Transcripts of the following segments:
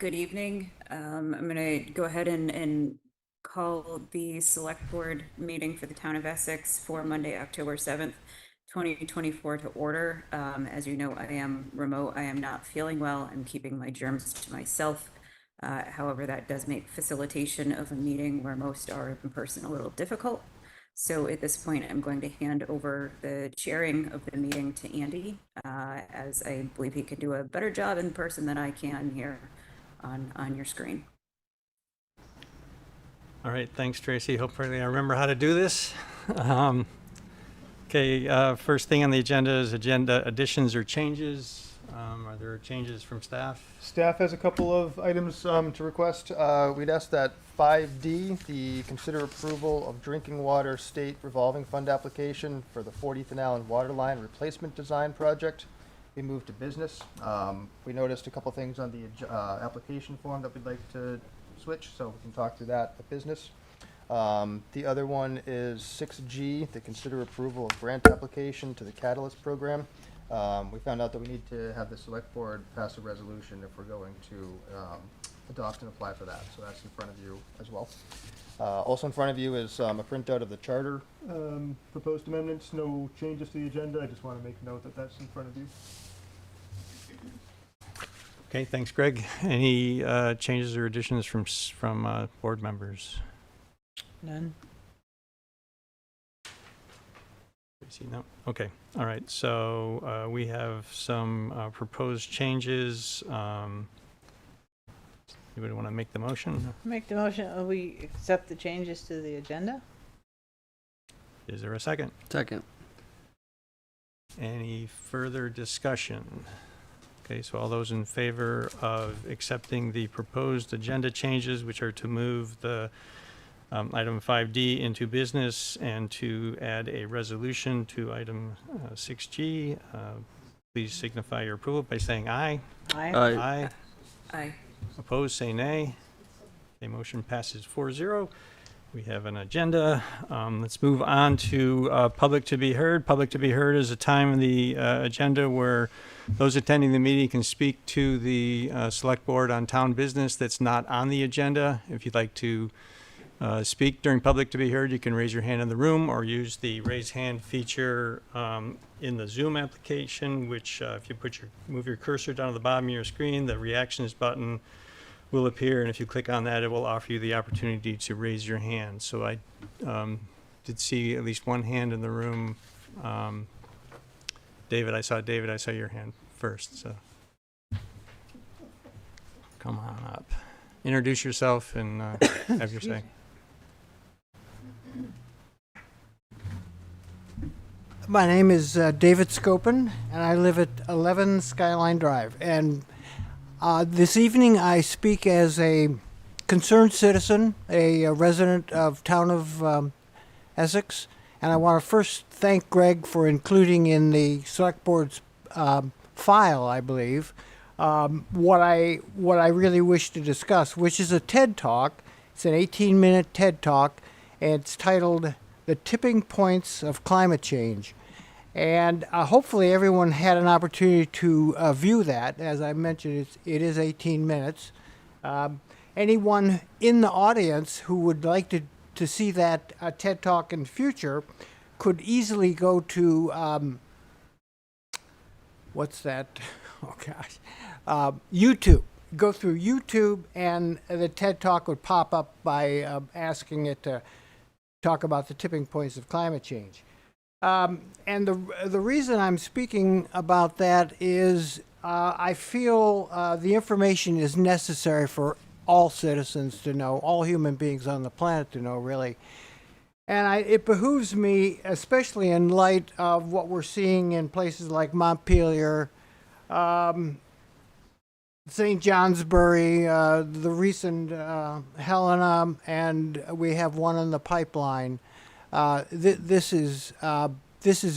Good evening. I'm going to go ahead and call the select board meeting for the town of Essex for Monday, October 7th, 2024 to order. As you know, I am remote. I am not feeling well. I'm keeping my germs to myself. However, that does make facilitation of a meeting where most are in person a little difficult. So at this point, I'm going to hand over the chairing of the meeting to Andy, as I believe he can do a better job in person than I can here on your screen. All right, thanks, Tracy. Hopefully I remember how to do this. Okay, first thing on the agenda is agenda additions or changes. Are there changes from staff? Staff has a couple of items to request. We'd ask that 5D, the consider approval of drinking water state revolving fund application for the 40th and Allen water line replacement design project, be moved to business. We noticed a couple things on the application form that we'd like to switch, so we can talk through that at business. The other one is 6G, the consider approval of grant application to the Catalyst program. We found out that we need to have the select board pass a resolution if we're going to adopt and apply for that. So that's in front of you as well. Also in front of you is a printout of the charter proposed amendments. No changes to the agenda. I just want to make note that that's in front of you. Okay, thanks, Greg. Any changes or additions from board members? None. No. Okay. All right. So we have some proposed changes. Anybody want to make the motion? Make the motion, we accept the changes to the agenda? Is there a second? Second. Any further discussion? Okay, so all those in favor of accepting the proposed agenda changes, which are to move the item 5D into business and to add a resolution to item 6G, please signify your approval by saying aye. Aye. Aye. Aye. Opposed, say nay. The motion passes 4-0. We have an agenda. Let's move on to public to be heard. Public to be heard is a time in the agenda where those attending the meeting can speak to the select board on town business that's not on the agenda. If you'd like to speak during public to be heard, you can raise your hand in the room or use the raise hand feature in the Zoom application, which if you move your cursor down to the bottom of your screen, the reactions button will appear, and if you click on that, it will offer you the opportunity to raise your hand. So I did see at least one hand in the room. David, I saw your hand first, so come on up. Introduce yourself and have your say. My name is David Scopin, and I live at 11 Skyline Drive. And this evening I speak as a concerned citizen, a resident of town of Essex. And I want to first thank Greg for including in the select board's file, I believe, what I really wish to discuss, which is a TED Talk. It's an 18-minute TED Talk, and it's titled "The Tipping Points of Climate Change." And hopefully everyone had an opportunity to view that. As I mentioned, it is 18 minutes. Anyone in the audience who would like to see that TED Talk in future could easily go to, what's that? Oh, gosh. YouTube. Go through YouTube, and the TED Talk would pop up by asking it to talk about the tipping points of climate change. And the reason I'm speaking about that is I feel the information is necessary for all citizens to know, all human beings on the planet to know, really. And it behooves me, especially in light of what we're seeing in places like Montpelier, St. Johnsbury, the recent Helena, and we have one in the pipeline. This is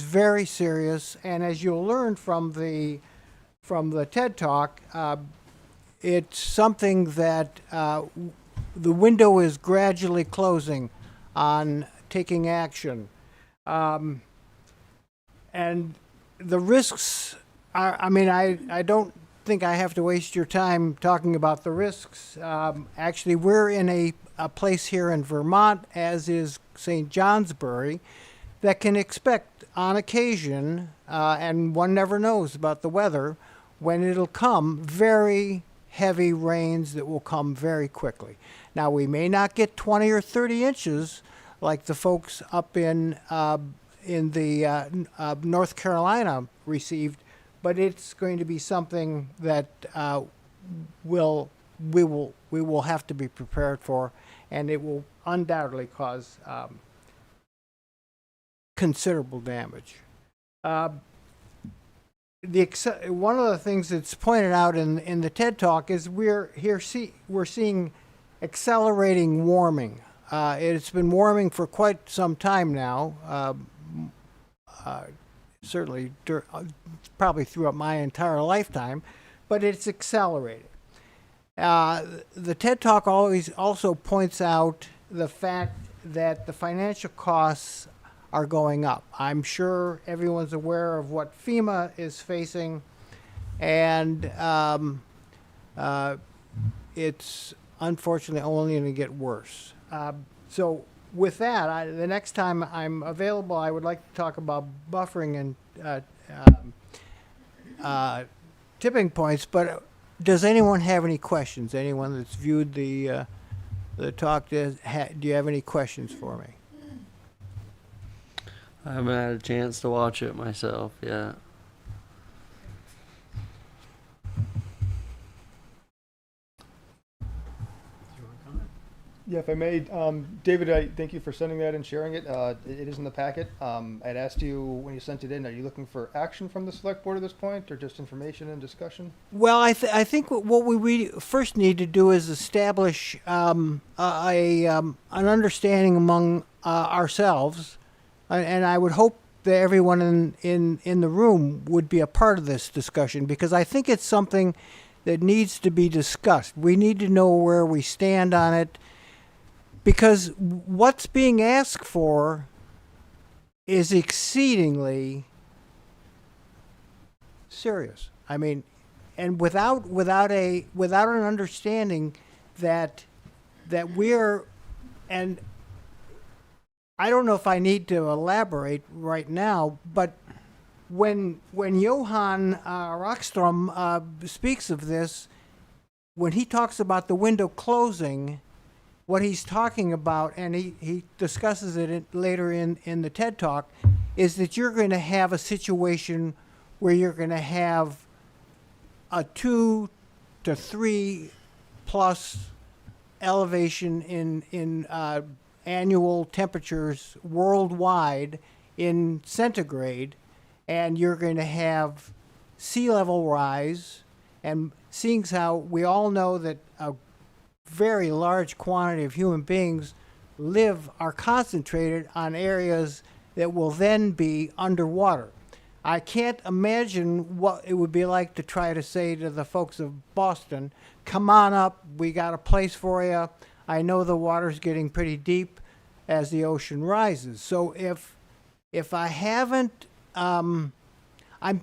very serious, and as you'll learn from the TED Talk, it's something that the window is gradually closing on taking action, and the risks are. I mean, I don't think I have to waste your time talking about the risks. Actually, we're in a place here in Vermont, as is St. Johnsbury, that can expect on occasion, and one never knows about the weather, when it'll come, very heavy rains that will come very quickly. Now, we may not get 20 or 30 inches like the folks up in the North Carolina received, but it's going to be something that we will have to be prepared for, and it will undoubtedly cause considerable damage. One of the things that's pointed out in the TED Talk is we're seeing accelerating warming. It's been warming for quite some time now. Certainly, probably throughout my entire lifetime, but it's accelerated. The TED Talk also points out the fact that the financial costs are going up. I'm sure everyone's aware of what FEMA is facing, and it's unfortunately only going to get worse. So with that, the next time I'm available, I would like to talk about buffering and tipping points, but does anyone have any questions? Anyone that's viewed the talk, do you have any questions for me? I haven't had a chance to watch it myself yet. Yeah, if I may, David, I thank you for sending that and sharing it. It is in the packet. I'd asked you when you sent it in, are you looking for action from the select board at this point, or just information and discussion? Well, I think what we first need to do is establish an understanding among ourselves, and I would hope that everyone in the room would be a part of this discussion, because I think it's something that needs to be discussed. We need to know where we stand on it, because what's being asked for is exceedingly serious. I mean, and without an understanding that we're, and I don't know if I need to elaborate right now, but when Johan Rockstrom speaks of this, when he talks about the window closing, what he's talking about, and he discusses it later in the TED Talk, is that you're going to have a situation where you're going to have a 2 to 3 plus elevation in annual temperatures worldwide in centigrade, and you're going to have sea level rise, and seeing how we all know that a very large quantity of human beings are concentrated on areas that will then be underwater. I can't imagine what it would be like to try to say to the folks of Boston, come on up, we got a place for you. I know the water's getting pretty deep as the ocean rises. So if I haven't, I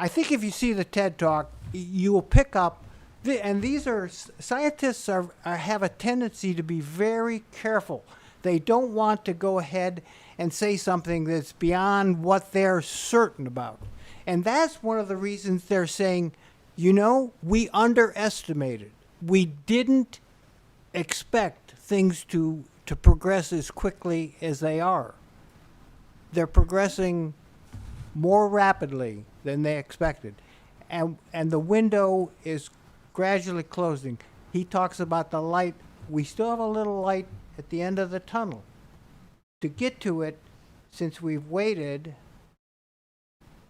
think if you see the TED Talk, you will pick up, and these are, scientists have a tendency to be very careful. They don't want to go ahead and say something that's beyond what they're certain about. And that's one of the reasons they're saying, we underestimated. We didn't expect things to progress as quickly as they are. They're progressing more rapidly than they expected. And the window is gradually closing. He talks about the light. We still have a little light at the end of the tunnel. To get to it, since we've waited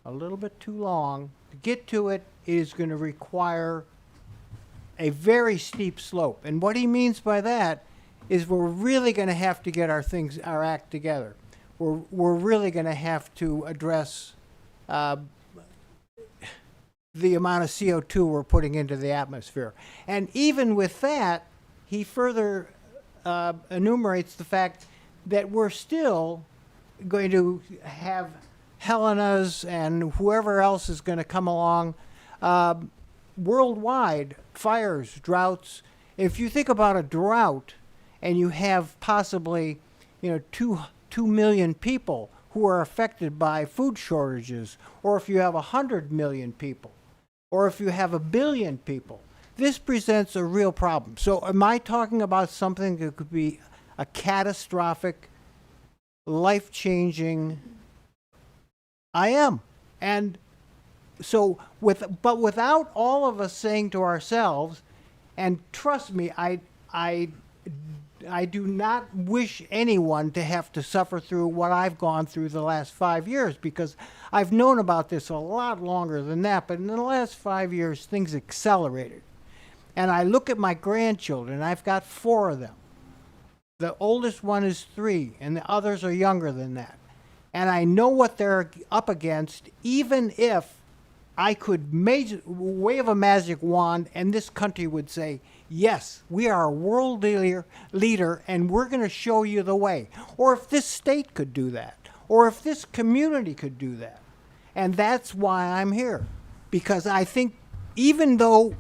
a little bit too long, to get to it is going to require a very steep slope. And what he means by that is we're really going to have to get our act together. We're really going to have to address the amount of CO2 we're putting into the atmosphere. And even with that, he further enumerates the fact that we're still going to have Helena's and whoever else is going to come along worldwide, fires, droughts. If you think about a drought and you have possibly, 2 million people who are affected by food shortages, or if you have 100 million people, or if you have 1 billion people, this presents a real problem. So am I talking about something that could be a catastrophic, life-changing? I am. And so but without all of us saying to ourselves, and trust me, I do not wish anyone to have to suffer through what I've gone through the last 5 years, because I've known about this a lot longer than that, but in the last 5 years, things accelerated. And I look at my grandchildren, I've got 4 of them. The oldest one is 3, and the others are younger than that. And I know what they're up against, even if I could wave a magic wand and this country would say, yes, we are a world leader and we're going to show you the way. Or if this state could do that, or if this community could do that. And that's why I'm here. Because I think even though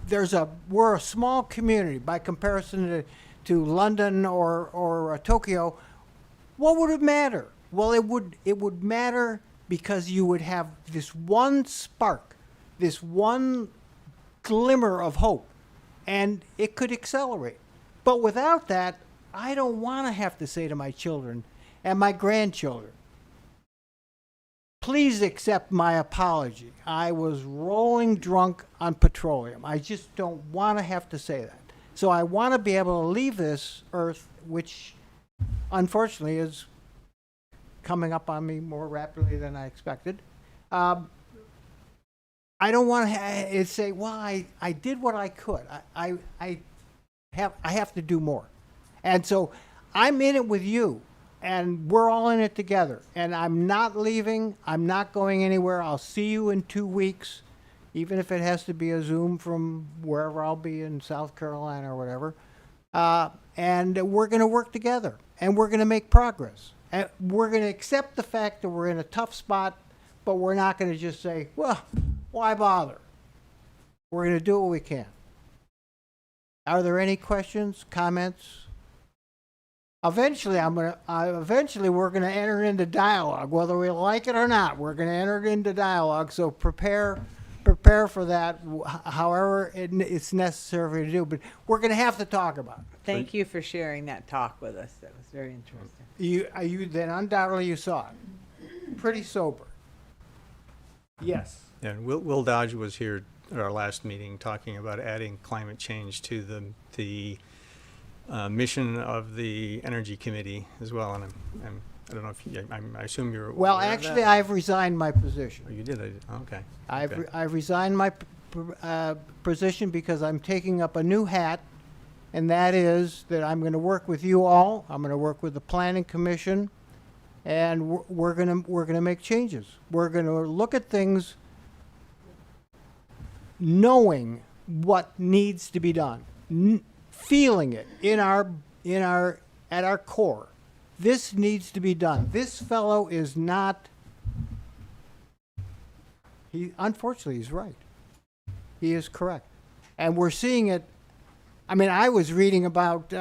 we're a small community by comparison to London or Tokyo, what would it matter? Well, it would matter because you would have this one spark, this one glimmer of hope, and it could accelerate. But without that, I don't want to have to say to my children and my grandchildren, please accept my apology. I was rolling drunk on petroleum. I just don't want to have to say that. So I want to be able to leave this earth, which unfortunately is coming up on me more rapidly than I expected. I don't want to say, well, I did what I could. I have to do more. And so I'm in it with you, and we're all in it together. And I'm not leaving. I'm not going anywhere. I'll see you in 2 weeks, even if it has to be a Zoom from wherever I'll be in South Carolina or whatever. And we're going to work together, and we're going to make progress. And we're going to accept the fact that we're in a tough spot, but we're not going to just say, well, why bother? We're going to do what we can. Are there any questions, comments? Eventually, we're going to enter into dialogue, whether we like it or not. We're going to enter into dialogue, so prepare for that, however it's necessary to do. But we're going to have to talk about it. Thank you for sharing that talk with us. That was very interesting. Then undoubtedly you saw it. Pretty sober. Yes. And Will Dodge was here at our last meeting talking about adding climate change to the mission of the Energy Committee as well. And I don't know if I assume you're Well, aware of actually, that? I've resigned my position. Oh, you did? Okay. I've resigned my position because I'm taking up a new hat, and that is that I'm going to work with you all. I'm going to work with the Planning Commission, and we're going to make changes. We're going to look at things knowing what needs to be done, feeling it at our core. This needs to be done. This fellow is not. Unfortunately, he's right. He is correct, and we're seeing it. I mean, I was reading about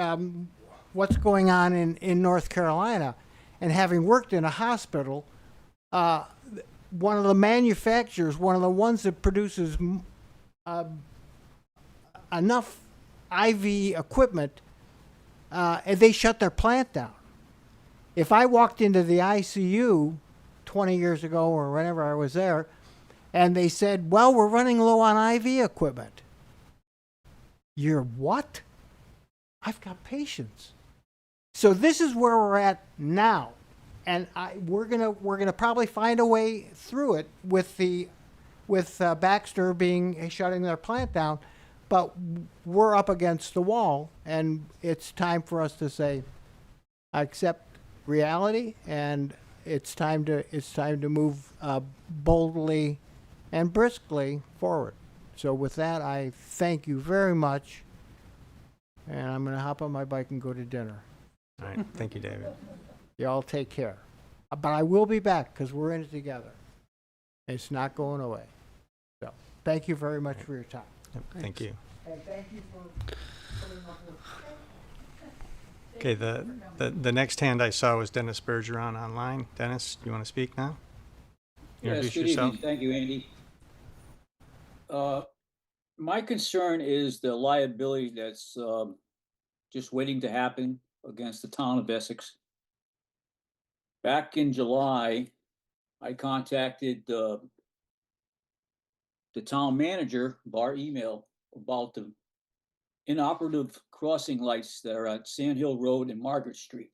what's going on in North Carolina, and having worked in a hospital, one of the manufacturers, one of the ones that produces enough IV equipment, and they shut their plant down. If I walked into the ICU 20 years ago or whenever I was there, and they said, well, we're running low on IV equipment. You're what? I've got patients. So this is where we're at now. And we're gonna probably find a way through it with Baxter shutting their plant down, but we're up against the wall, and it's time for us to say, accept reality, and it's time to move boldly and briskly forward. So with that, I thank you very much, and I'm going to hop on my bike and go to dinner. All right. Thank you, David. Y'all take care. But I will be back because we're in it together. It's not going away. So thank you very much for your time. Yep, thank you. And thank you for putting up with. Okay, the next hand I saw was Dennis Bergeron online. Dennis, you want to speak now? Yes, Introduce good yourself. evening. Thank you, Andy. My concern is the liability that's just waiting to happen against the town of Essex. Back in July, I contacted the town manager by email about the inoperative crossing lights that are at Sand Hill Road and Margaret Street.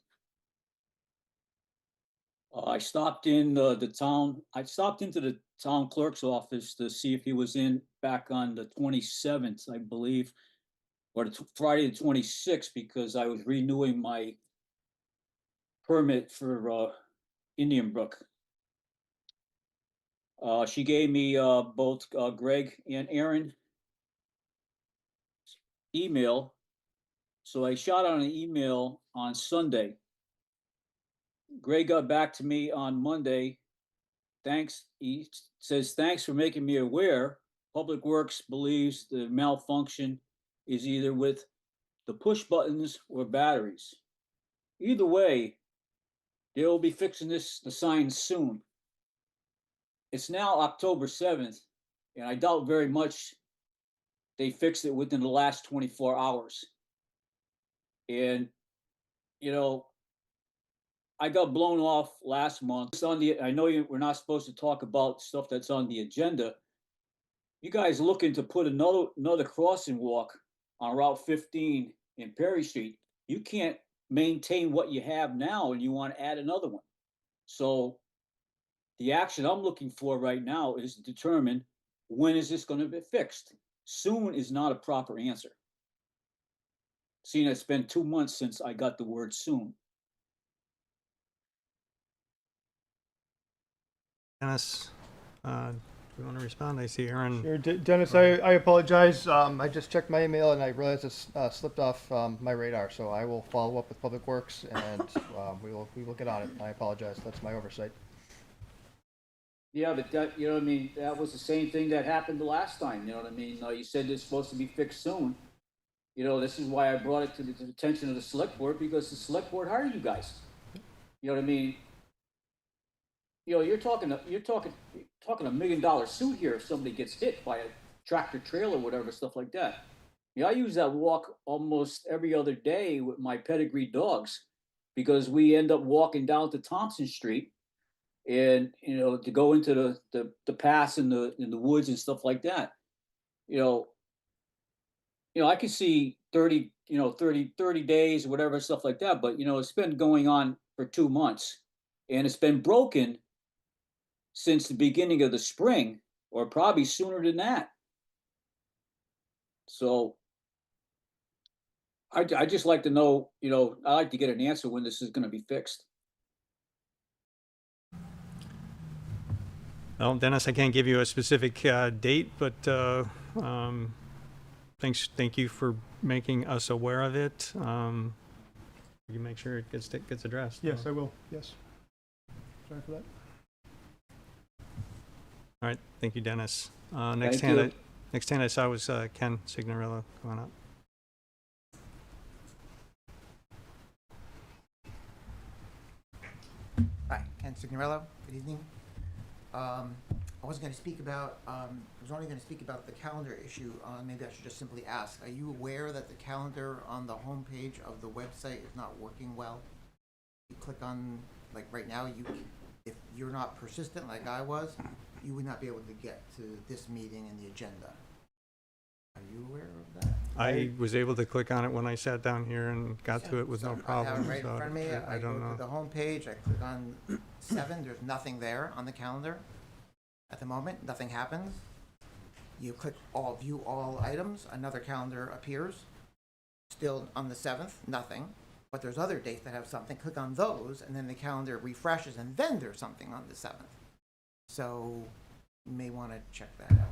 I stopped in I stopped into the town clerk's office to see if he was in back on the 27th, I believe, or Friday the 26th, because I was renewing my permit for Indian Brook. She gave me both Greg and Aaron email. So I shot out an email on Sunday. Greg got back to me on Monday. Thanks. He says, thanks for making me aware. Public Works believes the malfunction is either with the push buttons or batteries. Either way, they'll be fixing the sign soon. It's now October 7th, and I doubt very much they fixed it within the last 24 hours. And, you know, I got blown off last month. It's on I know we're not supposed to talk about stuff that's on the agenda. You guys looking to put another crossing walk on Route 15 in Perry Street. You can't maintain what you have now and you want to add another one. So the action I'm looking for right now is to determine when is this going to be fixed. Soon is not a proper answer. Seeing it's been 2 months since I got the word soon. Dennis, do you want to respond? I see Aaron. Sure, Dennis, I apologize. I just checked my email and I realized it's slipped off my radar. So I will follow up with Public Works and we will get on it. I apologize. That's my oversight. Yeah, but that, you know what I mean, that was the same thing that happened the last time, you know what I mean? You said it's supposed to be fixed soon. You know, this is why I brought it to the attention of the select board, because the select board hired you guys. You know what I mean? You know, you're talking $1 million suit here if somebody gets hit by a tractor trailer or whatever, stuff like that. Yeah, I use that walk almost every other day with my pedigree dogs, because we end up walking down to Thompson Street and, you know, to go into the pass in the woods and stuff like that. You know, I can see 30 days or whatever, stuff like that, but, you know, it's been going on for 2 months and it's been broken since the beginning of the spring, or probably sooner than that. So I just like to know, you know, I like to get an answer when this is going to be fixed. Well, Dennis, I can't give you a specific date, but thank you for making us aware of it. You can make sure it gets addressed. Yes, I will. Yes. Sorry for that. All right, thank you, Dennis. Thank you. Next hand I saw was Ken Signorello going up. Hi, Ken Signorello. Good evening. I wasn't going to speak about, I was only going to speak about the calendar issue. Maybe I should just simply ask, are you aware that the calendar on the homepage of the website is not working well? You click on, like right now, if you're not persistent like I was, you would not be able to get to this meeting and the agenda. Are you aware of that? I was able to click on it when I sat down here and got to it with no problem. I have it right in so front of me. I don't know. Go to the homepage, I click on 7, there's nothing there on the calendar. At the moment, nothing happens. You click view all items, another calendar appears. Still on the 7th, nothing. But there's other dates that have something. Click on those, and then the calendar refreshes, and then there's something on the 7th. So you may want to check that out.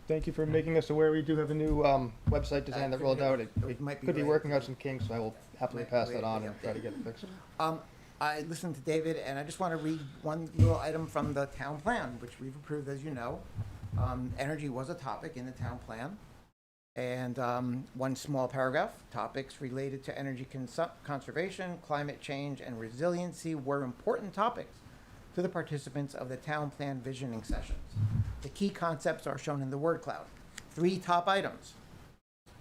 Thank you for making us aware. We do have a new website design that rolled out. It might be could be right. working out some kinks, so I will happily pass that on and try to get it fixed. I listened to David, and I just want to read one little item from the town plan, which we've approved, as you know. Energy was a topic in the town plan. And one small paragraph, topics related to energy conservation, climate change, and resiliency were important topics to the participants of the town plan visioning sessions. The key concepts are shown in the word cloud. 3 top items.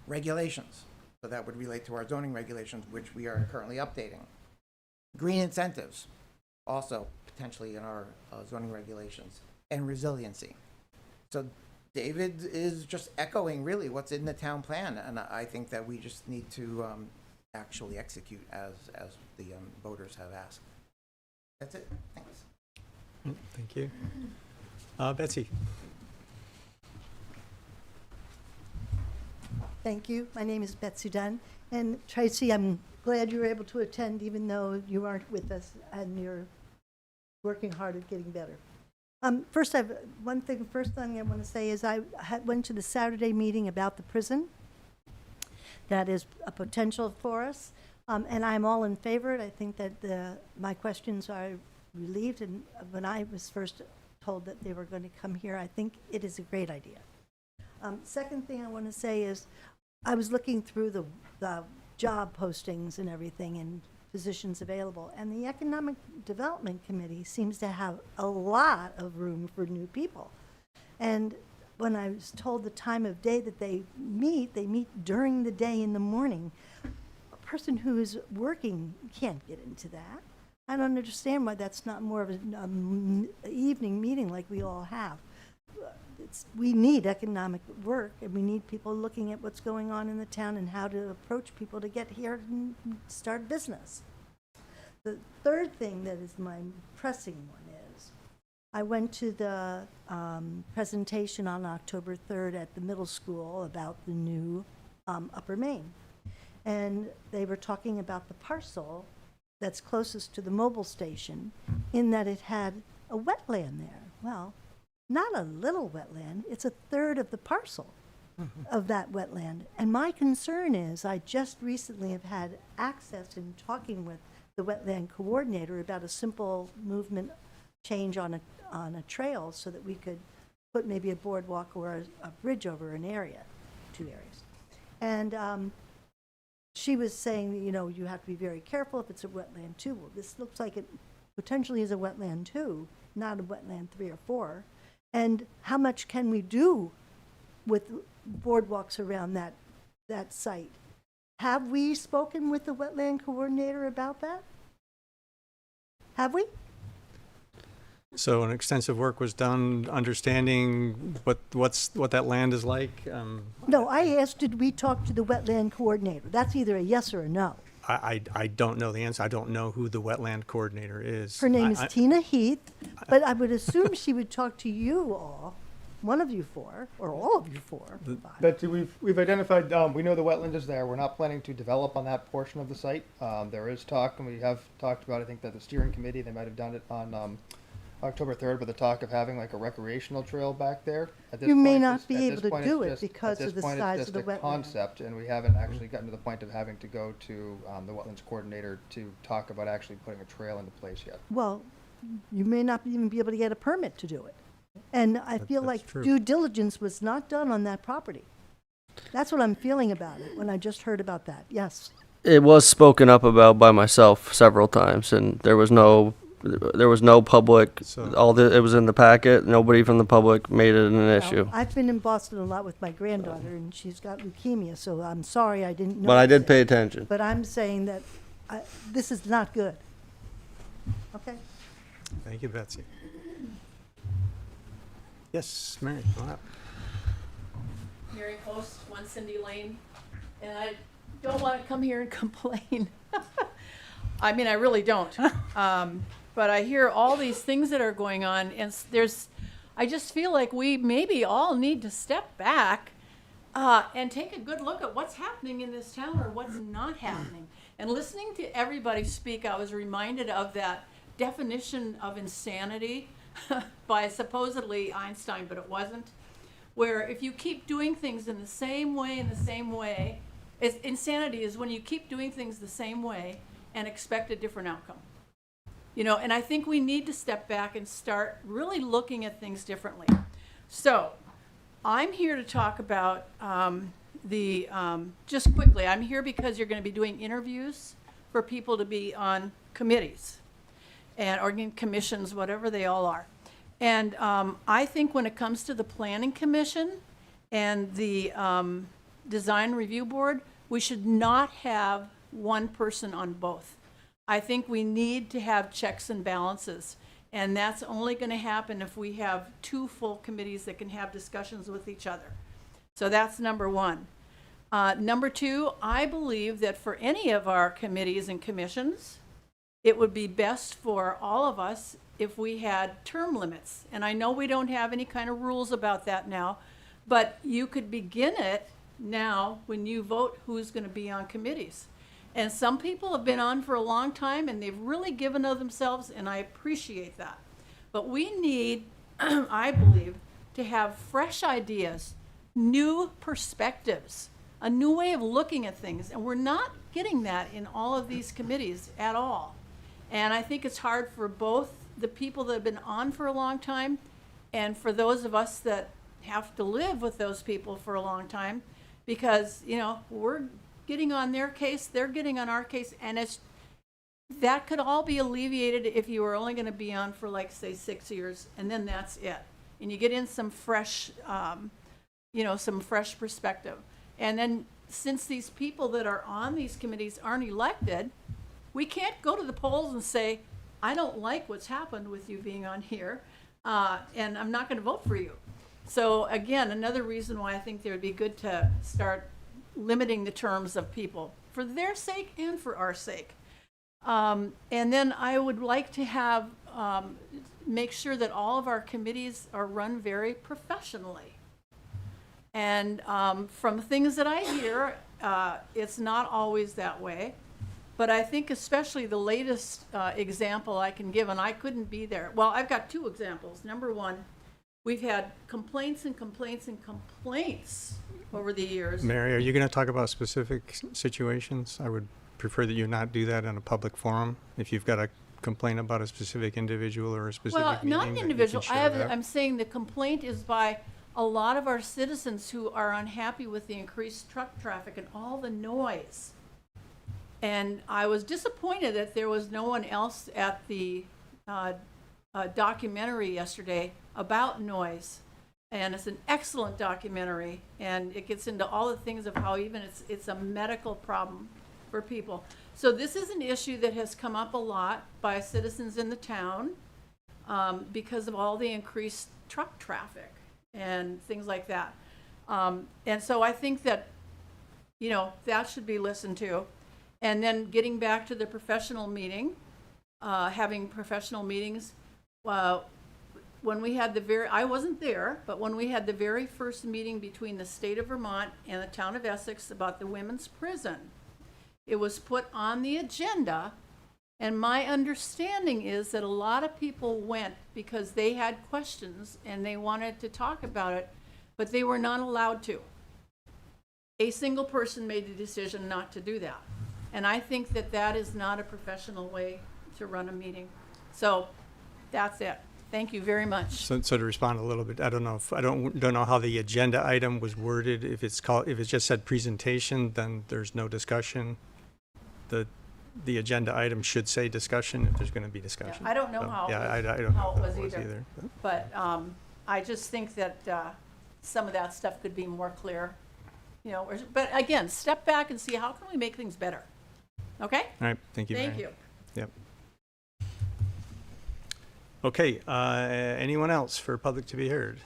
Regulations, so that would relate to our zoning regulations, which we are currently updating. Green incentives, also potentially in our zoning regulations. And resiliency. So David is just echoing really what's in the town plan, and I think that we just need to actually execute as the voters have asked. That's it. Thanks. Thank you. Betsy? Thank you. My name is Betsy Dunn. And Tracy, I'm glad you were able to attend even though you aren't with us and you're working hard at getting better. First thing I want to say is I went to the Saturday meeting about the prison. That is a potential for us, and I'm all in favor. I think that my questions are relieved, and when I was first told that they were going to come here, I think it is a great idea. Second thing I want to say is I was looking through the job postings and everything and positions available, and the Economic Development Committee seems to have a lot of room for new people. And when I was told the time of day that they meet during the day in the morning. A person who is working can't get into that. I don't understand why that's not more of an evening meeting like we all have. We need economic work, and we need people looking at what's going on in the town and how to approach people to get here and start business. The third thing that is my pressing one is, I went to the presentation on October 3rd at the middle school about the new Upper Main. And they were talking about the parcel that's closest to the mobile station in that it had a wetland there. Well, not a little wetland, it's a third of the parcel of that wetland. And my concern is, I just recently have had access in talking with the wetland coordinator about a simple movement change on a trail so that we could put maybe a boardwalk or a bridge over an area, 2 areas. And she was saying, you know, you have to be very careful if it's a wetland too. Well, this looks like it potentially is a wetland too, not a wetland 3 or 4. And how much can we do with boardwalks around that site? Have we spoken with the wetland coordinator about that? Have we? So an extensive work was done understanding what that land is like? No, I asked, did we talk to the wetland coordinator? That's either a yes or a no. I don't know the answer. I don't know who the wetland coordinator is. Her name is Tina Heath, but I would assume she would talk to you all, one of you 4, or all of you 4. Betsy, we've identified, we know the wetland is there. We're not planning to develop on that portion of the site. There is talk, and we have talked about, I think that the steering committee, they might have done it on October 3rd, but the talk of having like a recreational trail back there. At this You may point, not it's- be at able this to point, do it's it just- because of the At this point, size it's of just the a wetland. concept, and we haven't actually gotten to the point of having to go to the wetlands coordinator to talk about actually putting a trail into place yet. Well, you may not even be able to get a permit to do it. And I feel that's like true. due diligence was not done on that property. That's what I'm feeling about it when I just heard about that. Yes. It was spoken up about by myself several times, and there was no public. So- It was in the packet. Nobody from the public made it an issue. Well, I've been in Boston a lot with my granddaughter, and she's got leukemia, so I'm sorry I didn't know. But I did pay attention. But I'm saying that this is not good. Okay? Thank you, Betsy. Yes, Mary, go ahead. Mary Post, 1 Cindy Lane, and I don't want to come here and complain. I mean, I really don't. But I hear all these things that are going on, and I just feel like we maybe all need to step back and take a good look at what's happening in this town or what's not happening. And listening to everybody speak, I was reminded of that definition of insanity by supposedly Einstein, but it wasn't, where if you keep doing things in the same way, insanity is when you keep doing things the same way and expect a different outcome. You know, and I think we need to step back and start really looking at things differently. So I'm here to talk about just quickly, I'm here because you're going to be doing interviews for people to be on committees and or commissions, whatever they all are. And I think when it comes to the Planning Commission and the Design Review Board, we should not have one person on both. I think we need to have checks and balances. And that's only going to happen if we have two full committees that can have discussions with each other. So that's number one. Number two, I believe that for any of our committees and commissions, it would be best for all of us if we had term limits. And I know we don't have any kind of rules about that now, but you could begin it now when you vote who's going to be on committees. And some people have been on for a long time and they've really given of themselves, and I appreciate that. But we need, I believe, to have fresh ideas, new perspectives, a new way of looking at things. And we're not getting that in all of these committees at all. And I think it's hard for both the people that have been on for a long time and for those of us that have to live with those people for a long time, because, you know, we're getting on their case, they're getting on our case, and that could all be alleviated if you were only going to be on for, like, say, 6 years, and then that's it. And you get in some fresh, some fresh perspective. And then since these people that are on these committees aren't elected, we can't go to the polls and say, I don't like what's happened with you being on here, and I'm not going to vote for you. So again, another reason why I think it would be good to start limiting the terms of people for their sake and for our sake. And then I would like to have, make sure that all of our committees are run very professionally. And from things that I hear, it's not always that way. But I think especially the latest example I can give, and I couldn't be there. Well, I've got two examples. Number one, we've had complaints and complaints and complaints over the years. Mary, are you going to talk about specific situations? I would prefer that you not do that in a public forum. If you've got a complaint about a specific individual or a specific meeting, not an that you individual. can share that. I'm saying the complaint is by a lot of our citizens who are unhappy with the increased truck traffic and all the noise. And I was disappointed that there was no one else at the documentary yesterday about noise. And it's an excellent documentary, and it gets into all the things of how even it's a medical problem for people. So this is an issue that has come up a lot by citizens in the town because of all the increased truck traffic and things like that. And so I think that, that should be listened to. And then getting back to the professional meeting, having professional meetings. When we had I wasn't there, but when we had the very first meeting between the state of Vermont and the town of Essex about the women's prison, it was put on the agenda. And my understanding is that a lot of people went because they had questions and they wanted to talk about it, but they were not allowed to. A single person made the decision not to do that. And I think that that is not a professional way to run a meeting. So that's it. Thank you very much. So to respond a little bit, I don't know how the agenda item was worded. If it's just said presentation, then there's no discussion. The agenda item should say discussion if there's going to be discussion. Yeah, I don't know how I don't know how how it was either. But I just think that some of that stuff could be more clear. But again, step back and see how can we make things better. Okay? All right. Thank you, Thank Mary. you. Yep. Okay. Anyone else for public to be heard?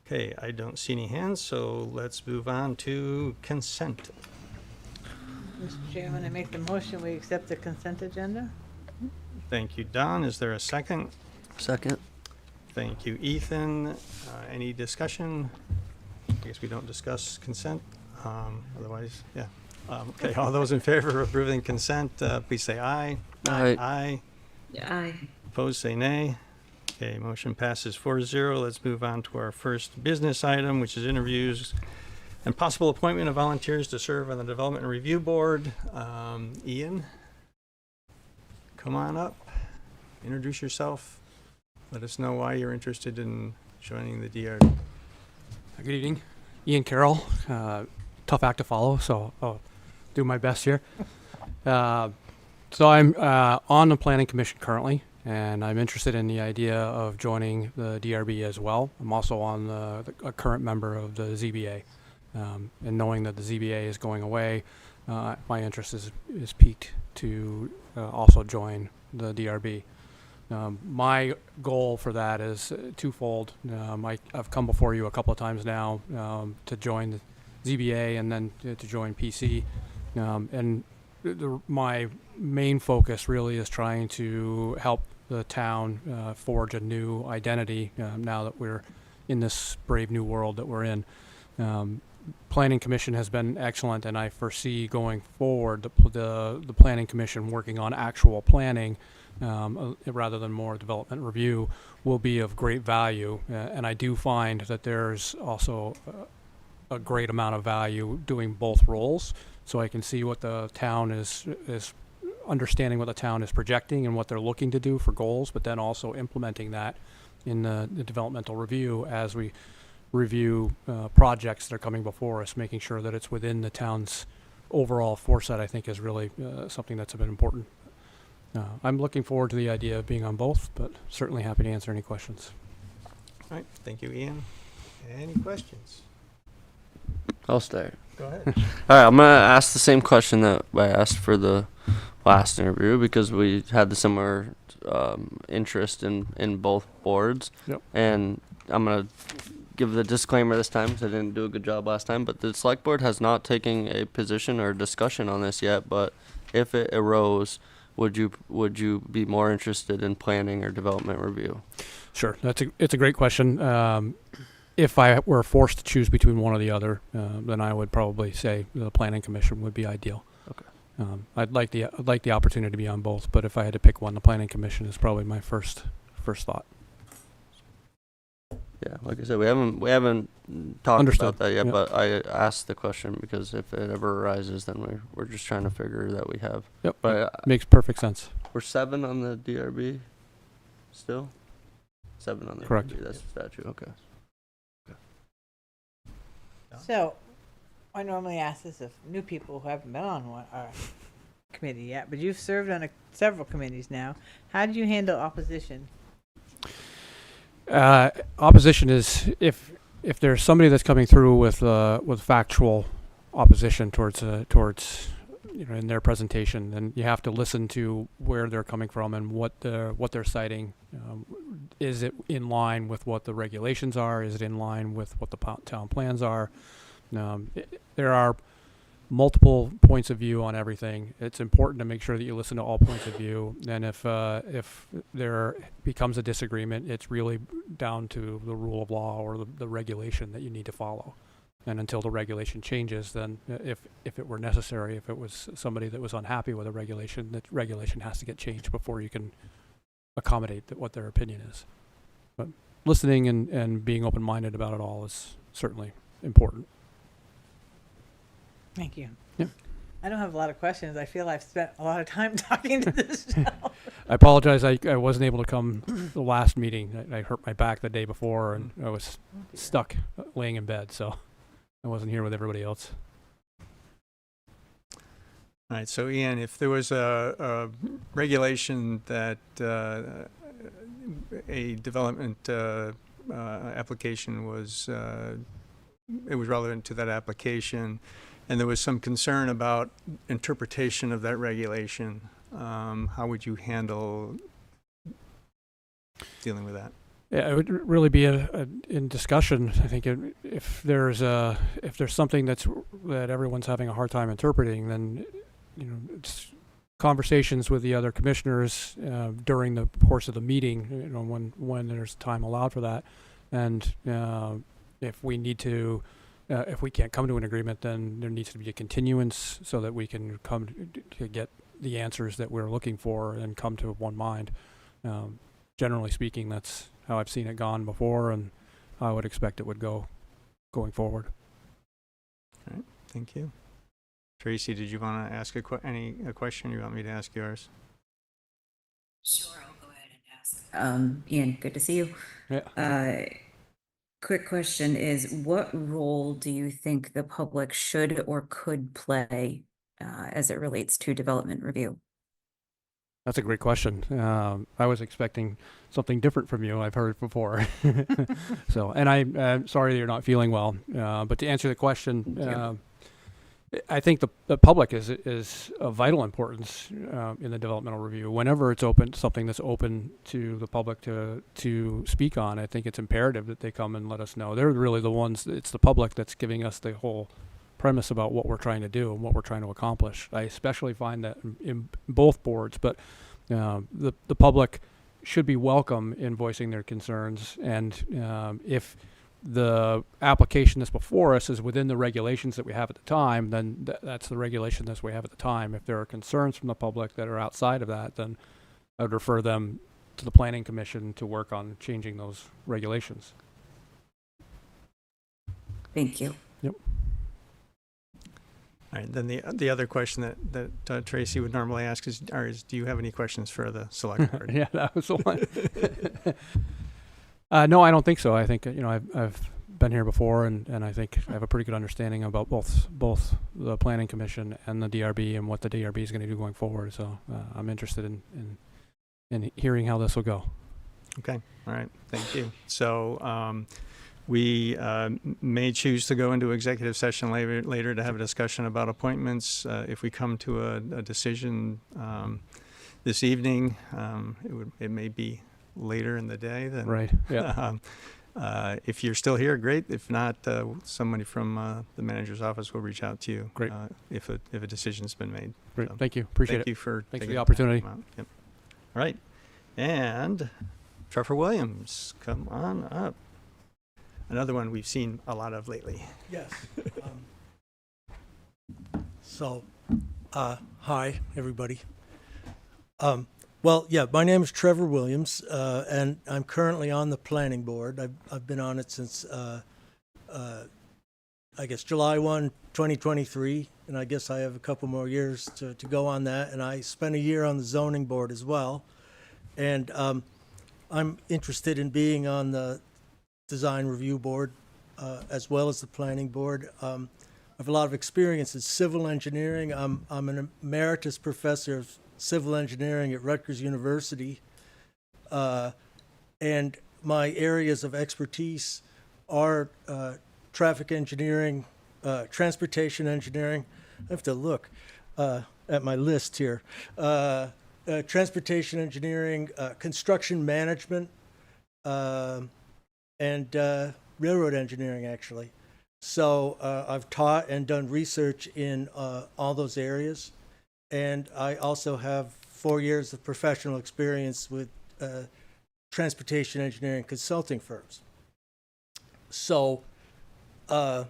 Okay. I don't see any hands, so let's move on to consent. Mr. Chairman, I make the motion, we accept the consent agenda. Thank you, Don. Is there a second? Second. Thank you, Ethan. Any discussion? I guess we don't discuss consent. Otherwise, yeah. Okay, all those in favor of approving consent, please say aye. Aye. Aye. Aye. Opposed, say nay. Okay, motion passes 4-0. Let's move on to our first business item, which is interviews and possible appointment of volunteers to serve on the Development and Review Board. Ian, come on up. Introduce yourself. Let us know why you're interested in joining the DRB. Good evening. Ian Carroll. Tough act to follow, so I'll do my best here. So I'm on the Planning Commission currently, and I'm interested in the idea of joining the DRB as well. I'm also on a current member of the ZBA, and knowing that the ZBA is going away, my interest is piqued to also join the DRB. My goal for that is twofold. I've come before you a couple of times now to join the ZBA and then to join PC. And my main focus really is trying to help the town forge a new identity now that we're in this brave new world that we're in. Planning Commission has been excellent, and I foresee going forward the Planning Commission working on actual planning rather than more development review will be of great value. And I do find that there's also a great amount of value doing both roles, so I can see what the town is understanding what the town is projecting and what they're looking to do for goals, but then also implementing that in the developmental review as we review projects that are coming before us, making sure that it's within the town's overall foresight, I think is really something that's been important. I'm looking forward to the idea of being on both, but certainly happy to answer any questions. All right, thank you, Ian. Any questions? I'll start. Go ahead. All right, I'm gonna ask the same question that I asked for the last interview because we had the similar interest in both boards. Yep. And I'm gonna give the disclaimer this time because I didn't do a good job last time. But the select board has not taken a position or discussion on this yet. But if it arose, would you be more interested in planning or development review? Sure, it's a great question. If I were forced to choose between one or the other, then I would probably say the Planning Commission would be ideal. Okay. I'd like the opportunity to be on both, but if I had to pick one, the Planning Commission is probably my first thought. Yeah, like I said, we haven't talked Understood. about that yet, Yep. but I asked the question because if it ever arises, then we're just trying to figure that we have. Yep, But makes perfect sense. we're 7 on the DRB still? 7 on the Correct. DRB, that's the statute, okay. So, I normally ask this of new people who haven't been on our committee yet, but you've served on several committees now. How do you handle opposition? Opposition is if there's somebody that's coming through with factual opposition towards in their presentation, then you have to listen to where they're coming from and what they're citing. Is it in line with what the regulations are? Is it in line with what the town plans are? There are multiple points of view on everything. It's important to make sure that you listen to all points of view. And if there becomes a disagreement, it's really down to the rule of law or the regulation that you need to follow. And until the regulation changes, then if it were necessary, if it was somebody that was unhappy with a regulation, that regulation has to get changed before you can accommodate what their opinion is. But listening and being open-minded about it all is certainly important. Thank you. Yep. I don't have a lot of questions. I feel I've spent a lot of time talking to this show. I apologize. I wasn't able to come the last meeting. I hurt my back the day before, and I was stuck laying in bed, so I wasn't here with everybody else. All right, so Ian, if there was a regulation that a development application was, it was relevant to that application, and there was some concern about interpretation of that regulation, how would you handle dealing with that? Yeah, it would really be in discussion. I think if there's something that everyone's having a hard time interpreting, then it's conversations with the other commissioners during the course of the meeting. When there's time allowed for that, and if we need to, if we can't come to an agreement, then there needs to be a continuance so that we can come to get the answers that we're looking for and come to one mind. Generally speaking, that's how I've seen it gone before, and I would expect it would go going forward. All right, thank you. Tracy, did you want to ask a question? You want me to ask yours? Sure, I'll go ahead and ask. Ian, good to see you. Yeah. quick question is, what role do you think the public should or could play as it relates to development review? That's a great question. I was expecting something different from you. I've heard before. So, and I'm sorry you're not feeling well. But to answer the question, I think the public is of vital importance in the developmental review. Whenever it's open, something that's open to the public to speak on, I think it's imperative that they come and let us know. They're really the ones. It's the public that's giving us the whole premise about what we're trying to do and what we're trying to accomplish. I especially find that in both boards, but the public should be welcome in voicing their concerns. And if the application that's before us is within the regulations that we have at the time, then that's the regulation that we have at the time. If there are concerns from the public that are outside of that, then I would refer them to the Planning Commission to work on changing those regulations. Thank you. Yep. All right, then the other question that Tracy would normally ask is, do you have any questions for the select board? Yeah, that was the one. No, I don't think so. I think, I've been here before, and I think I have a pretty good understanding about both the Planning Commission and the DRB and what the DRB is going to do going forward. So I'm interested in hearing how this will go. Okay, all right, thank you. So we may choose to go into executive session later to have a discussion about appointments. If we come to a decision this evening, it may be later in the day. Then, right, yeah. If you're still here, great. If not, somebody from the manager's office will reach out to you. Great. If a decision's been made. Great, So, thank you. Appreciate thank it. you for Thanks for taking the opportunity. time out. Yep. All right, and Trevor Williams, come on up. Another one we've seen a lot of lately. Yes. Hi, everybody. Well, yeah, my name is Trevor Williams, and I'm currently on the planning board. I've been on it since, I guess, July 1, 2023, and I guess I have a couple more years to go on that. And I spent a year on the zoning board as well. And I'm interested in being on the design review board as well as the planning board. I have a lot of experience in civil engineering. I'm an emeritus professor of civil engineering at Rutgers University, and my areas of expertise are traffic engineering, transportation engineering. I have to look at my list here. Transportation engineering, construction management, and railroad engineering, actually. So I've taught and done research in all those areas. And I also have 4 years of professional experience with transportation engineering consulting firms. So I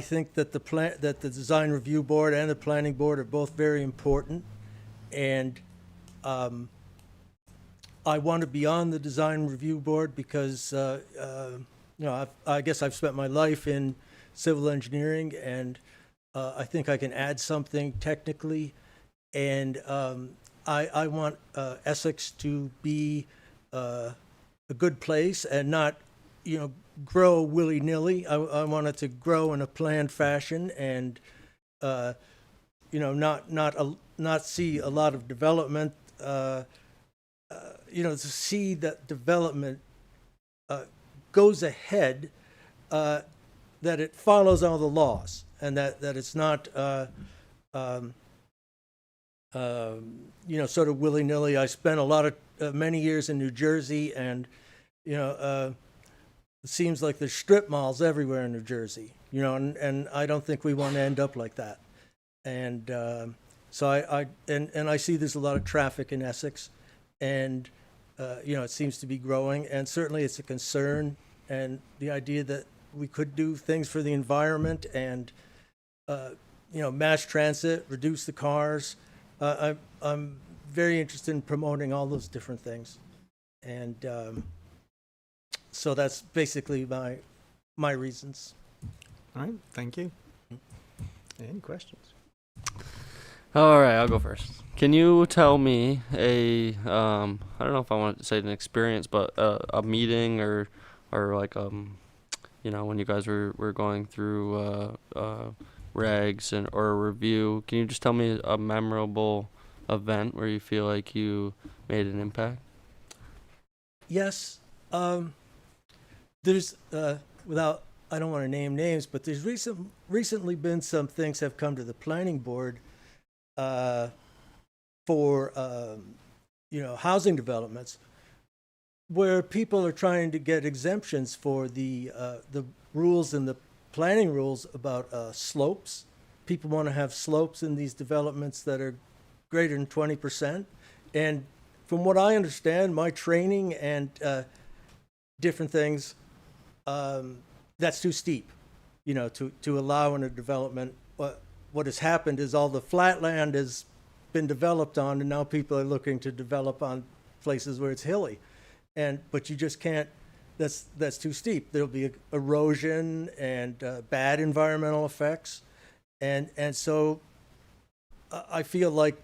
think that the design review board and the planning board are both very important. And I want to be on the design review board because, I guess I've spent my life in civil engineering, and I think I can add something technically. And I want Essex to be a good place and not, grow willy-nilly. I want it to grow in a planned fashion and, not see a lot of development. To see that development goes ahead, that it follows all the laws, and that it's not, sort of willy-nilly. I spent a lot of many years in New Jersey, and it seems like there's strip malls everywhere in New Jersey. And I don't think we want to end up like that. And so I see there's a lot of traffic in Essex, and it seems to be growing, and certainly it's a concern. And the idea that we could do things for the environment and mass transit, reduce the cars. I'm very interested in promoting all those different things, and so that's basically my reasons. All right, thank you. Any questions? All right, I'll go first. Can you tell me I don't know if I want to say an experience, but a meeting or like you know, when you guys were going through regs or a review. Can you just tell me a memorable event where you feel like you made an impact? Yes. There's, without, I don't want to name names, but there's recently been some things have come to the planning board for, you know, housing developments where people are trying to get exemptions for the rules and the planning rules about slopes. People want to have slopes in these developments that are greater than 20%. And from what I understand, my training and different things, that's too steep, you know, to allow in a development. What has happened is all the flat land has been developed on, and now people are looking to develop on places where it's hilly. But you just can't, that's too steep. There'll be erosion and bad environmental effects. And so I feel like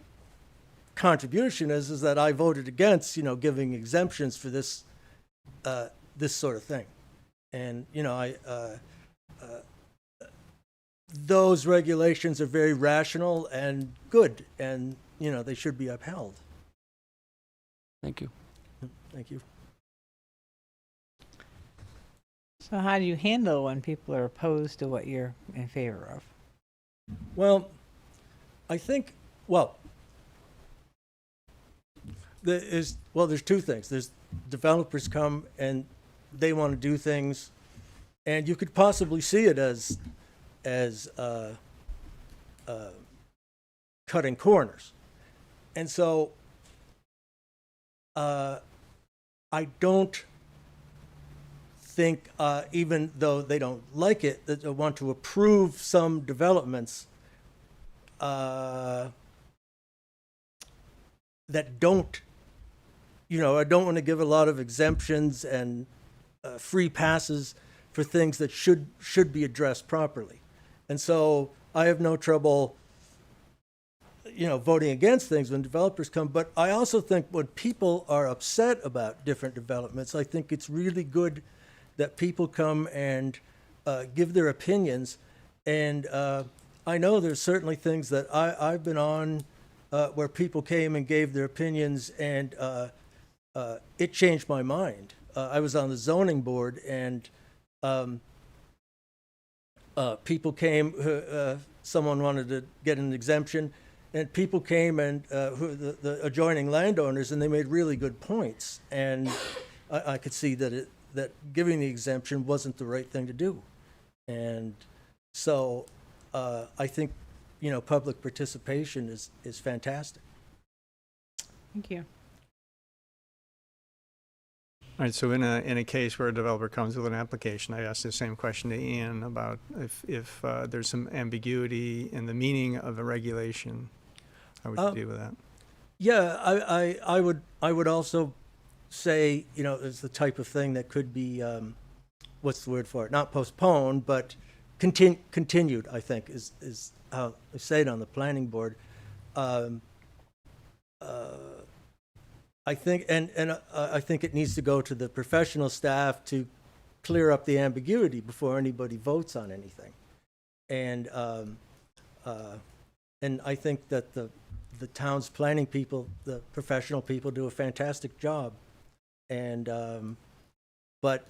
contribution is that I voted against, you know, giving exemptions for this this sort of thing. And, you know, those regulations are very rational and good, and, you know, they should be upheld. Thank you. Thank you. So how do you handle when people are opposed to what you're in favor of? Well, I think, well, there's two things. There's developers come and they want to do things, and you could possibly see it as cutting corners. And so I don't think, even though they don't like it, that they want to approve some developments that don't, you know, I don't want to give a lot of exemptions and free passes for things that should be addressed properly. And so I have no trouble, you know, voting against things when developers come. But I also think when people are upset about different developments, I think it's really good that people come and give their opinions. And I know there's certainly things that I've been on where people came and gave their opinions, and it changed my mind. I was on the zoning board, and people came, someone wanted to get an exemption, and people came and the adjoining landowners, and they made really good points. And I could see that that giving the exemption wasn't the right thing to do. And so I think, you know, public participation is fantastic. Thank you. All right, so in a case where a developer comes with an application, I asked the same question to Ian about if there's some ambiguity in the meaning of a regulation, how would you deal with that? Yeah, I would also say, you know, it's the type of thing that could be, what's the word for it? Not postponed, but continued, I think, is how I say it on the planning board. I think, and I think it needs to go to the professional staff to clear up the ambiguity before anybody votes on anything. And I think that the town's planning people, the professional people, do a fantastic job. And but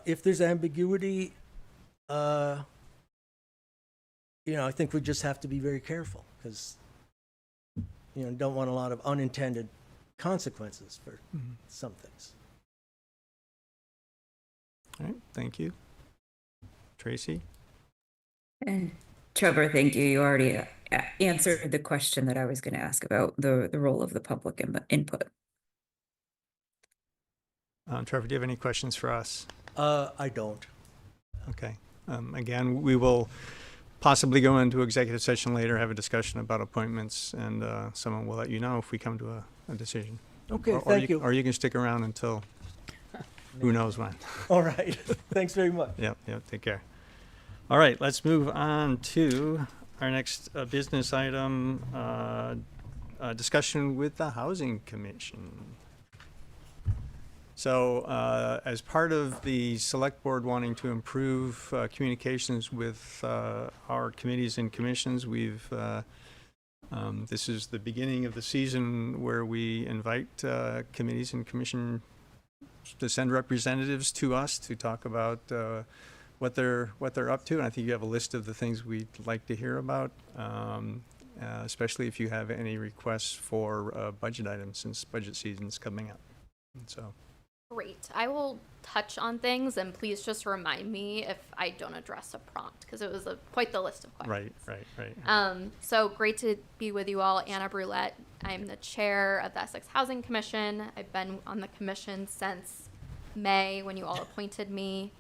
if there's ambiguity, you know, I think we just have to be very careful, because, you know, don't want a lot of unintended consequences for some things. All right, thank you. Tracy? And Trevor, thank you. You already answered the question that I was going to ask about the role of the public input. Trevor, do you have any questions for us? I don't. Okay. Again, we will possibly go into executive session later, have a discussion about appointments, and someone will let you know if we come to a decision. Okay, thank you. Or you can stick around until who knows when. All right. Thanks very much. Yep, take care. All right, let's move on to our next business item, discussion with the Housing Commission. So as part of the select board wanting to improve communications with our committees and commissions, this is the beginning of the season where we invite committees and commission to send representatives to us to talk about what they're up to. And I think you have a list of the things we'd like to hear about, especially if you have any requests for budget items, since budget season's coming up. And so. Great. I will touch on things, and please just remind me if I don't address a prompt, because it was quite the list of questions. Right. So great to be with you all. Anna Brulette. I'm the chair of the Essex Housing Commission. I've been on the commission since May, when you all appointed me.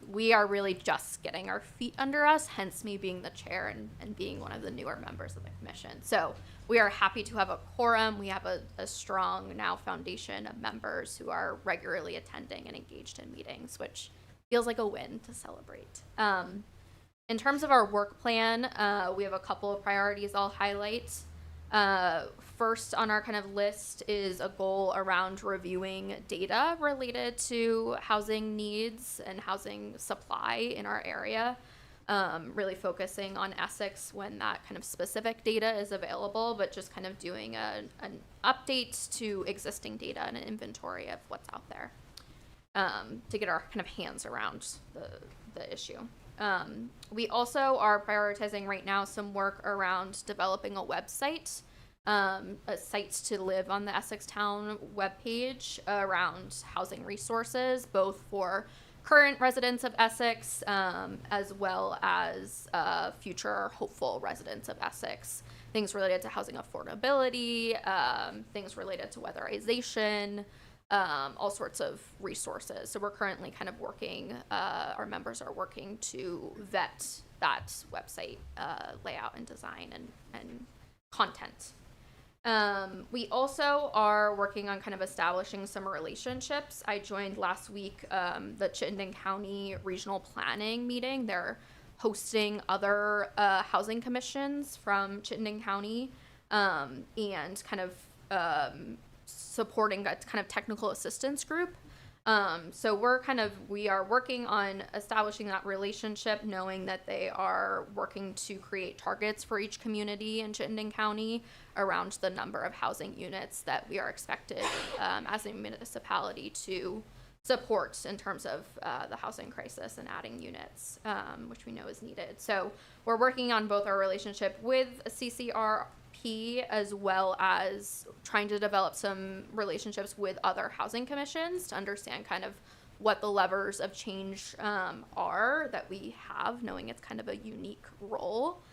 We are really just getting our feet under us, hence me being the chair and being one of the newer members of the commission. So we are happy to have a quorum. We have a strong now foundation of members who are regularly attending and engaged in meetings, which feels like a win to celebrate. In terms of our work plan, we have a couple of priorities I'll highlight. First on our kind of list is a goal around reviewing data related to housing needs and housing supply in our area. Really focusing on Essex when that kind of specific data is available, but just kind of doing an update to existing data and an inventory of what's out there to get our kind of hands around the issue. We also are prioritizing right now some work around developing a website, a site to live on the Essex Town webpage around housing resources, both for current residents of Essex, as well as future hopeful residents of Essex. Things related to housing affordability, things related to weatherization, all sorts of resources. So we're currently kind of working, our members are working to vet that website layout and design and content. We also are working on kind of establishing some relationships. I joined last week the Chittenden County Regional Planning meeting. They're hosting other housing commissions from Chittenden County and kind of supporting that kind of technical assistance group. So we are working on establishing that relationship, knowing that they are working to create targets for each community in Chittenden County around the number of housing units that we are expected as a municipality to support in terms of the housing crisis and adding units, which we know is needed. So we're working on both our relationship with CCRP as well as trying to develop some relationships with other housing commissions to understand kind of what the levers of change are that we have, knowing it's kind of a unique role.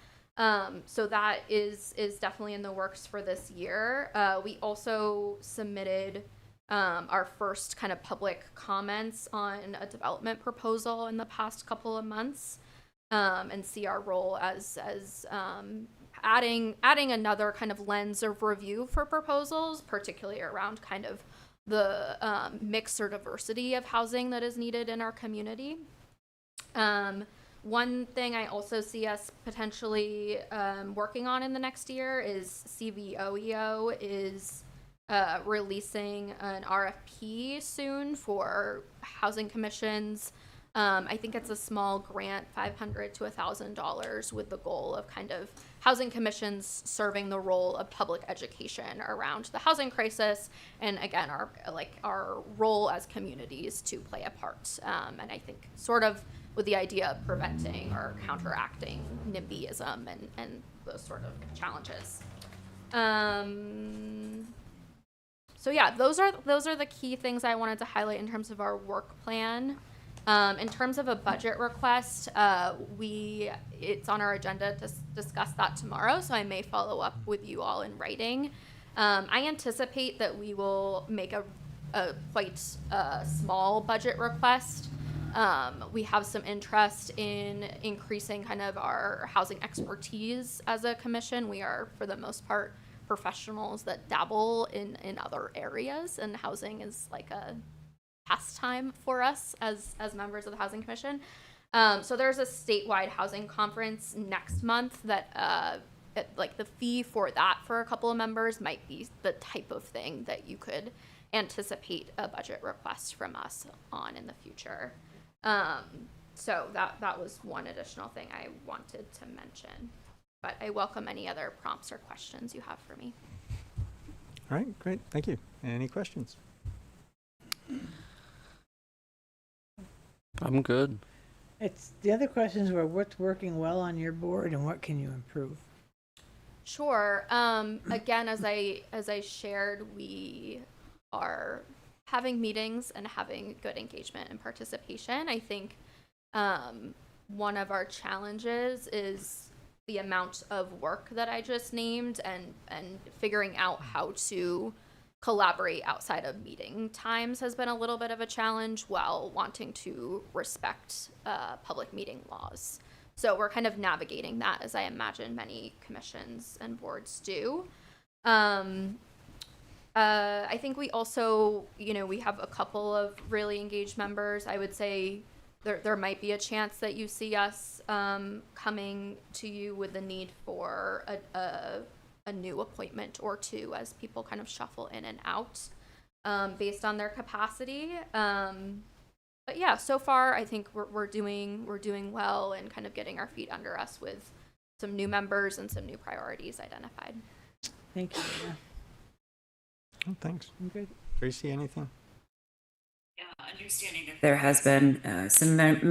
So that is definitely in the works for this year. We also submitted our first kind of public comments on a development proposal in the past couple of months, and see our role as adding another kind of lens of review for proposals, particularly around kind of the mix or diversity of housing that is needed in our community. One thing I also see us potentially working on in the next year is CVOEO is releasing an RFP soon for housing commissions. I think it's a small grant, $500 to $1,000, with the goal of kind of housing commissions serving the role of public education around the housing crisis, and again, our role as communities to play a part. And I think sort of with the idea of preventing or counteracting NIMBYism and those sort of challenges. So yeah, those are the key things I wanted to highlight in terms of our work plan. In terms of a budget request, it's on our agenda to discuss that tomorrow, so I may follow up with you all in writing. I anticipate that we will make a quite small budget request. We have some interest in increasing kind of our housing expertise as a commission. We are, for the most part, professionals that dabble in other areas, and housing is like a pastime for us as members of the Housing Commission. So there's a statewide housing conference next month that like the fee for that for a couple of members might be the type of thing that you could anticipate a budget request from us on in the future. So that was one additional thing I wanted to mention. But I welcome any other prompts or questions you have for me. All right, great, thank you. Any questions? I'm good. It's the other questions were what's working well on your board and what can you improve? Sure. Again, as I shared, we are having meetings and having good engagement and participation. I think one of our challenges is the amount of work that I just named and figuring out how to collaborate outside of meeting times has been a little bit of a challenge while wanting to respect public meeting laws. So we're kind of navigating that, as I imagine many commissions and boards do. I think we also, we have a couple of really engaged members. I would say there might be a chance that you see us coming to you with the need for a new appointment or two as people kind of shuffle in and out based on their capacity. But yeah, so far I think we're doing well and kind of getting our feet under us with some new members and some new priorities identified. Thank you. Oh, thanks. Good. Tracy, anything? Yeah, understanding that there has been some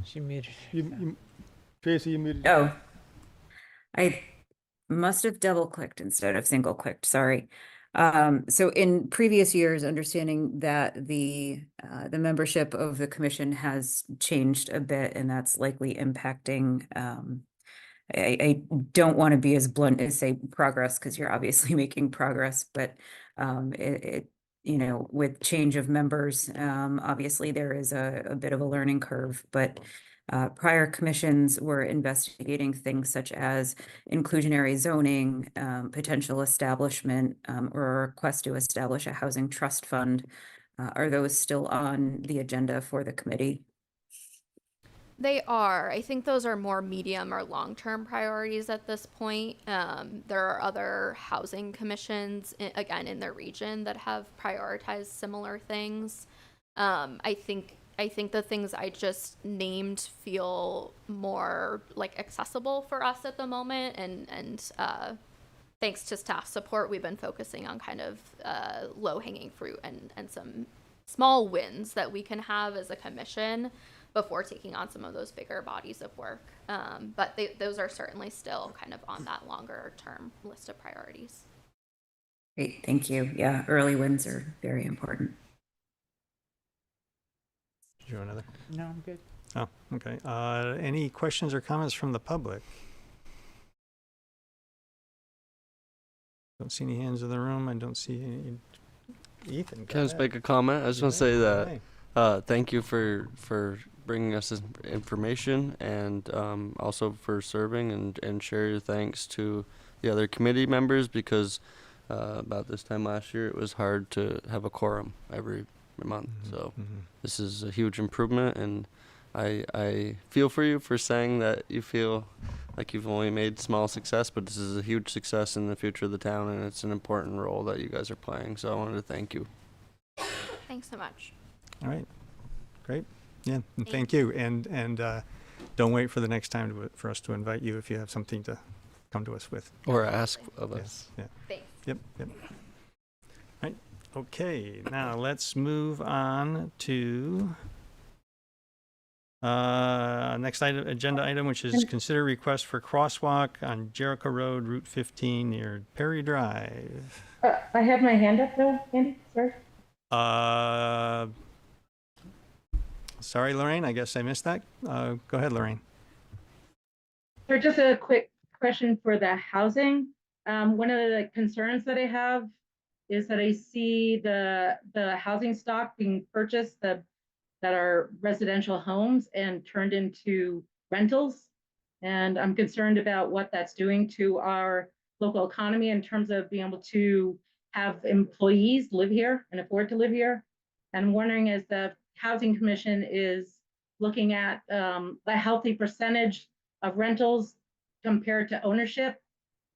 She muted. Tracy, you muted. Oh, I must have double clicked instead of single clicked. Sorry. So in previous years, understanding that the membership of the commission has changed a bit, and that's likely impacting. I don't want to be as blunt as say progress, because you're obviously making progress, but with change of members, obviously there is a bit of a learning curve, but prior commissions were investigating things such as inclusionary zoning, potential establishment, or a request to establish a housing trust fund. Are those still on the agenda for the committee? They are. I think those are more medium or long-term priorities at this point. There are other housing commissions, again, in the region that have prioritized similar things. I think the things I just named feel more like accessible for us at the moment, and thanks to staff support, we've been focusing on kind of low-hanging fruit and some small wins that we can have as a commission before taking on some of those bigger bodies of work. But those are certainly still kind of on that longer term list of priorities. Great, thank you. Yeah, early wins are very important. Did you want another? No, I'm good. Oh, okay. Any questions or comments from the public? Don't see any hands in the room. I don't see any. Ethan, Can I just make a comment? I just want to say that thank you for bringing us this information, and also for serving, and share your thanks to the other committee members, because about this time last year it was hard to have a quorum every month. So this is a huge improvement, and I feel for you for saying that you feel like you've only made small success, but this is a huge success in the future of the town, and it's an important role that you guys are playing. So I wanted to thank you. Thanks so much. All right, great. Yeah, and thank you. And don't wait for the next time for us to invite you if you have something to come to us with. Or ask of us. Yeah. Thanks. Yep. Right. Okay, now let's move on to next item, agenda item, which is consider request for crosswalk on Jericho Road, Route 15 near Perry Drive. I have my hand up though, Andy, sorry. Sorry, Lorraine, I guess I missed that. Go ahead, Lorraine. So just a quick question for the housing. One of the concerns that I have is that I see the housing stock being purchased that are residential homes and turned into rentals. And I'm concerned about what that's doing to our local economy in terms of being able to have employees live here and afford to live here. And I'm wondering, as the Housing Commission is looking at a healthy percentage of rentals, compared to ownership,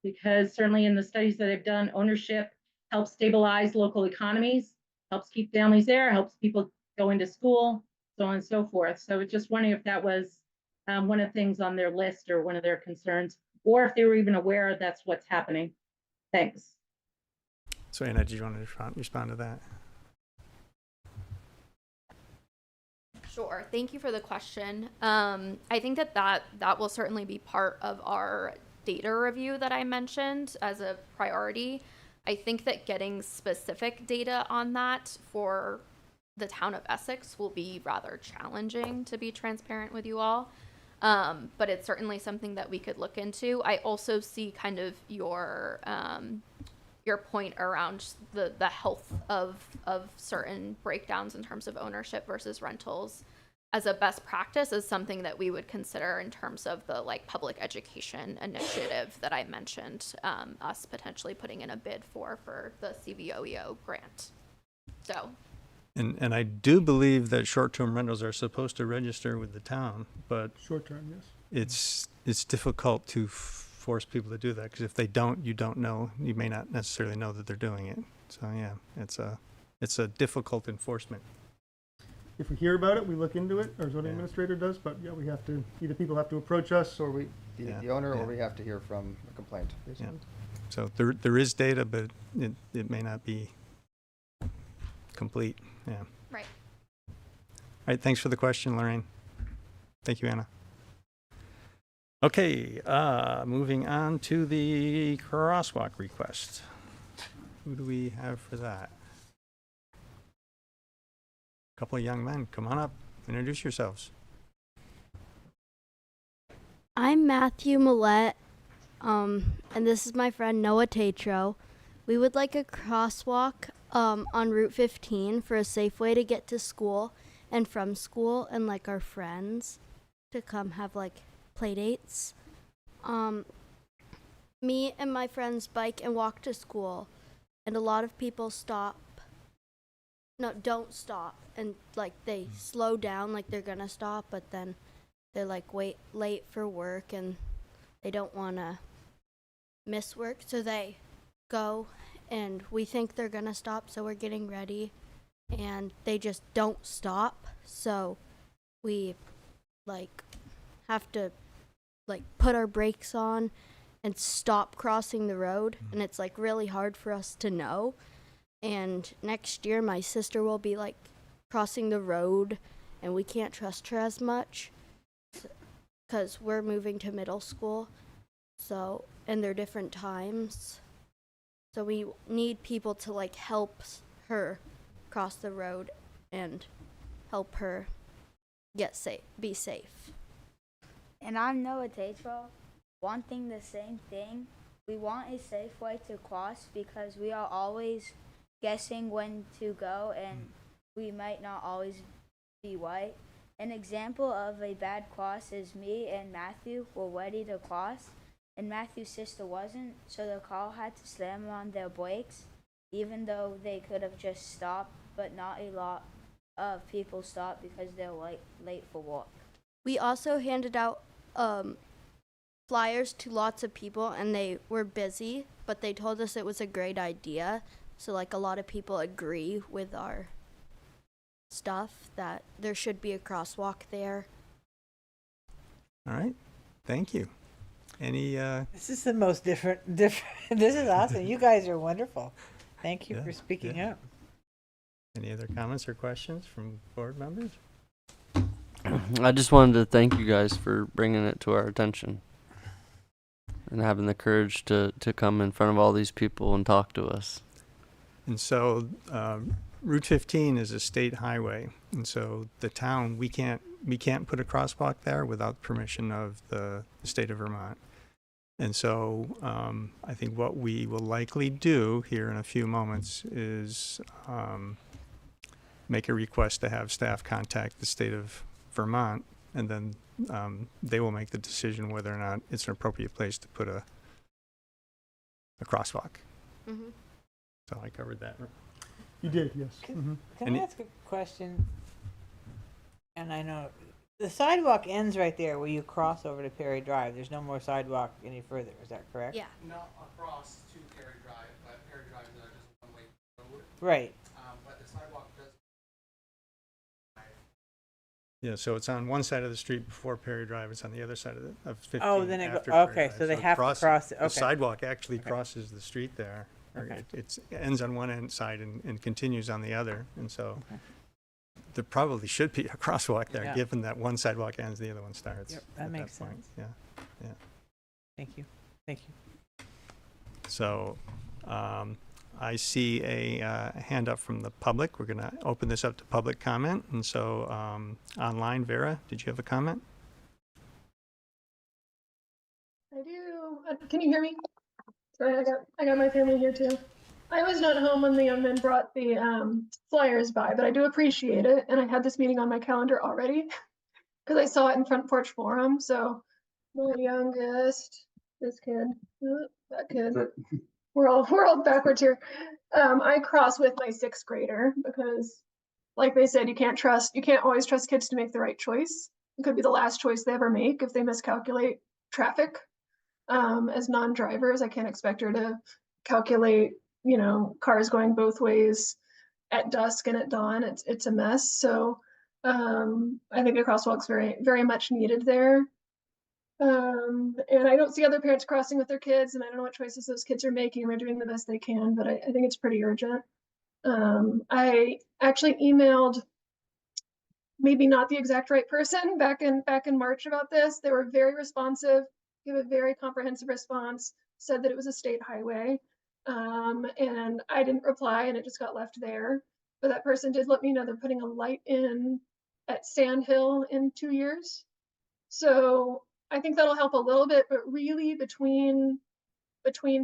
because certainly in the studies that I've done, ownership helps stabilize local economies, helps keep families there, helps people go into school, so on and so forth. So just wondering if that was one of the things on their list or one of their concerns, or if they were even aware that's what's happening. Thanks. So Anna, do you want to respond to that? Sure. Thank you for the question. I think that will certainly be part of our data review that I mentioned as a priority. I think that getting specific data on that for the town of Essex will be rather challenging, to be transparent with you all. But it's certainly something that we could look into. I also see kind of your point around the health of certain breakdowns in terms of ownership versus rentals as a best practice is something that we would consider in terms of the like public education initiative that I mentioned, us potentially putting in a bid for the CVOEO grant. So. And I do believe that short-term rentals are supposed to register with the town, but Short-term, yes. it's difficult to force people to do that, because if they don't, you don't know. You may not necessarily know that they're doing it. So yeah, it's a difficult enforcement. If we hear about it, we look into it, our zoning Yeah. administrator does, but yeah, we have to, either people have to approach us or we, Yeah, the owner, yeah. or we have to hear from a complaint, basically. So there is data, but it may not be complete. Yeah. Right. All right. Thanks for the question, Lorraine. Thank you, Anna. Okay. Moving on to the crosswalk request. Who do we have for that? A couple of young men. Come on up. Introduce yourselves. I'm Matthew Millette, and this is my friend Noah Tatro. We would like a crosswalk on Route 15 for a safe way to get to school and from school, and like our friends to come have like play dates. Me and my friends bike and walk to school, and a lot of people don't stop, and like they slow down like they're gonna stop, but then they're like late for work and they don't want to miss work, so they go, and we think they're gonna stop, so we're getting ready, and they just don't stop, so we like have to like put our brakes on and stop crossing the road, and it's like really hard for us to know. And next year my sister will be like crossing the road, and we can't trust her as much because we're moving to middle school, so, and they're different times, so we need people to like help her cross the road and help her be safe. And I'm Noah Tatro, wanting the same thing. We want a safe way to cross because we are always guessing when to go, and we might not always be right. An example of a bad cross is me and Matthew were ready to cross, and Matthew's sister wasn't, so the car had to slam on their brakes, even though they could have just stopped, but not a lot of people stopped because they're late for work. We also handed out flyers to lots of people, and they were busy, but they told us it was a great idea. So like a lot of people agree with our stuff that there should be a crosswalk there. All right. Thank you. Any This is the most different. This is awesome. You guys are wonderful. Thank you Yeah, for speaking yeah. up. any other comments or questions from board members? I just wanted to thank you guys for bringing it to our attention and having the courage to come in front of all these people and talk to us. And so Route 15 is a state highway, and so the town, we can't put a crosswalk there without permission of the state of Vermont. And so I think what we will likely do here in a few moments is make a request to have staff contact the state of Vermont, and then they will make the decision whether or not it's an appropriate place to put a crosswalk. Mm-hmm. So I covered that. You did, yes. Can And I ask a question? And I know The sidewalk ends right there where you cross over to Perry Drive. There's no more sidewalk any further. Is that correct? Yeah. Not across to Perry Drive, but Perry Drive is just a one-way road. Right. But the sidewalk does. Yeah, so it's on one side of the street before Perry Drive, it's on the other side of 15 Oh, then it after go, Perry okay, Drive. so they it have to cross it. The Okay. sidewalk actually Okay. crosses the street there. Or Okay. it ends on one end side and continues on the other, and so Okay. there probably should be a crosswalk there, Yeah. given that one sidewalk ends, the other one starts. Yep, that at makes point. sense. Yeah, yeah. Thank you. Thank you. So, I see a hand up from the public. We're gonna open this up to public comment, and so, online, Vera, did you have a comment? I do. Can you hear me? Sorry, I got my family here too. I was not home when the young men brought the flyers by, but I do appreciate it. And I had this meeting on my calendar already because I saw it in Front Porch Forum. So my youngest, this kid, that kid, we're all backwards here. I cross with my 6th grader because, like they said, you can't always trust kids to make the right choice. It could be the last choice they ever make if they miscalculate traffic. As non-drivers, I can't expect her to calculate, cars going both ways at dusk and at dawn. It's a mess. So I think a crosswalk's very, very much needed there. And I don't see other parents crossing with their kids, and I don't know what choices those kids are making. They're doing the best they can, but I think it's pretty urgent. I actually emailed maybe not the exact right person back in March about this. They were very responsive, gave a very comprehensive response, said that it was a state highway. And I didn't reply and it just got left there. But that person did let me know they're putting a light in at Sand Hill in 2 years. So I think that'll help a little bit, but really between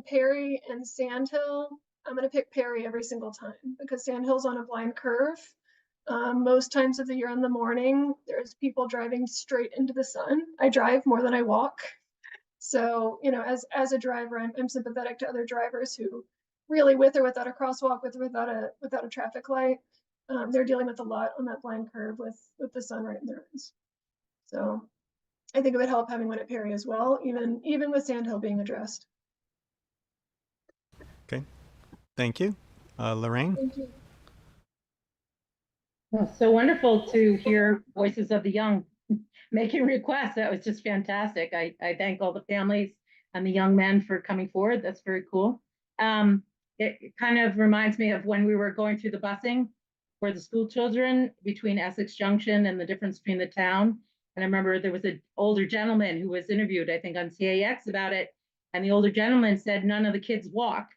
Perry and Sand Hill, I'm gonna pick Perry every single time because Sand Hill's on a blind curve. Most times of the year in the morning, there's people driving straight into the sun. I drive more than I walk. So, as a driver, I'm sympathetic to other drivers who really, with or without a crosswalk, with or without a traffic light, they're dealing with a lot on that blind curve with the sun right in their eyes. So I think it would help having one at Perry as well, even with Sand Hill being addressed. Okay, thank you. Lorraine? Thank you. Well, so wonderful to hear voices of the young making requests. That was just fantastic. I thank all the families and the young men for coming forward. That's very cool. It kind of reminds me of when we were going through the busing for the school children between Essex Junction and the difference between the town. And I remember there was an older gentleman who was interviewed, I think, on CAX about it. And the older gentleman said none of the kids walk.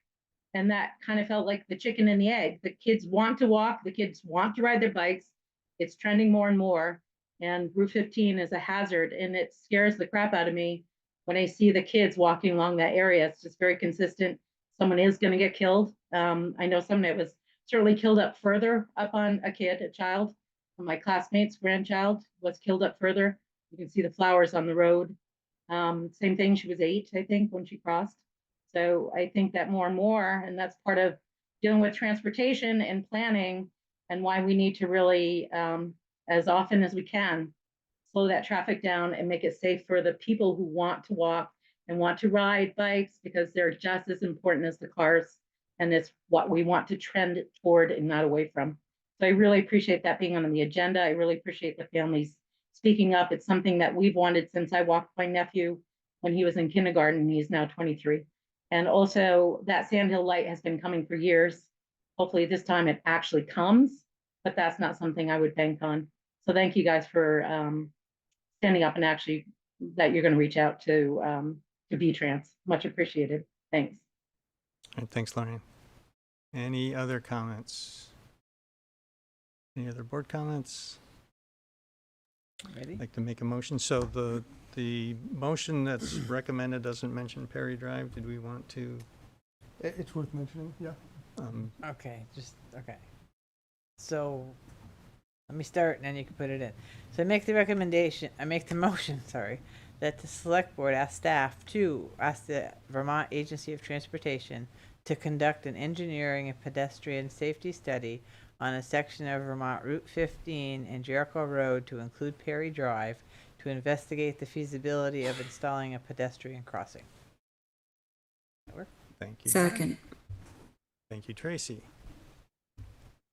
And that kind of felt like the chicken and the egg. The kids want to walk, the kids want to ride their bikes. It's trending more and more. And Route 15 is a hazard, and it scares the crap out of me when I see the kids walking along that area. It's just very consistent. Someone is going to get killed. I know someone that was certainly killed up further up on a child. My classmate's grandchild was killed up further. You can see the flowers on the road. Same thing, she was 8, I think, when she crossed. So I think that more and more, and that's part of dealing with transportation and planning and why we need to really, as often as we can, slow that traffic down and make it safe for the people who want to walk and want to ride bikes, because they're just as important as the cars. And it's what we want to trend toward and not away from. So I really appreciate that being on the agenda. I really appreciate the families speaking up. It's something that we've wanted since I walked my nephew when he was in kindergarten. He's now 23. And also that Sand Hill light has been coming for years. Hopefully this time it actually comes, but that's not something I would bank on. So thank you guys for standing up and actually that you're going to reach out to V-Trans. Much appreciated. Thanks. All right, thanks, Lorraine. Any other comments? Any other board comments? Ready? I'd like to make a motion. So the motion that's recommended doesn't mention Perry Drive. Did we want to? It's worth mentioning, yeah. Okay, okay. So let me start and then you can put it in. So I make the motion, sorry, that the select board ask staff to ask the Vermont Agency of Transportation to conduct an engineering and pedestrian safety study on a section of Vermont Route 15 and Jericho Road to include Perry Drive to investigate the feasibility of installing a pedestrian crossing. That work? Thank you. Second. Thank you, Tracy.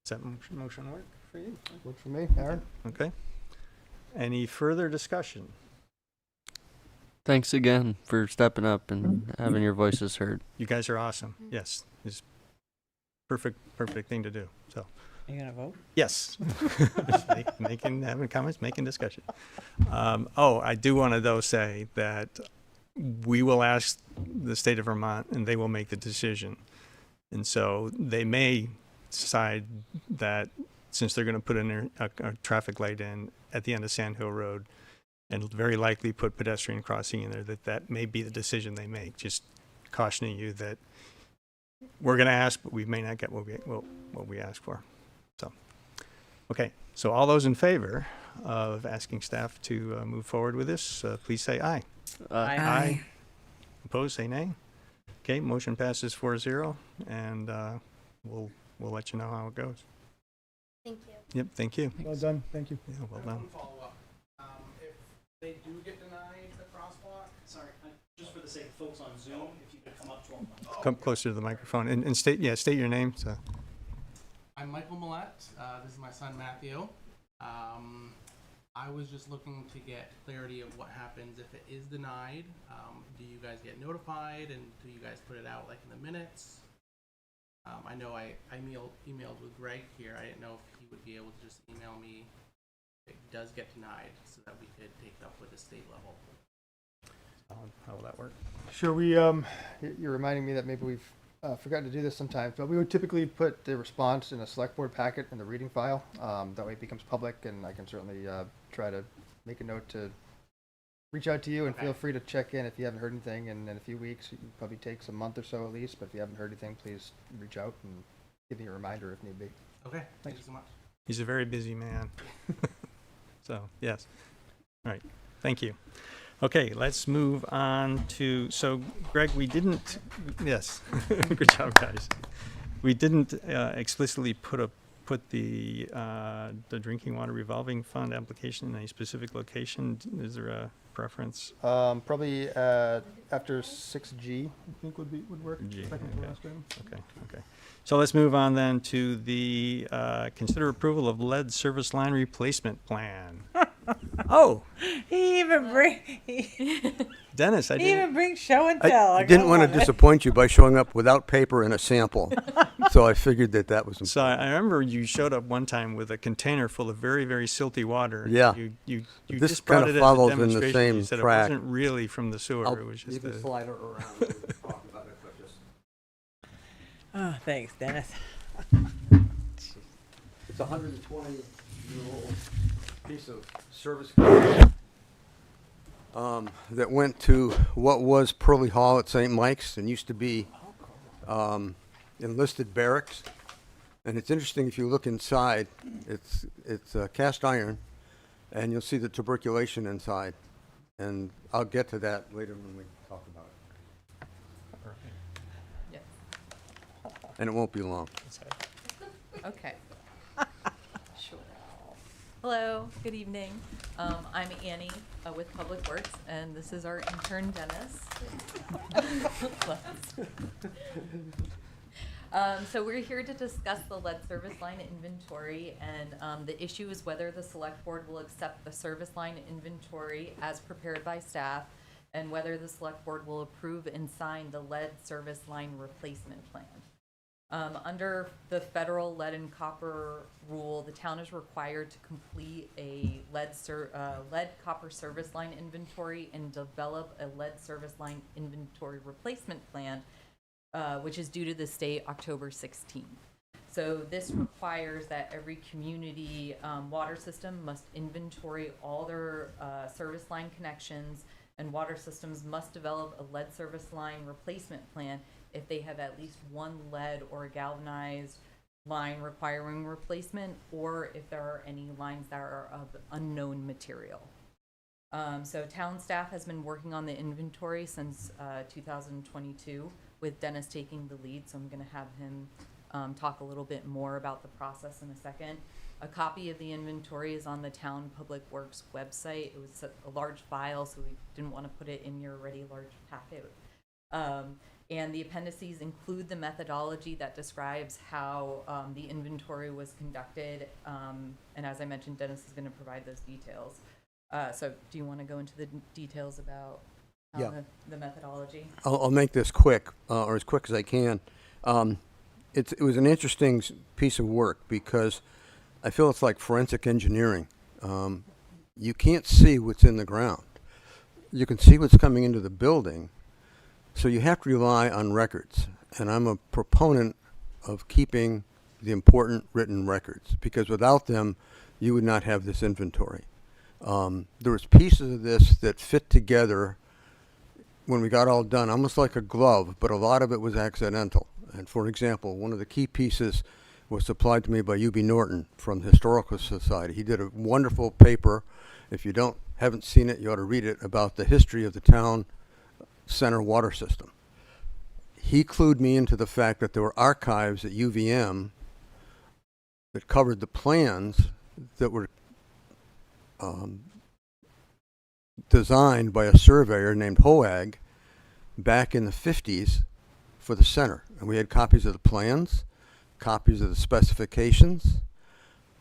Does that motion work for you? Works for me, Aaron? Okay. Any further discussion? Thanks again for stepping up and having your voices heard. You guys are awesome. Yes, it's perfect thing to do. So, Are you gonna vote? yes, Just having comments, making discussion. I do want to though say that we will ask the state of Vermont, and they will make the decision. And so they may decide that since they're going to put in a traffic light in at the end of Sand Hill Road, and very likely put pedestrian crossing in there, that may be the decision they make. Just cautioning you that we're going to ask, but we may not get what we ask for. So, okay. So all those in favor of asking staff to move forward with this, please say aye. Aye. Opposed, say nay. Okay, motion passes 4-0, and we'll let you know how it goes. Thank you. Yep, thank you. Well done, thank you. Yeah, well done. Follow up. If they do get denied the crosswalk, Sorry, just for the sake of folks on Zoom, if you could come up to them. Come closer to the microphone and state your name. So. I'm Michael Millette. This is my son Matthew. I was just looking to get clarity of what happens if it is denied. Do you guys get notified, and do you guys put it out like in the minutes? I know I emailed with Greg here. I didn't know if he would be able to just email me if it does get denied, so that we could take it up with the state level. How will that work? Sure, you're reminding me that maybe we've forgotten to do this sometimes, but we would typically put the response in a select board packet in the reading file. That way it becomes public, and I can certainly try to make a note to reach out to you, and feel free to check in if you haven't heard anything. And in a few weeks, it probably takes a month or so at least, but if you haven't heard anything, please reach out and give me a reminder if need be. Okay, thank you so much. He's a very busy man. So, yes. All right, thank you. Okay, let's move on to, so Greg, we didn't, yes, good job, guys. We didn't explicitly put the drinking water revolving fund application in a specific location. Is there a preference? Probably after 6G, I think would work. G, Second to okay. last item. Okay. So let's move on then to the consider approval of lead service line replacement plan. Oh, He even bring Dennis, I he didn't. even brings show and tell. I didn't want to disappoint you by showing up without paper and a sample, so I figured that was important. So I remember you showed up one time with a container full of very, very silty water. Yeah. You This just brought kinda it as a follows in the demonstration. You same said track. it wasn't really from the sewer. It was You just can slide her around and talk about it, but just. Oh, thanks, Dennis. It's a 120-year-old piece of service equipment that went to what was Pearly Hall at St. Mike's and used to be enlisted barracks. And it's interesting, if you look inside, it's cast iron, and you'll see the tuberculation inside. And I'll get to that later when we talk about it. Yes. And it won't be long. Okay. Sure. Hello, good evening. I'm Annie with Public Works, and this is our intern Dennis. So we're here to discuss the lead service line inventory, and the issue is whether the select board will accept the service line inventory as prepared by staff, and whether the select board will approve and sign the lead service line replacement plan. Under the federal lead and copper rule, the town is required to complete a lead copper service line inventory and develop a lead service line inventory replacement plan, which is due to the state October 16th. So this requires that every community water system must inventory all their service line connections, and water systems must develop a lead service line replacement plan if they have at least one lead or galvanized line requiring replacement, or if there are any lines that are of unknown material. So town staff has been working on the inventory since 2022, with Dennis taking the lead, so I'm going to have him talk a little bit more about the process in a second. A copy of the inventory is on the Town Public Works website. It was a large file, so we didn't want to put it in your already large packet. And the appendices include the methodology that describes how the inventory was conducted. And as I mentioned, Dennis is going to provide those details. So do you want to go into the details about the methodology? I'll make this quick, or as quick as I can. It was an interesting piece of work because I feel it's like forensic engineering. You can't see what's in the ground. You can see what's coming into the building, so you have to rely on records. And I'm a proponent of keeping the important written records, because without them, you would not have this inventory. There was pieces of this that fit together when we got all done, almost like a glove, but a lot of it was accidental. And for example, one of the key pieces was supplied to me by U.B. Norton from the Historical Society. He did a wonderful paper. If you haven't seen it, you ought to read it, about the history of the town center water system. He clued me into the fact that there were archives at UVM that covered the plans that were designed by a surveyor named Hoag back in the 50s for the center. And we had copies of the plans, copies of the specifications,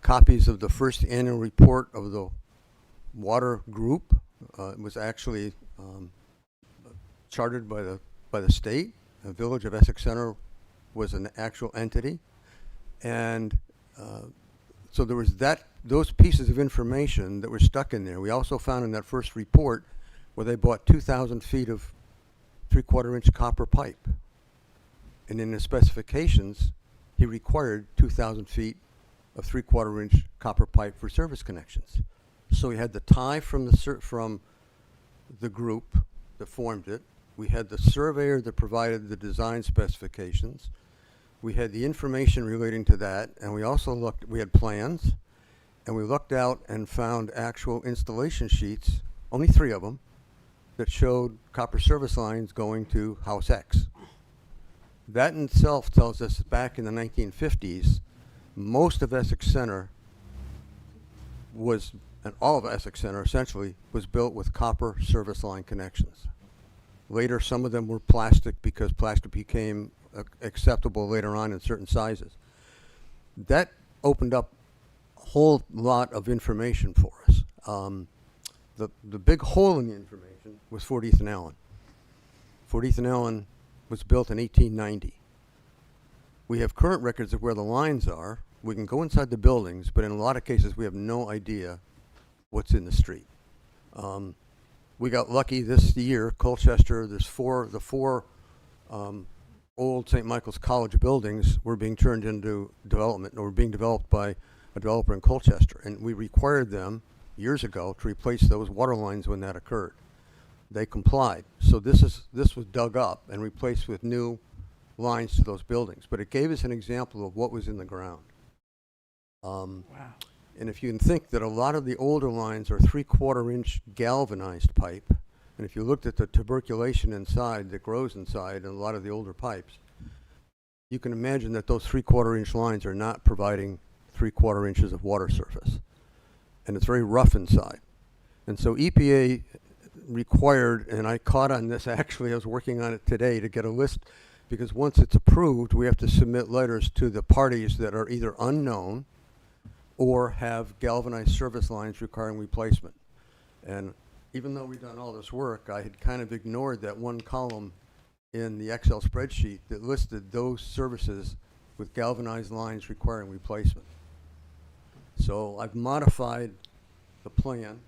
copies of the first annual report of the water group. It was actually chartered by the state. The Village of Essex Center was an actual entity. And so there was those pieces of information that were stuck in there. We also found in that first report where they bought 2,000 feet of 3/4-inch copper pipe. And in the specifications, he required 2,000 feet of 3/4-inch copper pipe for service connections. So we had the tie from the group that formed it. We had the surveyor that provided the design specifications. We had the information relating to that, and we also we had plans, and we looked out and found actual installation sheets, only 3 of them, that showed copper service lines going to House X. That in itself tells us back in the 1950s, most of Essex Center and all of Essex Center essentially was built with copper service line connections. Later, some of them were plastic because plastic became acceptable later on in certain sizes. That opened up a whole lot of information for us. The big hole in the information was 40th and Allen. 40th and Allen was built in 1890. We have current records of where the lines are. We can go inside the buildings, but in a lot of cases, we have no idea what's in the street. We got lucky this year. Colchester, the four old St. Michael's College buildings were being turned into development, or were being developed by a developer in Colchester, and we required them years ago to replace those water lines when that occurred. They complied. So this was dug up and replaced with new lines to those buildings. But it gave us an example of what was in the ground. Wow. And if you can think that a lot of the older lines are 3/4-inch galvanized pipe, and if you looked at the tuberculation inside that grows inside in a lot of the older pipes, you can imagine that those 3/4-inch lines are not providing 3/4 inches of water surface. And it's very rough inside. And so EPA required, and I caught on this actually, I was working on it today to get a list, because once it's approved, we have to submit letters to the parties that are either unknown or have galvanized service lines requiring replacement. And even though we've done all this work, I had kind of ignored that one column in the Excel spreadsheet that listed those services with galvanized lines requiring replacement. So I've modified the plan,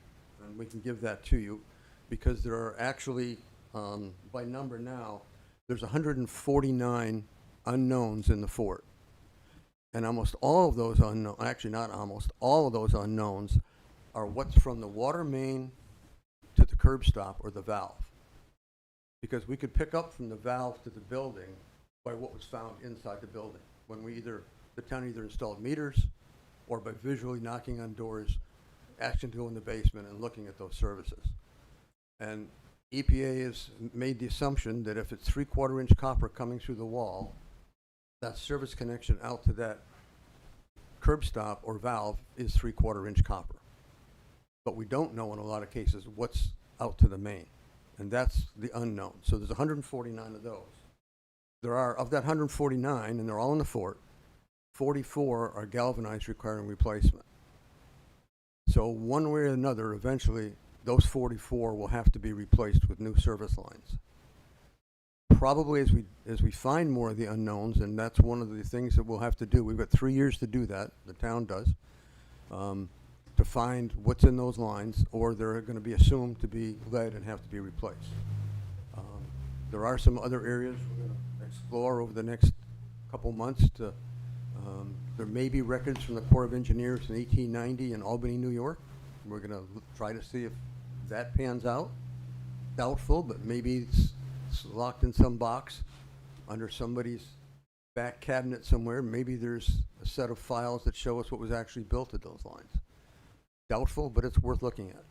and we can give that to you, because there are actually, by number now, there's 149 unknowns in the fort. And almost all of those unknowns, actually not almost, all of those unknowns are what's from the water main to the curb stop or the valve. Because we could pick up from the valve to the building by what was found inside the building, when the town either installed meters or by visually knocking on doors, asking to go in the basement and looking at those services. And EPA has made the assumption that if it's 3/4-inch copper coming through the wall, that service connection out to that curb stop or valve is 3/4 inch copper. But we don't know in a lot of cases what's out to the main, and that's the unknown. So there's 149 of those. There are, of that 149, and they're all in the fort, 44 are galvanized requiring replacement. So one way or another, eventually, those 44 will have to be replaced with new service lines. Probably as we find more of the unknowns, and that's one of the things that we'll have to do. We've got 3 years to do that, the town does, to find what's in those lines, or they're going to be assumed to be lead and have to be replaced. There are some other areas we're going to explore over the next couple months. There may be records from the Corps of Engineers in 1890 in Albany, New York. We're going to try to see if that pans out. Doubtful, but maybe it's locked in some box under somebody's back cabinet somewhere. Maybe there's a set of files that show us what was actually built at those lines. Doubtful, but it's worth looking at.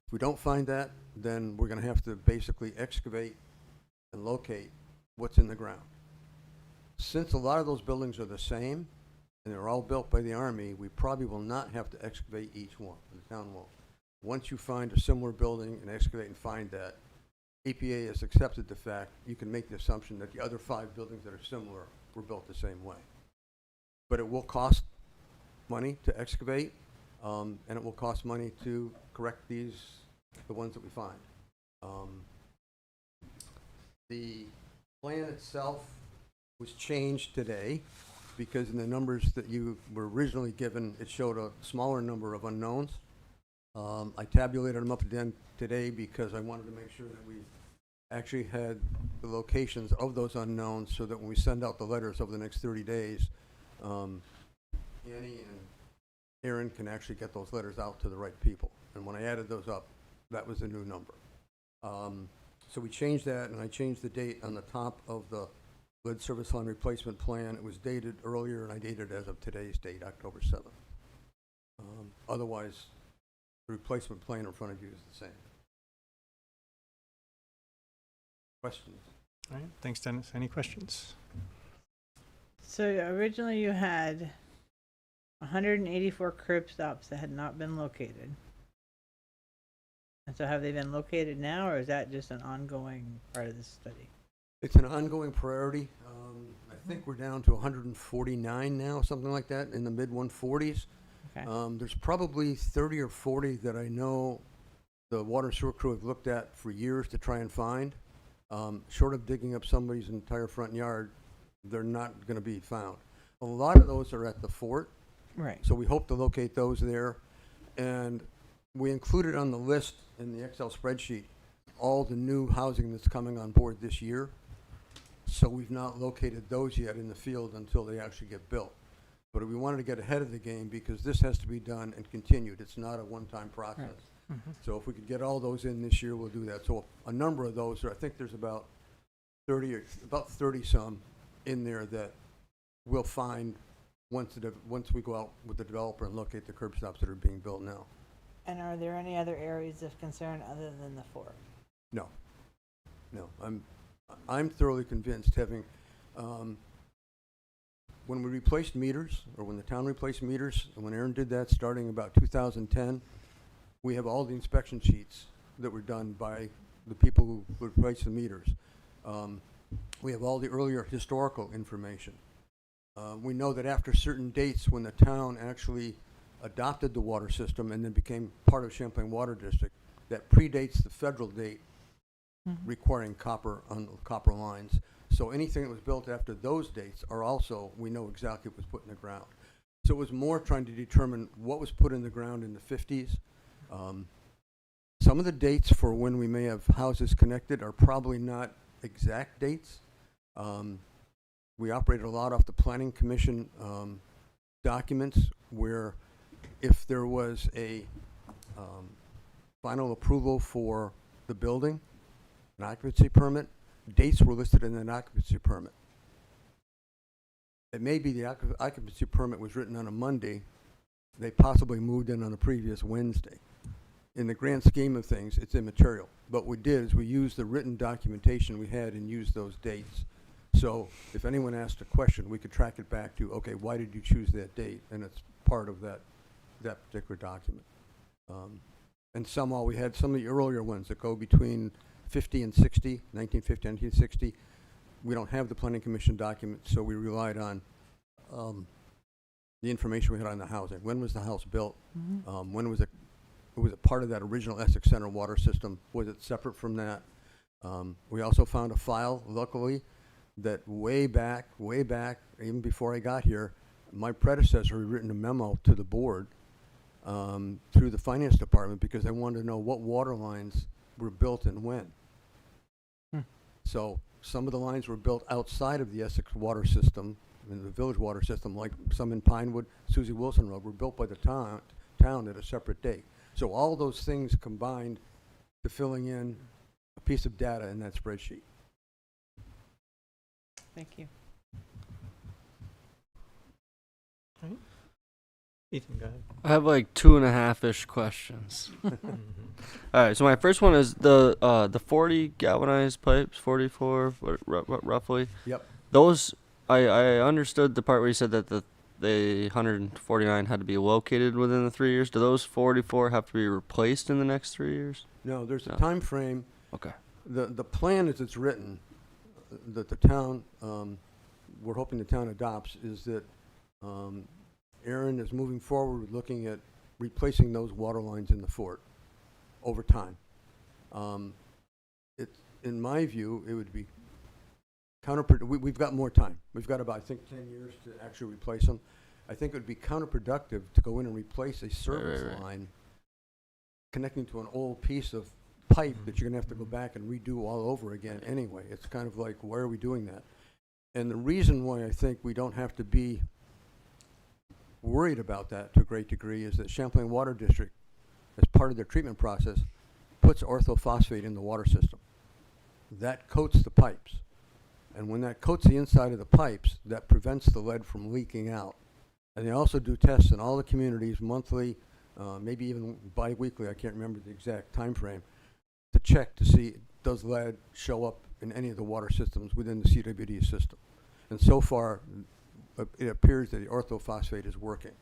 If we don't find that, then we're going to have to basically excavate and locate what's in the ground. Since a lot of those buildings are the same, and they're all built by the Army, we probably will not have to excavate each one. The town won't. Once you find a similar building and excavate and find that, EPA has accepted the fact, you can make the assumption that the other 5 buildings that are similar were built the same way. But it will cost money to excavate, and it will cost money to correct the ones that we find. The plan itself was changed today because in the numbers that you were originally given, it showed a smaller number of unknowns. I tabulated them up again today because I wanted to make sure that we actually had the locations of those unknowns so that when we send out the letters over the next 30 days, Annie and Aaron can actually get those letters out to the right people. And when I added those up, that was the new number. So we changed that, and I changed the date on the top of the lead service line replacement plan. It was dated earlier, and I dated it as of today's date, October 7th. Otherwise, the replacement plan in front of you is the same. Questions? All right, thanks, Dennis. Any questions? So originally you had 184 curb stops that had not been located. And so have they been located now, or is that just an ongoing part of this study? It's an ongoing priority. I think we're down to 149 now, something like that, in the mid-140s. Okay. There's probably 30 or 40 that I know the water and sewer crew have looked at for years to try and find. Short of digging up somebody's entire front yard, they're not going to be found. A lot of those are at the fort. Right. So we hope to locate those there. And we included on the list in the Excel spreadsheet all the new housing that's coming on board this year. So we've not located those yet in the field until they actually get built. But we wanted to get ahead of the game because this has to be done and continued. It's not a one-time process. Right. Mm-hmm. So if we could get all those in this year, we'll do that. So a number of those, I think there's about 30 some in there that we'll find once we go out with the developer and locate the curb stops that are being built now. And are there any other areas of concern other than the fort? No. I'm thoroughly convinced, having when we replaced meters, or when the town replaced meters, and when Aaron did that starting about 2010, we have all the inspection sheets that were done by the people who replaced the meters. We have all the earlier historical information. We know that after certain dates, when the town actually adopted the water system and then became part of Champlain Water District, that predates the federal date requiring copper on copper lines. So anything that was built after those dates are also, we know exactly what was put in the ground. So it was more trying to determine what was put in the ground in the 50s. Some of the dates for when we may have houses connected are probably not exact dates. We operated a lot off the Planning Commission documents where if there was a final approval for the building, an occupancy permit, dates were listed in an occupancy permit. It may be the occupancy permit was written on a Monday. They possibly moved in on a previous Wednesday. In the grand scheme of things, it's immaterial. But what we did is we used the written documentation we had and used those dates So if anyone asked a question, we could track it back to, okay, why did you choose that date? And it's part of that particular document. And we had some of the earlier ones that go between 50 and 60, 1950, 1960. We don't have the planning commission document, so we relied on the information we had on the housing. When was the house built? When was it part of that original Essex Center water system? Was it separate from that? We also found a file, luckily, that way back, even before I got here, my predecessor had written a memo to the board through the finance department because they wanted to know what water lines were built and when. So some of the lines were built outside of the Essex water system, in the village water system, like some in Pinewood, Susie Wilson Road, were built by the town at a separate date. So all those things combined to filling in a piece of data in that spreadsheet. Thank you. Ethan, go ahead. I have like 2.5-ish questions. All right, so my first one is the 40 galvanized pipes, 44 roughly. Yep. Those I understood the part where you said that the 149 had to be located within the 3 years. Do those 44 have to be replaced in the next 3 years? No, there's a time frame. Okay. The plan as it's written, that the town, we're hoping the town adopts, is that Aaron is moving forward with looking at replacing those water lines in the fort over time. In my view, it would be counterproductive. We've got more time. We've got about, I think, 10 years to actually replace them. I think it would be counterproductive to go in and replace a service line connecting to an old piece of pipe that you're going to have to go back and redo all over again anyway. It's kind of like, why are we doing that? And the reason why I think we don't have to be worried about that to a great degree is that Champlain Water District, as part of their treatment process, puts orthophosphate in the water system. That coats the pipes. And when that coats the inside of the pipes, that prevents the lead from leaking out. And they also do tests in all the communities monthly, maybe even bi-weekly, I can't remember the exact time frame, to check to see does lead show up in any of the water systems within the CWD system. And so far, it appears that the orthophosphate is working.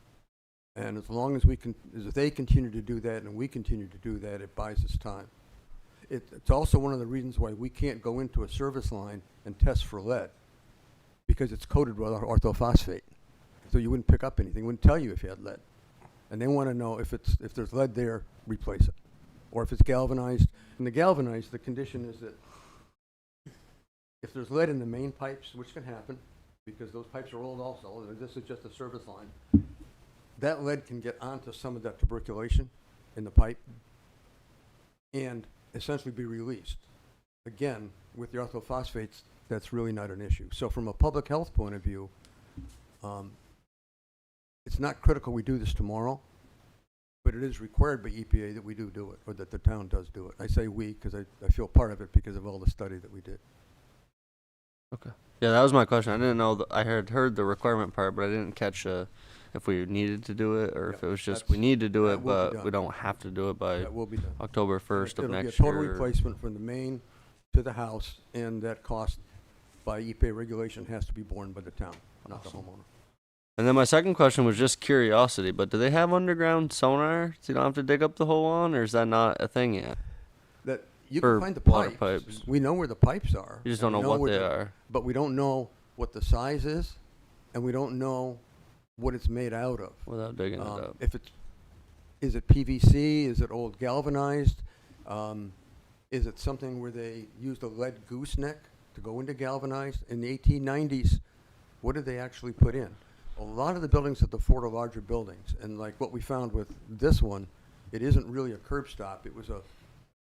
And as long as as they continue to do that and we continue to do that, it buys us time. It's also one of the reasons why we can't go into a service line and test for lead, because it's coated with orthophosphate. So you wouldn't pick up anything, it wouldn't tell you if you had lead. And they want to know if there's lead there, replace it. Or if it's galvanized. And the galvanized, the condition is that if there's lead in the main pipes, which can happen, because those pipes are old also, this is just a service line, that lead can get onto some of that tuberculation in the pipe and essentially be released. Again, with the orthophosphates, that's really not an issue. So from a public health point of view, it's not critical we do this tomorrow, but it is required by EPA that we do it, or that the town does do it. I say we because I feel part of it because of all the study that we did. Okay. Yeah, that was my question. I didn't know. I had heard the requirement part, but I didn't catch if we needed to do it or if it was just we need to do it, but we don't have to do it by That will be done. October 1st of It'll next be a total year. replacement from the main to the house, and that cost by EPA regulation has to be borne by the town, not the homeowner. And then my second question was just curiosity, but do they have underground sonar so you don't have to dig up the whole one, or is that not a thing yet? That you For can find the water pipes. pipes. We know where the pipes are. You just and don't we know what where they are. But we don't know what the size is, and we don't know what it's made out of. Without digging it up. Is it PVC? Is it old galvanized? Is it something where they used a lead gooseneck to go into galvanized? In the 1890s, what did they actually put in? A lot of the buildings at the fort are larger buildings, and like what we found with this one, it isn't really a curb stop. It was a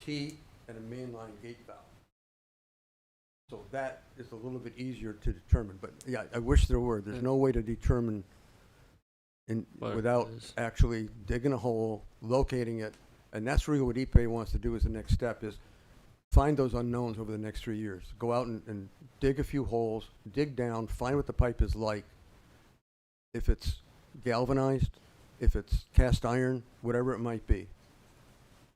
T and a mainline gate valve. So that is a little bit easier to determine. But yeah, I wish there were. There's no way to determine without actually digging a hole, locating it, and that's really what EPA wants to do as the next step, is find those unknowns over the next 3 years. Go out and dig a few holes, dig down, find what the pipe is like. If it's galvanized, if it's cast iron, whatever it might be.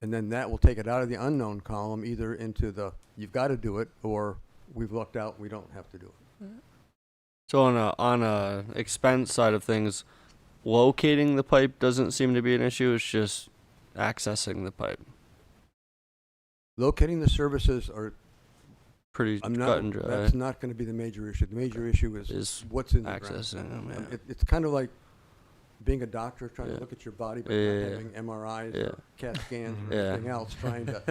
And then that will take it out of the unknown column, either into the you've got to do it, or we've lucked out, we don't have to do it. So on a expense side of things, locating the pipe doesn't seem to be an issue. It's just accessing the pipe. Locating the services are Pretty I'm not, cut and dry. that's not going to be the major issue. The major issue is what's in the accessing ground. them, yeah. It's kind of like being a doctor trying to Yeah. look at your body, but Yeah, not yeah, having MRIs yeah. or CAT scans or Yeah. anything else. Trying to,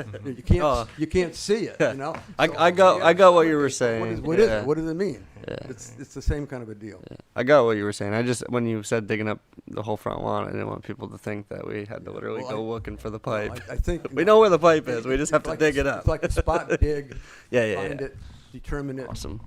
Oh. you can't see it. You know. I got what you were saying. What is Yeah. it? What does it mean? Yeah. It's the same kind of a deal. Yeah. I got what you were saying. I just, when you said digging up the whole front lawn, I didn't want people to think that we had to literally Well, go looking for the pipe. I think we know where the pipe is. We just have it's to like dig it up. It's like a spot dig. Yeah, Find yeah. it, determine it, Awesome.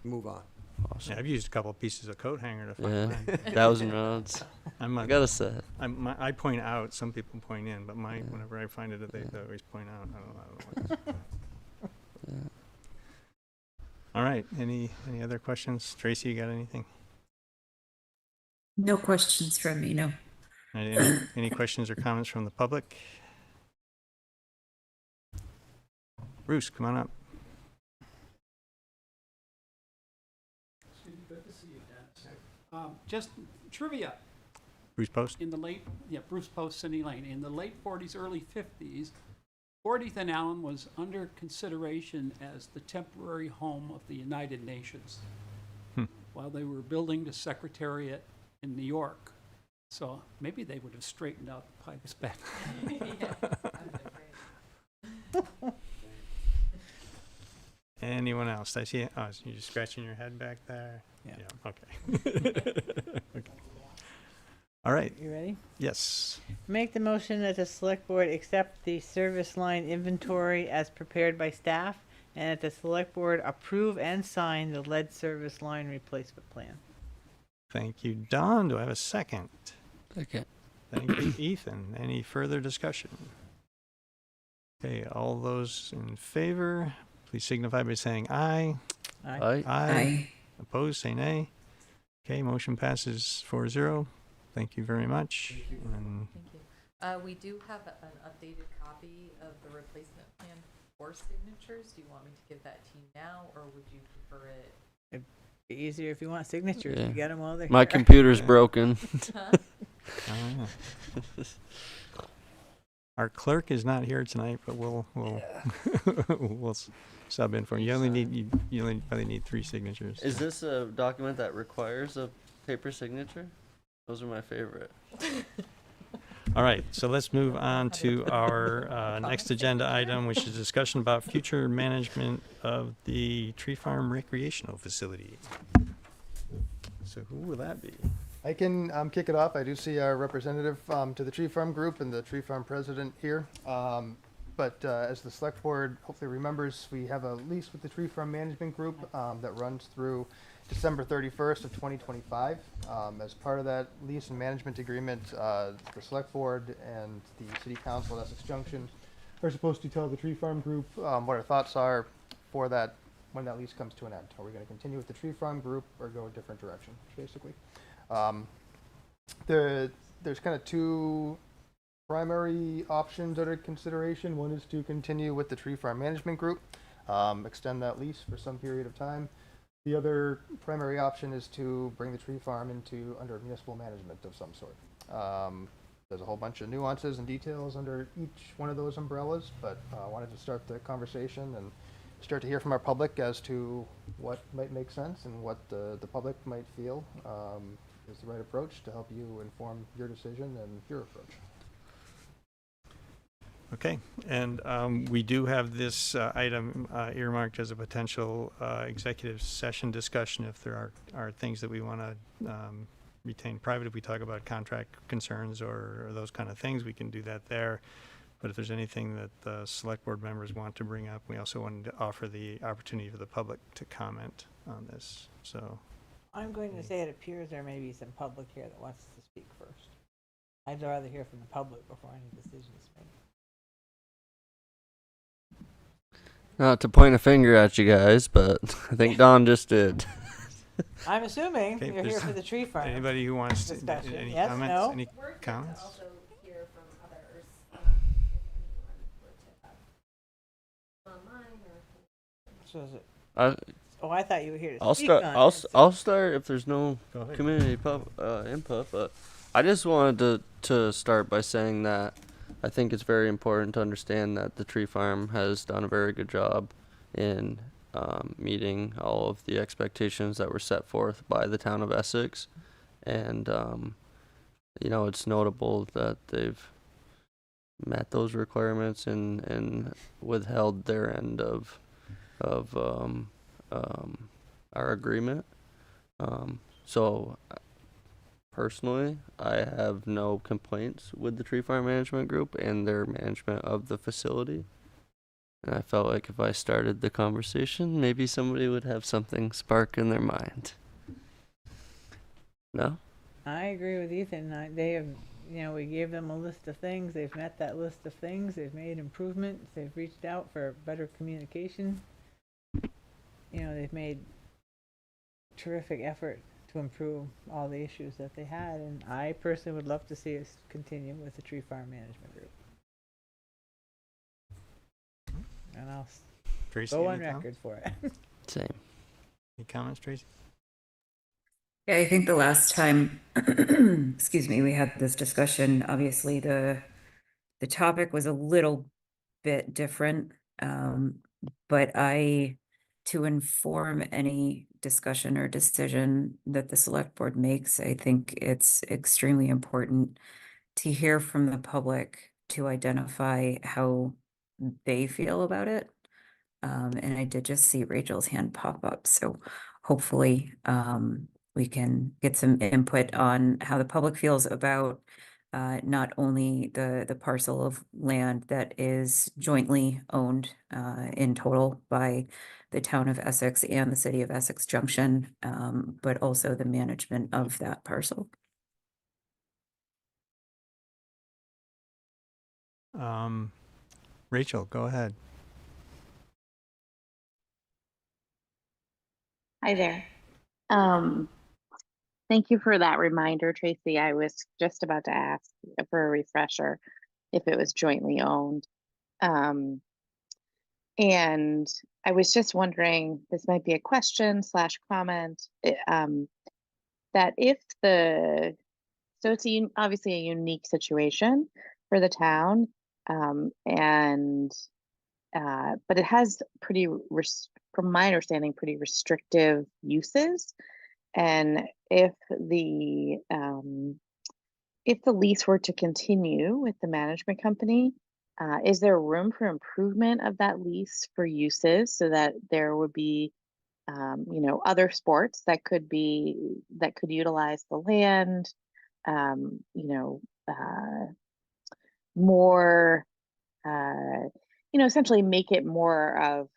move on. Awesome. Yeah, I've used a couple of pieces of coat hanger to find Yeah. mine. 1,000 rods. I gotta say. I point out. Some people point in, but whenever I find it, they always point out. I don't know why. Yeah. All right. Any other questions? Tracy, you got anything? No questions from me, no. Any questions or comments from the public? Bruce, come on up. Good to see you, Dennis. Just trivia. Bruce Post? Bruce Post, Cindy Lane. In the late 40s, early 50s, 40th and Allen was under consideration as the temporary home of the United Nations while they were building the Secretariat in New York. So maybe they would have straightened out the pipes back then. Anyone else? I see. Oh, you're just scratching your head back there. Yeah. Okay. Okay. All right. You ready? Yes. Make the motion that the select board accept the service line inventory as prepared by staff, and that the select board approve and sign the lead service line replacement plan. Thank you, Don. Do I have a second? Okay. Thank you, Ethan. Any further discussion? Okay, all those in favor, please signify by saying aye. Aye. Aye. Aye. Opposed, say nay. Okay, motion passes 4-0. Thank you very much. And Thank you. We do have an updated copy of the replacement plan for signatures. Do you want me to give that to you now, or would you prefer it? It'd be easier if you want signatures. Yeah. You get them while they're My here. computer's broken. our clerk is not here tonight, but we'll we'll sub in for you. You only probably need 3 signatures. Is this a document that requires a paper signature? Those are my favorite. All right, so let's move on to our next agenda item, which is discussion about future management of the Tree Farm Recreational Facility. So who will that be? I can kick it off. I do see our representative to the Tree Farm Group and the Tree Farm president here. But as the select board hopefully remembers, we have a lease with the Tree Farm Management Group that runs through December 31st of 2025. As part of that lease and management agreement, the select board and the city council at Essex Junction are supposed to tell the Tree Farm Group what our thoughts are for that when that lease comes to an end. Are we going to continue with the Tree Farm Group or go a different direction, basically? There's kind of 2 primary options under consideration. One is to continue with the Tree Farm Management Group, extend that lease for some period of time. The other primary option is to bring the tree farm under municipal management of some sort. There's a whole bunch of nuances and details under each one of those umbrellas, but I wanted to start the conversation and start to hear from our public as to what might make sense and what the public might feel is the right approach to help you inform your decision and your approach. Okay, and we do have this item earmarked as a potential executive session discussion if there are things that we want to retain private. If we talk about contract concerns or those kind of things, we can do that there. But if there's anything that the select board members want to bring up, we also wanted to offer the opportunity for the public to comment on this. So I'm going to say it appears there may be some public here that wants to speak first. I'd rather hear from the public before any decisions made. Not to point a finger at you guys, but I think Don just did. I'm assuming okay, you're here for the tree farm. Anybody who wants to, discussion. any Yes, comments? no? Any comments? Hear from others, if anyone were to have online or. So is it Oh, I thought you were here to I'll speak start. on I'll it. I'll start if there's no Go ahead. community input. But I just wanted to start by saying that I think it's very important to understand that the tree farm has done a very good job in meeting all of the expectations that were set forth by the town of Essex, and you know, it's notable that they've met those requirements and withheld their end of our agreement. So personally, I have no complaints with the tree farm management group and their management of the facility. And I felt like if I started the conversation, maybe somebody would have something spark in their mind. No? I agree with Ethan. They have, you know, we gave them a list of things. They've met that list of things. They've made improvements. They've reached out for better communication. You know, they've made terrific effort to improve all the issues that they had. And I personally would love to see us continue with the tree farm management group. And I'll Tracy, go on any record for it. Same. Any comments, Tracy? Yeah, I think the last time, excuse me, we had this discussion, obviously the topic was a little bit different. But to inform any discussion or decision that the select board makes, I think it's extremely important to hear from the public to identify how they feel about it. And I did just see Rachel's hand pop up, so hopefully, we can get some input on how the public feels about not only the parcel of land that is jointly owned in total by the town of Essex and the city of Essex Junction, but also the management of that parcel. Rachel, go ahead. Hi there. Thank you for that reminder, Tracy. I was just about to ask for a refresher if it was jointly owned. And I was just wondering, this might be a question / comment, that if so it's obviously a unique situation for the town, but it has from my understanding, pretty restrictive uses. And if the lease were to continue with the management company, is there room for improvement of that lease for uses so that there would be, you know, other sports that could utilize the land, you know, more, you know, essentially make it more of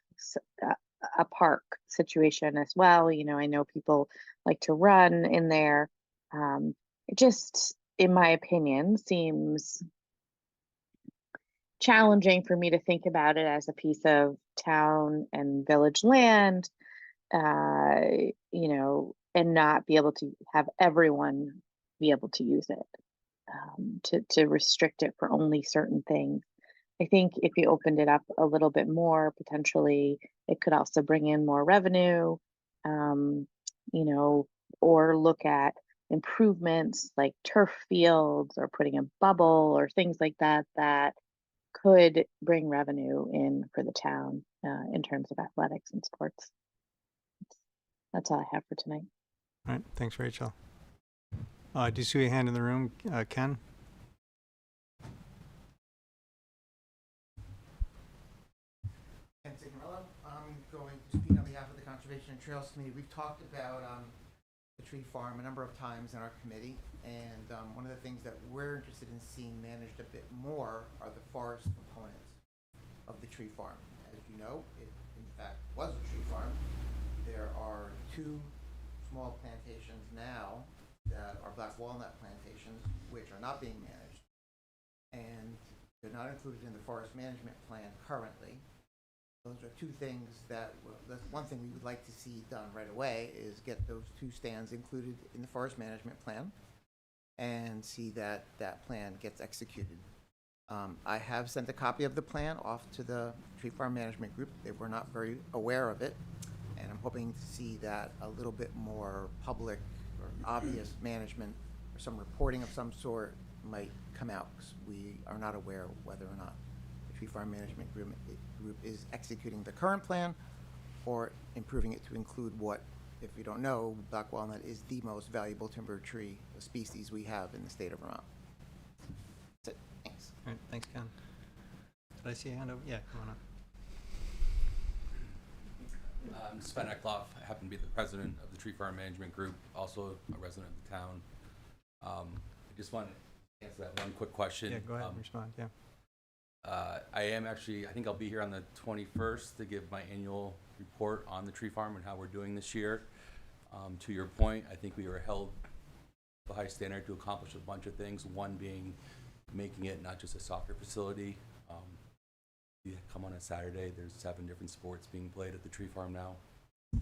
a park situation as well. You know, I know people like to run in there. It just, in my opinion, seems challenging for me to think about it as a piece of town and village land, you know, and not be able to have everyone be able to use it, to restrict it for only certain things. I think if you opened it up a little bit more, potentially it could also bring in more revenue, you know, or look at improvements like turf fields or putting a bubble or things like that that could bring revenue in for the town in terms of athletics and sports. That's all I have for tonight. All right, thanks, Rachel. Do you see a hand in the room, Ken? Ken Signorello, I'm going to speak on behalf of the Conservation and Trails Committee. We've talked about the tree farm a number of times in our committee, and one of the things that we're interested in seeing managed a bit more are the forest components of the tree farm. As you know, it in fact was a tree farm. There are 2 small plantations now that are black walnut plantations, which are not being managed, and they're not included in the forest management plan currently. Those are 2 things that's one thing we would like to see done right away, is get those 2 stands included in the forest management plan and see that that plan gets executed. I have sent a copy of the plan off to the tree farm management group. They were not very aware of it, and I'm I'm hoping to see that a little bit more public or obvious management or some reporting of some sort might come out, 'cause we are not aware whether or not the Tree Farm Management Group is executing the current plan or improving it to include what, if you don't know, black walnut is the most valuable timber tree species we have in the state of Vermont. That's it. Thanks. All right, thanks, Ken. Did I see a hand over? Yeah, come on up. I'm Sven Eckloff. I happen to be the president of the Tree Farm Management Group, also a resident of the town. I just want to answer that one quick question. Yeah, go ahead and respond, yeah. I am actually, I think I'll be here on the 21st to give my annual report on the tree farm and how we're doing this year. To your point, I think we were held to a high standard to accomplish a bunch of things, one being making it not just a soccer facility. You come on a Saturday, there's 7 different sports being played at the tree farm now.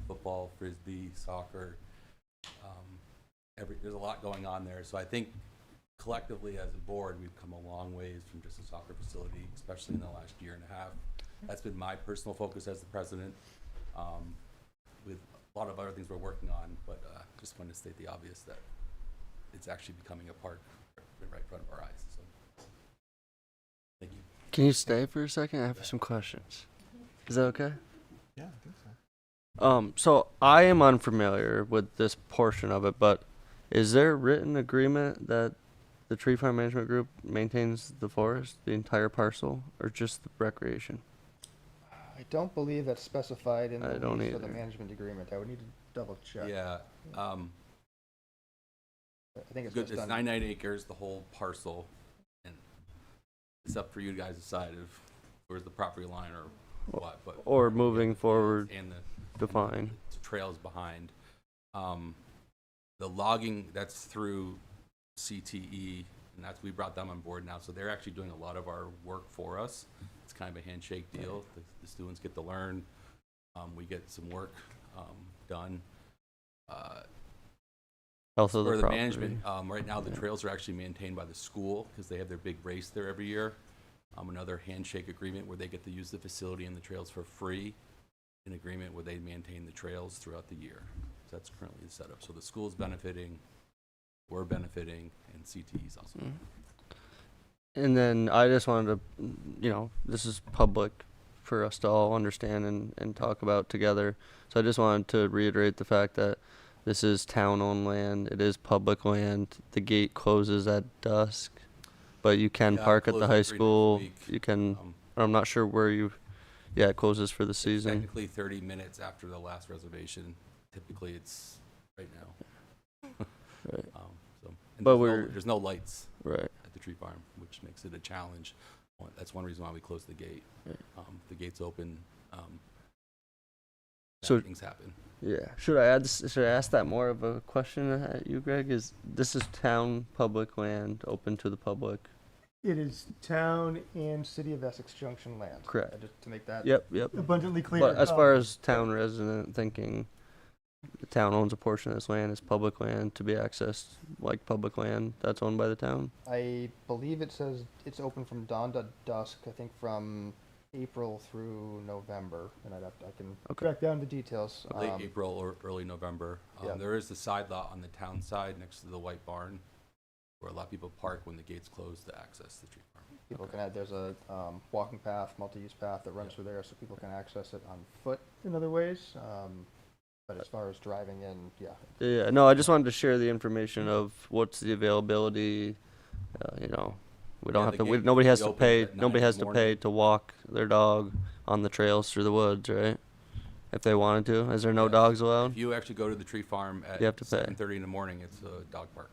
Football, frisbee, soccer, there's a lot going on there. So I think collectively as a board, we've come a long ways from just a soccer facility, especially in the last year and a half. That's been my personal focus as the president, with a lot of other things we're working on, but just wanted to state the obvious that it's actually becoming a park right in front of our eyes. So, thank you. Can you stay for a second? I have some questions. Is that okay? Yeah, I think so. So I am unfamiliar with this portion of it, but is there a written agreement that the Tree Farm Management Group maintains the forest, the entire parcel, or just the recreation? I don't believe that's specified in I the don't lease or the either. management agreement. I would need to double check. Yeah. I think it's Good, just it's on- 99 acres, the whole parcel, and it's up for you guys to decide if where's the property line or what. But Or moving forward, and define. the trails behind. The logging, that's through CTE, and we brought them on board now, so they're actually doing a lot of our work for us. It's kind of a handshake deal. The students get to learn. We get some work done. Also for the the property. management, right now the trails are actually maintained by the school because they have their big race there every year. Another handshake agreement where they get to use the facility and the trails for free. An agreement where they maintain the trails throughout the year. So that's currently the setup. So the school's benefiting, we're benefiting, and CTE's also. And then I just wanted to, this is public for us to all understand and talk about together. So I just wanted to reiterate the fact that this is town-owned land. It is public land. The gate closes at dusk, but you can Yeah, park at closes the 3 high days a school. week. You can, I'm not sure where it closes for the It's season. technically 30 minutes after the last reservation. Typically, it's right now. Right. And But there's no lights right at the tree farm, which makes it a challenge. That's one reason why we closed the gate. Right. The gate's open. So- things happen. Yeah. Should I ask that more of a question at you, Greg? This is town public land open to the public? It is town and City of Essex Junction land. Correct. Just to make that Yep. abundantly clear. But as far as town resident thinking, the town owns a portion of this land, it's public land to be accessed like public land that's owned by the town. I believe it says it's open from dawn to dusk, I think from April through November, and I can track down the details. Late April or early November. Yeah. There is the side lot on the town side next to the white barn where a lot of people park when the gates close to access the tree farm. People can there's a walking path, multi-use path that runs through there, so people can access it on foot in other ways. But as far as driving in, yeah. Yeah, no, I just wanted to share the information of what's the availability. We don't Yeah, have the to. gate Nobody will has be to open pay. at 9 Nobody in has the to pay morning. to walk their dog on the trails through the woods, right? If they wanted to. Is there no dogs allowed? If you actually go to the tree farm at You have to pay. 7:30 in the morning, it's a dog park.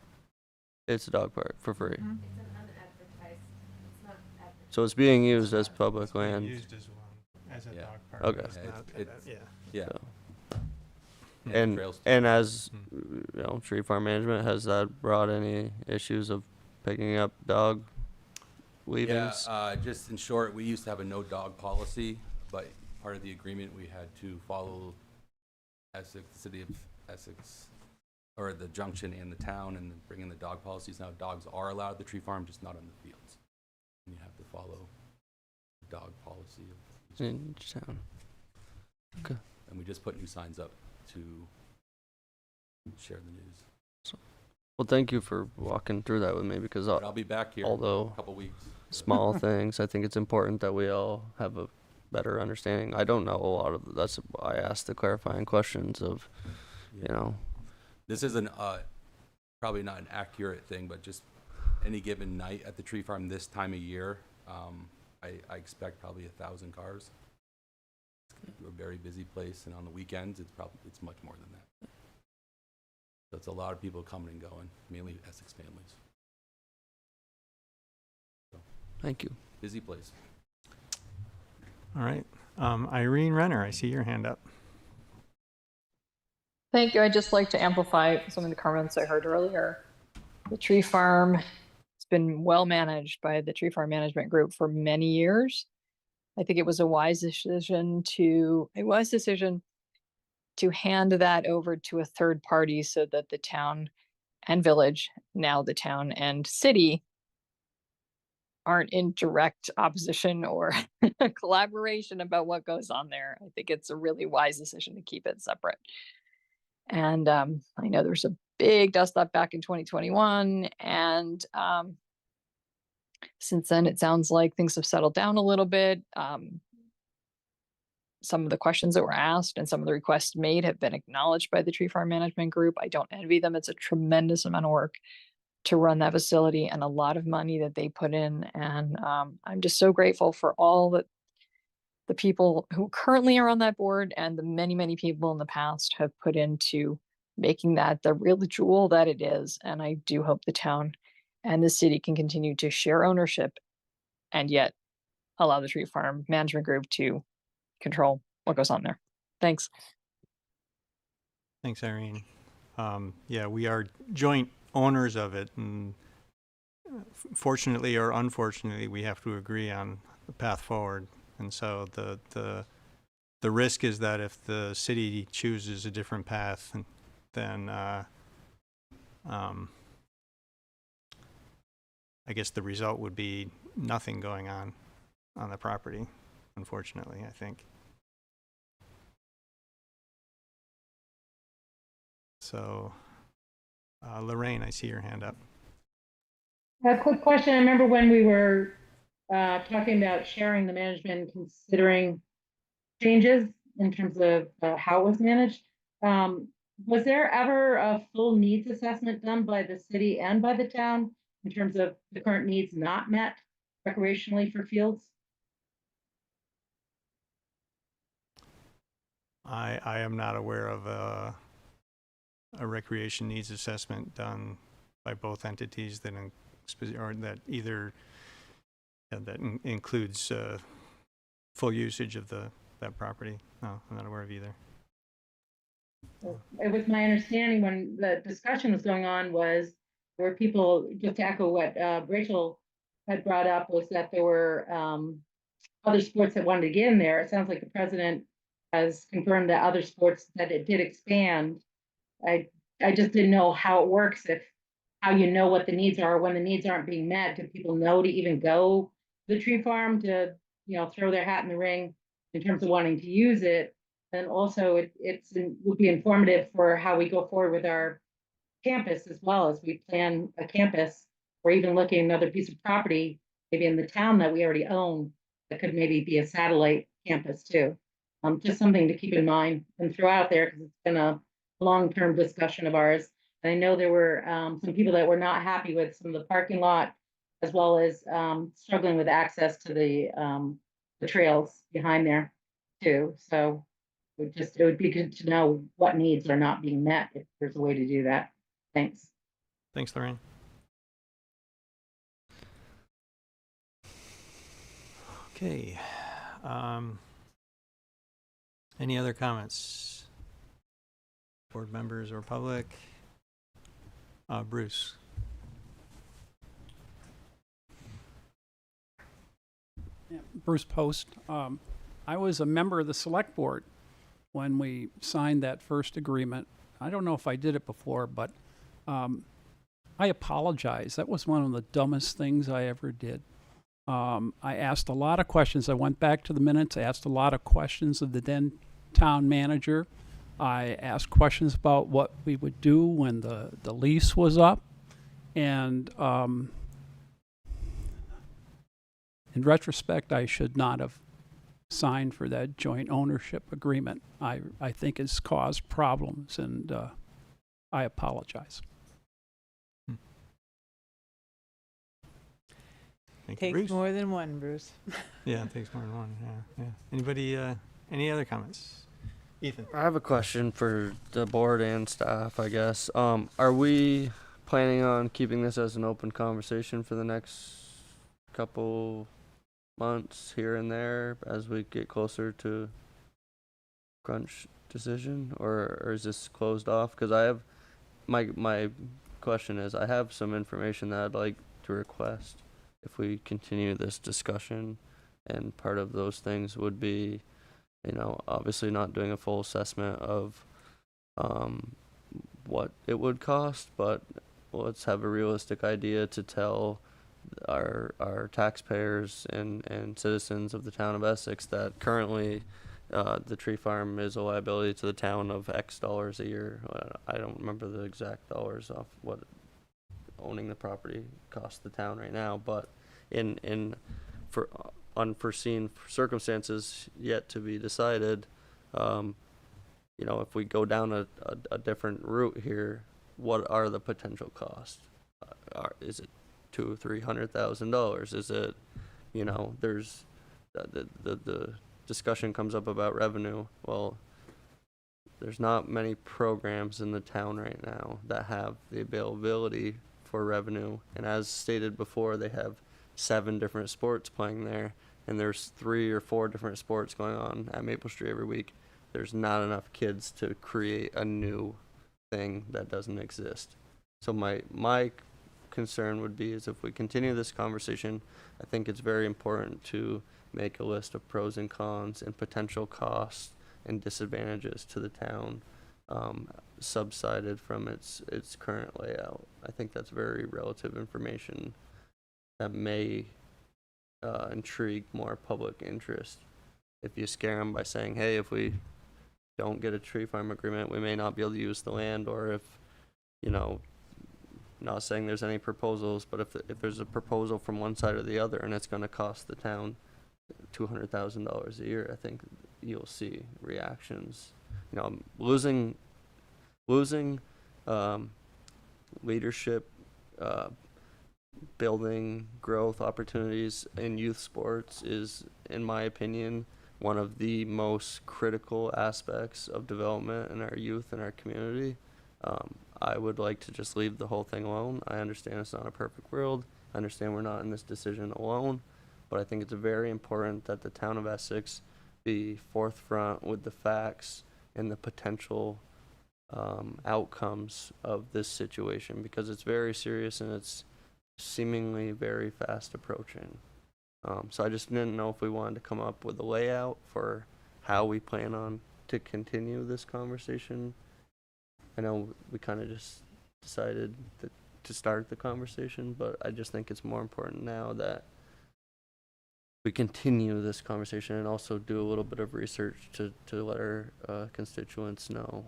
It's a dog park for free. It's an unadvertised, it's not advertised. So it's being used as public It's being land. used as as a Yeah. dog park. Okay. It's not- yeah. Yeah. So- Yeah, And trails- as tree farm management, has that brought any issues of picking up dog leavings? Yeah, just in short, we used to have a no dog policy, but part of the agreement, we had to follow Essex, the city of Essex, or the junction and the town, and bring in the dog policies. Now, dogs are allowed at the tree farm, just not on the fields. And you have to follow the dog policy of each In each town. Okay. And we just put new signs up to share the news. Well, thank you for walking through that with me, because But I'll be back here in although a couple weeks. small things, I think it's important that we all have a better understanding. I don't know a lot of, that's why I asked the clarifying questions of, you know. This isn't probably not an accurate thing, but just any given night at the tree farm this time of year, I expect probably 1,000 cars. We're a very busy place, and on the weekends, it's much more than that. So it's a lot of people coming and going, mainly Essex families. So, thank you. Busy place. All right. Irene Renner, I see your hand up. Thank you. I'd just like to amplify some of the comments I heard earlier. The tree farm has been well managed by the tree farm management group for many years. I think it was a wise decision to hand that over to a third party so that the town and village, now the town and city, aren't in direct opposition or collaboration about what goes on there. I think it's a really wise decision to keep it separate. And I know there was a big dust up back in 2021, and since then it sounds like things have settled down a little bit. Some of the questions that were asked and some of the requests made have been acknowledged by the tree farm management group. I don't envy them. It's a tremendous amount of work to run that facility and a lot of money that they put in. And I'm just so grateful for all that the people who currently are on that board and the many, many people in the past have put into making that the real jewel that it is. And I do hope the town and the city can continue to share ownership and yet allow the tree farm management group to control what goes on there. Thanks. Thanks, Irene. Yeah, we are joint owners of it, and fortunately or unfortunately, we have to agree on the path forward. And so the risk is that if the city chooses a different path, then I guess the result would be nothing going on the property, unfortunately, I think. So, Lorraine, I see your hand up. A quick question. I remember when we were talking about sharing the management, considering changes in terms of how it was managed. Was there ever a full needs assessment done by the city and by the town in terms of the current needs not met recreationally for fields? I am not aware of a recreation needs assessment done by both entities that includes full usage of that property. No, I'm not aware of either. It was my understanding when the discussion was going on was there were people, just to echo what Rachel had brought up, was that there were other sports that wanted to get in there. It sounds like the president has confirmed that other sports, that it did expand. I just didn't know how it works, how you know what the needs are when the needs aren't being met. Do people know to even go to the tree farm to, throw their hat in the ring in terms of wanting to use it? And also it would be informative for how we go forward with our campus as well, as we plan a campus, or even looking at another piece of property, maybe in the town that we already own, that could maybe be a satellite campus too. Just something to keep in mind and throw out there, because it's been a long-term discussion of ours. And I know there were some people that were not happy with some of the parking lot, as well as struggling with access to the trails behind there too. So it would be good to know what needs are not being met, if there's a way to do that. Thanks. Thanks, Lorraine. Okay. Any other comments? Board members or public? Bruce. Yeah, Bruce Post. I was a member of the select board when we signed that first agreement. I don't know if I did it before, but I apologize. That was one of the dumbest things I ever did. I asked a lot of questions. I went back to the minutes. I asked a lot of questions of the then town manager. I asked questions about what we would do when the lease was up. And in retrospect, I should not have signed for that joint ownership agreement. I think it's caused problems, and I apologize. Thank you, Takes Bruce. more than one, Bruce. Yeah, it takes more than one. Yeah. Anybody? Any other comments? Ethan. I have a question for the board and staff, I guess. Are we planning on keeping this as an open conversation for the next couple months here and there as we get closer to crunch decision, or is this closed off? Because I have my question is, I have some information that I'd like to request if we continue this discussion, and part of those things would be, obviously not doing a full assessment of what it would cost, but let's have a realistic idea to tell our taxpayers and citizens of the town of Essex that currently the tree farm is a liability to the town of X dollars a year. I don't remember the exact dollars off what owning the property costs the town right now, but for unforeseen circumstances yet to be decided, if we go down a different route here, what are the potential costs? Is it $200,000-$300,000? Is it, there's the discussion comes up about revenue. Well, there's not many programs in the town right now that have the availability for revenue, and as stated before, they have 7 different sports playing there, and there's 3 or 4 different sports going on at Maple Street every week. There's not enough kids to create a new thing that doesn't exist. So my concern would be is if we continue this conversation, I think it's very important to make a list of pros and cons and potential costs and disadvantages to the town, subsided from its current layout. I think that's very relative information that may intrigue more public interest. If you scare them by saying, hey, if we don't get a tree farm agreement, we may not be able to use the land, or if, not saying there's any proposals, but if there's a proposal from one side or the other and it's going to cost the town $200,000 a year, I think you'll see reactions. Losing leadership, building growth opportunities in youth sports is, in my opinion, one of the most critical aspects of development in our youth and our community. I would like to just leave the whole thing alone. I understand it's not a perfect world. I understand we're not in this decision alone, but I think it's very important that the town of Essex be forthfront with the facts and the potential outcomes of this situation, because it's very serious and it's seemingly very fast approaching. So I just didn't know if we wanted to come up with a layout for how we plan on to continue this conversation. I know we kind of just decided to start the conversation, but I just think it's more important now that we continue this conversation and also do a little bit of research to let our constituents know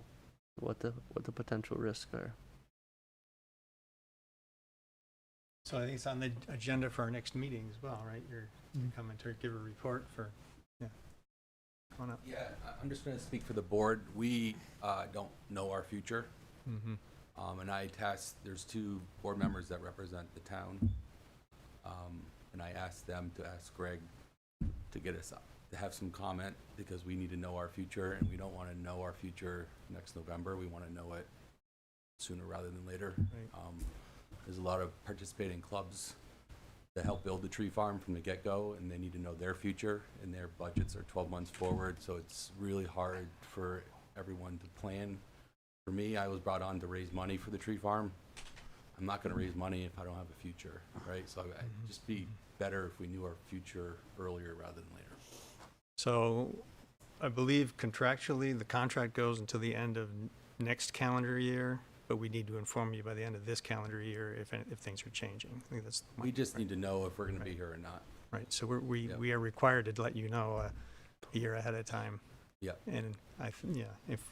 what the potential risks are. So I think it's on the agenda for our next meeting as well, right? You're coming to give a report for, yeah. Come on up. Yeah, I'm just going to speak for the board. We don't know our future. Mm-hmm. And there's 2 board members that represent the town. And I asked them to ask Greg to get us up, to have some comment, because we need to know our future, and we don't want to know our future next November. We want to know it sooner rather than later. Right. There's a lot of participating clubs that help build the tree farm from the get-go, and they need to know their future, and their budgets are 12 months forward, so it's really hard for everyone to plan. For me, I was brought on to raise money for the tree farm. I'm not going to raise money if I don't have a future, right? So it'd just be better if we knew our future earlier rather than later. So I believe contractually the contract goes until the end of next calendar year, but we need to inform you by the end of this calendar year if things are changing. I think that's We just need to know if we're going to be here or not. Right. So we are required to let you know a year ahead of time. Yep. And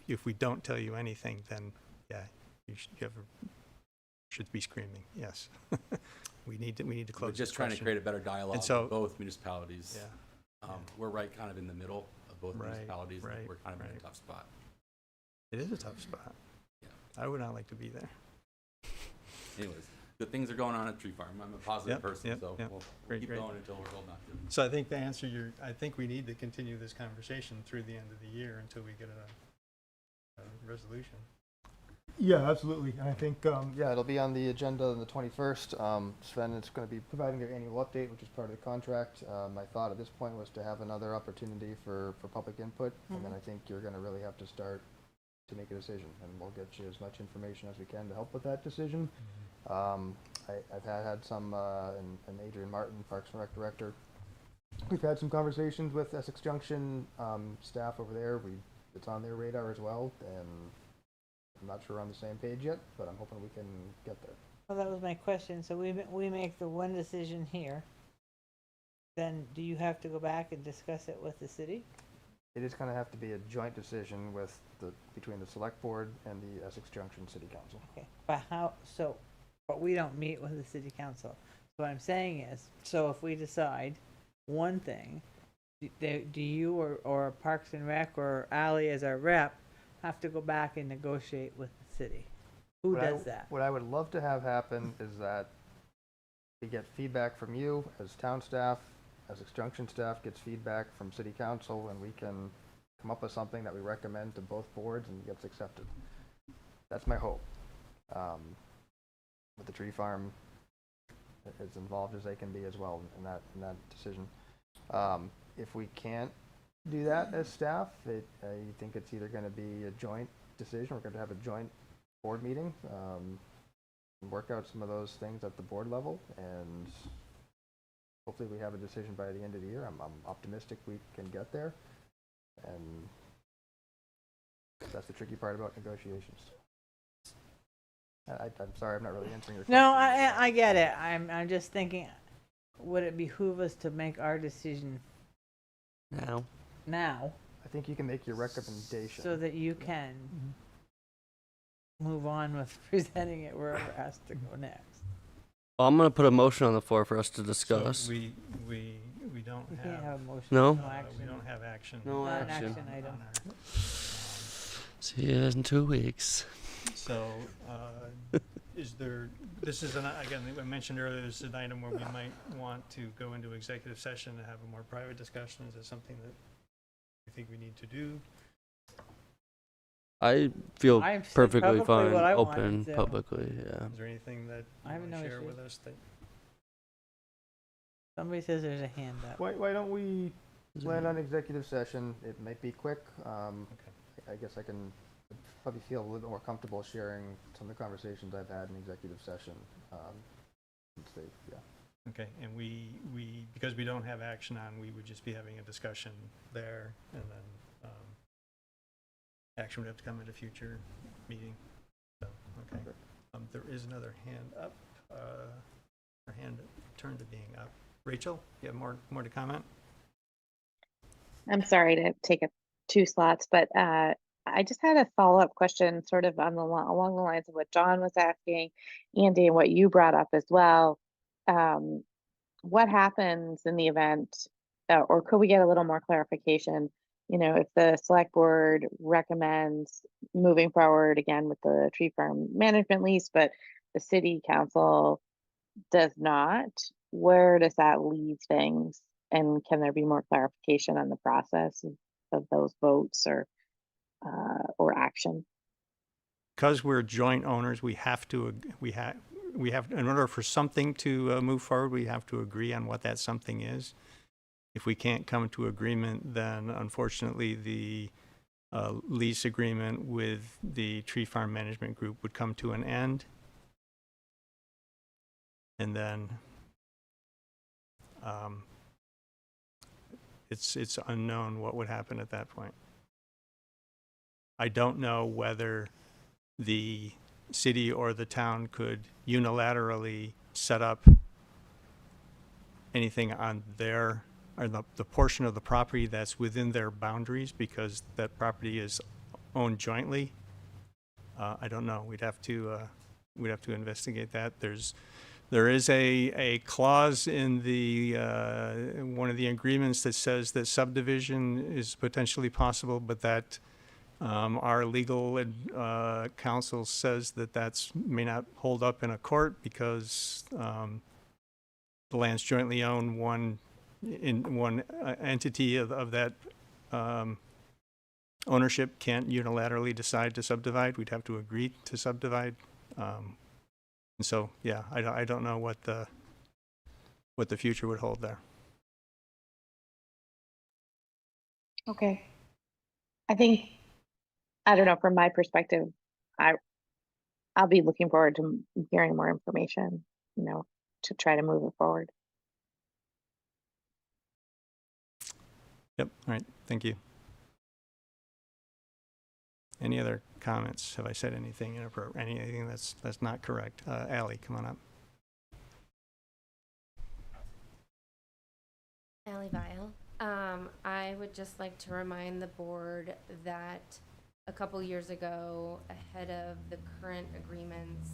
if we don't tell you anything, then you should be screaming. Yes, we need to close. We're just this trying to question. create a better dialogue And so- with both municipalities. Yeah. We're right kind of in the middle of both Right, municipalities. And right, we're kind of in right. a tough spot. It is a tough spot. I would not like to be there. Anyways, good things are going on at Tree Farm. I'm a positive person, so we'll Great, keep great. going until we're told not to. So I think to answer I think we need to continue this conversation through the end of the year until we get a resolution. Yeah, absolutely. And I think, it'll be on the agenda on the 21st. Sven is going to be providing their annual update, which is part of the contract. My thought at this point was to have another opportunity for public input. And then I think you're going to really have to start to make a decision, and we'll get you as much information as we can to help with that decision. I've had some, and Adrian Martin, Parks and Rec Director, we've had some conversations with Essex Junction staff over there. It's on their radar as well, and I'm not sure we're on the same page yet, but I'm hoping we can get there. Well, that was my question. So we make the one decision here. Then do you have to go back and discuss it with the city? It is going to have to be a joint decision between the Select Board and the Essex Junction City Council. Okay, but we don't meet with the city council. So what I'm saying is, so if we decide one thing, do you or Parks and Rec or Ally as our rep have to go back and negotiate with the city? Who does that? What I would love to have happen is that we get feedback from you as town staff, Essex Junction staff gets feedback from city council, and we can come up with something that we recommend to both boards and gets accepted. That's my hope. With the tree farm as involved as they can be as well in that decision. If we can't do that as staff, I think it's either going to be a joint decision. We're going to have a joint board meeting, and work out some of those things at the board level, and hopefully we have a decision by the end of the year. I'm optimistic we can get there, and that's the tricky part about negotiations. I'm sorry, I'm not really answering your question. No, I get it. I'm just thinking, would it behoove us to make our decision now? I think you can make your recommendation. So that you can move on with presenting it wherever it has to go next. Well, I'm gonna put a motion on the floor for us to discuss. So we don't We have. can't have a motion. No? No action. We don't have action. No Not an action. action item. See you in 2 weeks. So, this is again, I mentioned earlier, this is an item where we might want to go into executive session to have a more private discussion. Is that something that you think we need to do? I feel I've said perfectly publicly fine what I wanted open to. publicly, yeah. Is there anything that I you have want to no share issue. with us that? Somebody says there's a hand up. Why don't we plan on executive session? It might be quick. I guess I can probably feel a little bit more comfortable sharing some of the conversations I've had in executive session. Okay, and we because we don't have action on, we would just be having a discussion there, and then action would have to come at a future meeting. So, okay. There is another hand up. Her hand turned to being up. Rachel, you have more to comment? I'm sorry to take up 2 slots, but I just had a follow-up question sort of on along the lines of what John was asking, Andy, and what you brought up as well. What happens in the event, or could we get a little more clarification, if the select board recommends moving forward again with the tree farm management lease, but the city council does not, where does that leave things? And can there be more clarification on the process of those votes or action? Because we're joint owners, we have in order for something to move forward, we have to agree on what that something is. If we can't come to agreement, then unfortunately the lease agreement with the tree farm management group would come to an end. And then it's unknown what would happen at that point. I don't know whether the city or the town could unilaterally set up anything on their or the portion of the property that's within their boundaries, because that property is owned jointly. I don't know. We'd have to investigate that. There is a clause in the one of the agreements that says that subdivision is potentially possible, but that our legal counsel says that may not hold up in a court because the land's jointly owned. One entity of that ownership can't unilaterally decide to subdivide. We'd have to agree to subdivide. And so, yeah, I don't know what the future would hold there. Okay. I think, I don't know, from my perspective, I'll be looking forward to hearing more information, to try to move it forward. Yep. All right. Thank you. Any other comments? Have I said anything inappropriate? Anything that's not correct? Allie, come on up. Allie Vile. I would just like to remind the board that a couple years ago, ahead of the current agreements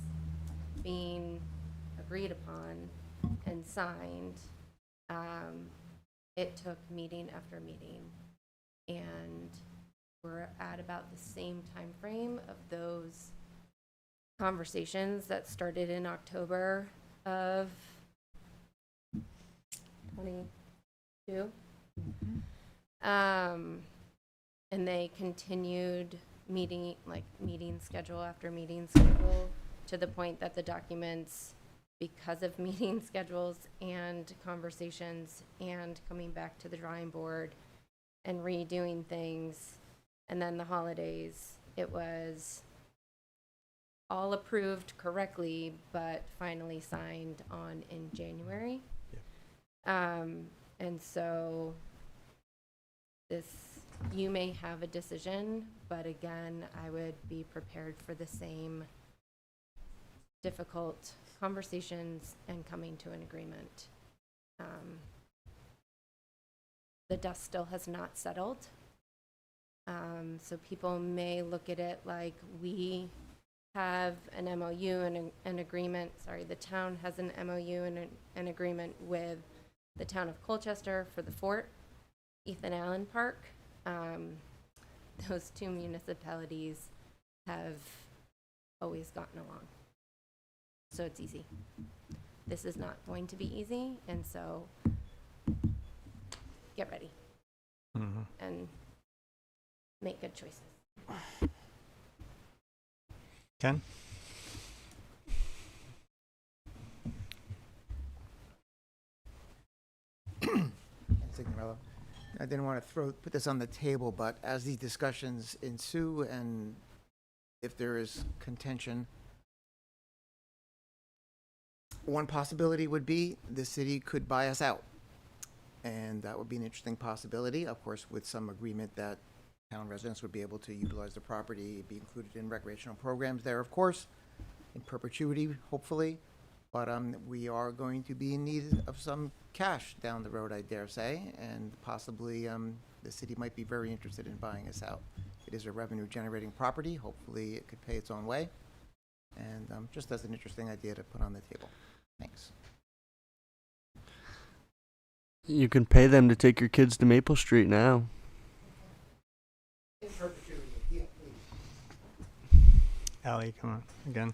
being agreed upon and signed, it took meeting after meeting, and we're at about the same time frame of those conversations that started in October of 22. And they continued meeting schedule after meeting schedule, to the point that the documents, because of meeting schedules and conversations and coming back to the drawing board and redoing things, and then the holidays, it was all approved correctly, but finally signed on in January. Yeah. And so you may have a decision, but again, I would be prepared for the same difficult conversations and coming to an agreement. The dust still has not settled. So people may look at it like we have an MOU and an agreement. Sorry, the town has an MOU and an agreement with the town of Colchester for the fort, Ethan Allen Park. Those two municipalities have always gotten along. So it's easy. This is not going to be easy, and so get ready and make good choices. Ken? Signorello. I didn't want to put this on the table, but as these discussions ensue and if there is contention, one possibility would be the city could buy us out. And that would be an interesting possibility, of course, with some agreement that town residents would be able to utilize the property, be included in recreational programs there, of course, in perpetuity, hopefully. But we are going to be in need of some cash down the road, I dare say, and possibly the city might be very interested in buying us out. It is a revenue-generating property. Hopefully, it could pay its own way. And just as an interesting idea to put on the table. Thanks. You can pay them to take your kids to Maple Street now. In perpetuity, yeah, please. Allie, come on, again.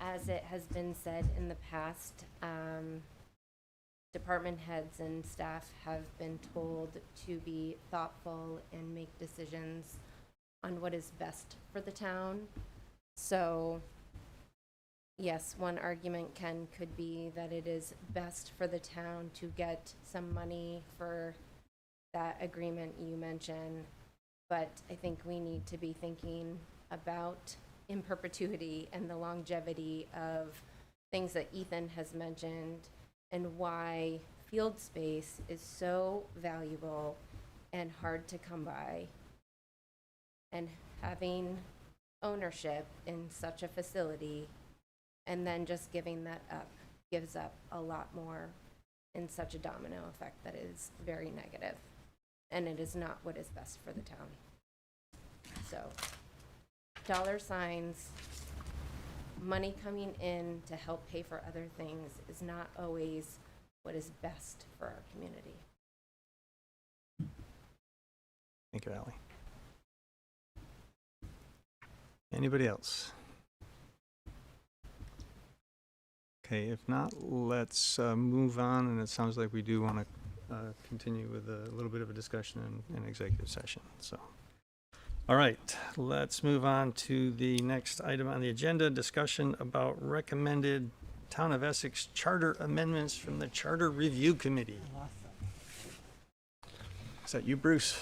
As it has been said in the past, department heads and staff have been told to be thoughtful and make decisions on what is best for the town. So, yes, one argument, Ken, could be that it is best for the town to get some money for that agreement you mentioned, but I think we need to be thinking about in perpetuity and the longevity of things that Ethan has mentioned and why field space is so valuable and hard to come by, and having ownership in such a facility and then just giving that up gives up a lot more in such a domino effect that is very negative, and it is not what is best for the town. So, dollar signs, money coming in to help pay for other things is not always what is best for our community. Thank you, Ally. Anybody else? Okay, if not, let's move on, and it sounds like we do want to continue with a little bit of a discussion in executive session. So, all right, let's move on to the next item on the agenda, discussion about recommended Town of Essex charter amendments from the Charter Review Committee. Is that you, Bruce?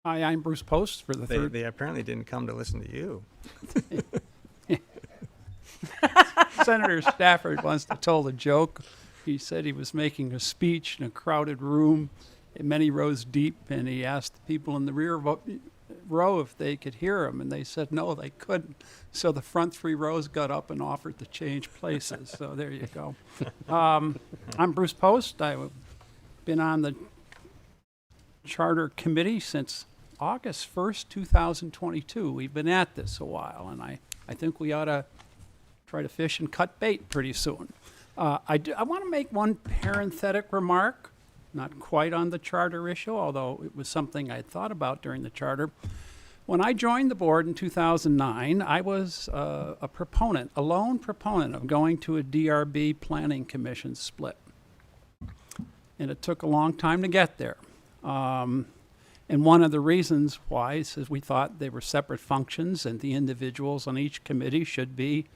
Hi, I'm Bruce Post for the third. They apparently didn't come to listen to you. Senator Stafford once told a joke. He said he was making a speech in a crowded room, many rows deep, and he asked the people in the rear row if they could hear him, and they said no, they couldn't. So the front 3 rows got up and offered to change places. So there you go. I'm Bruce Post. I've been on the Charter Committee since August 1st, 2022. We've been at this a while, and I think we ought to try to fish and cut bait pretty soon. I want to make one parenthetic remark, not quite on the charter issue, although it was something I thought about during the charter. When I joined the board in 2009, I was a lone proponent of going to a DRB Planning Commission split. And it took a long time to get there. And one of the reasons why is we thought they were separate functions and the individuals on each committee should be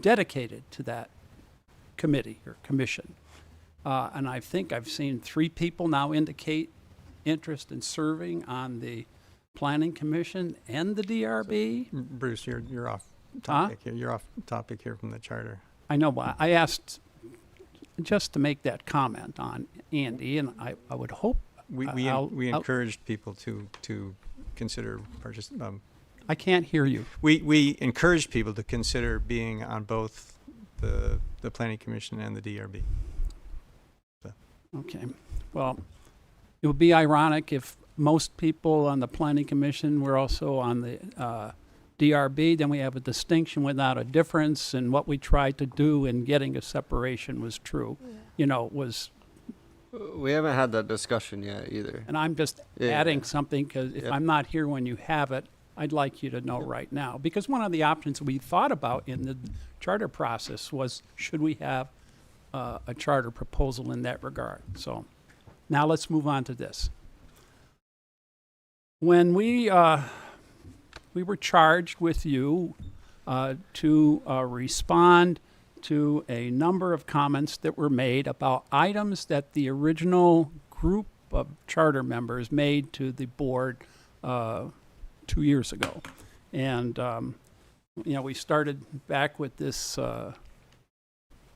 dedicated to that committee or commission. And I think I've seen 3 people now indicate interest in serving on the Planning Commission and the DRB. So, Bruce, you're off topic here. You're off topic here from the charter. I know, but I asked just to make that comment on Andy, and I would hope we encouraged people to consider I can't hear you. We encourage people to consider being on both the Planning Commission and the DRB. So. Okay. Well, it would be ironic if most people on the Planning Commission were also on the DRB, then we have a distinction without a difference, and what we tried to do in getting a separation was true. Yeah. You know, was... We haven't had that discussion yet either. And I'm just adding something, because if I'm not here when you have it, I'd like you to know right now. Because one of the options we thought about in the charter process was, should we have a charter proposal in that regard? So now let's move on to this. When we were charged with you to respond to a number of comments that were made about items that the original group of charter members made to the board 2 years ago. And, you know, we started back with this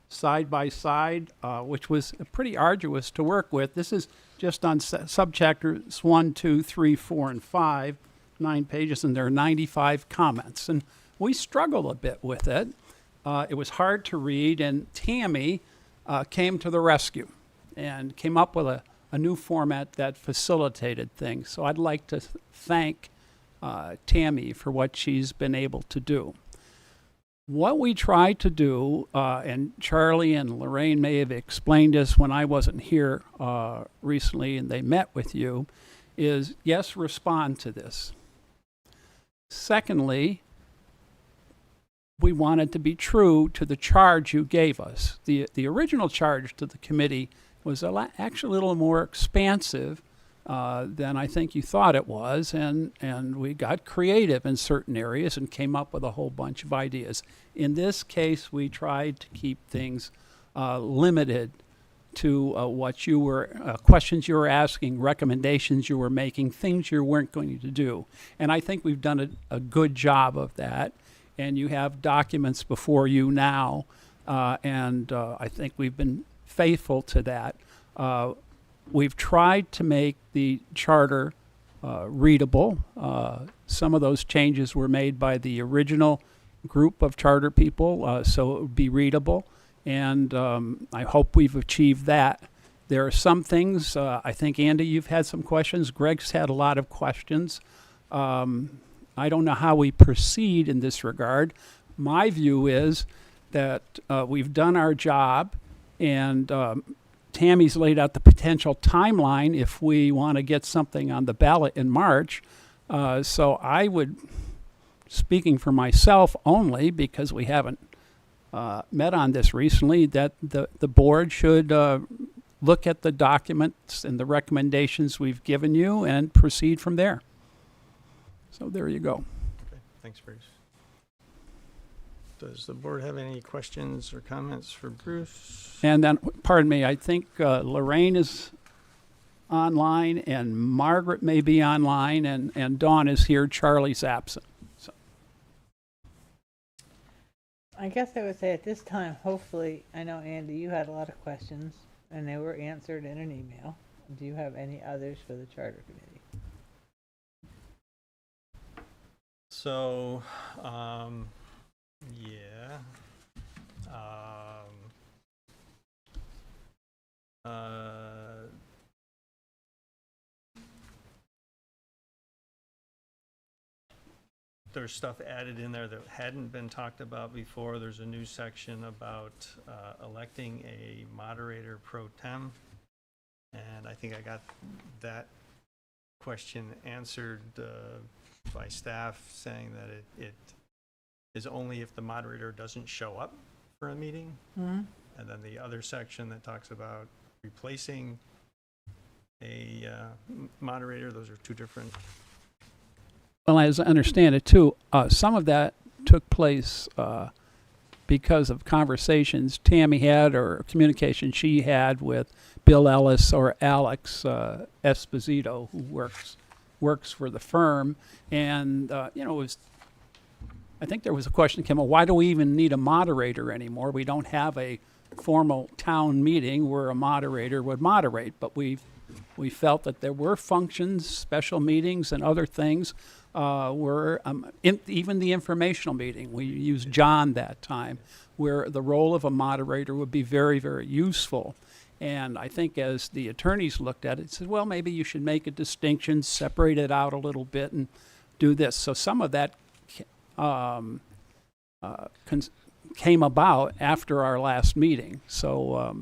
side-by-side, which was pretty arduous to work with. This is just on subchapters 1, 2, 3, 4, and 5, 9 pages, and there are 95 comments. And we struggled a bit with it. It was hard to read, and Tammy came to the rescue and came up with a new format that facilitated things. So I'd like to thank Tammy for what she's been able to do. What we tried to do, and Charlie and Lorraine may have explained this when I wasn't here recently and they met with you, is yes, respond to this. Secondly, we wanted to be true to the charge you gave us. The original charge to the committee was actually a little more expansive than I think you thought it was, and we got creative in certain areas and came up with a whole bunch of ideas. In this case, we tried to keep things limited to what you were, questions you were asking, recommendations you were making, things you weren't going to do. And I think we've done a good job of that. And you have documents before you now and I think we've been faithful to that. We've tried to make the charter readable. Some of those changes were made by the original group of charter people, so it would be readable, and I hope we've achieved that. There are some things, I think, Andy, you've had some questions. Greg's had a lot of questions. I don't know how we proceed in this regard. My view is that we've done our job, and Tammy's laid out the potential timeline if we want to get something on the ballot in March. So I would, speaking for myself only, because we haven't met on this recently, that the board should look at the documents and the recommendations we've given you and proceed from there. So there you go. Okay, thanks, Bruce. Does the board have any questions or comments for Bruce? And then, pardon me, I think Lorraine is online and Margaret may be online and Dawn is here. Charlie's absent. So. I guess I would say at this time, hopefully, I know, Andy, you had a lot of questions and they were answered in an email. Do you have any others for the Charter Committee? So, yeah. There's stuff added in there that hadn't been talked about before. There's a new section about electing a moderator pro tem. And I think I got that question answered by staff, saying that it is only if the moderator doesn't show up for a meeting. Mm-hmm. And then the other section that talks about replacing a moderator, those are two different. Well, as I understand it too, some of that took place because of conversations Tammy had or communication she had with Bill Ellis or Alex Esposito, who works for the firm. And, it was, I think there was a question that came up, why do we even need a moderator anymore? We don't have a formal town meeting where a moderator would moderate, but we felt that there were functions, special meetings and other things were, even the informational meeting, we used John that time, where the role of a moderator would be very, very useful. And I think as the attorneys looked at it, said, well, maybe you should make a distinction, separate it out a little bit and do this. So some of that came about after our last meeting. So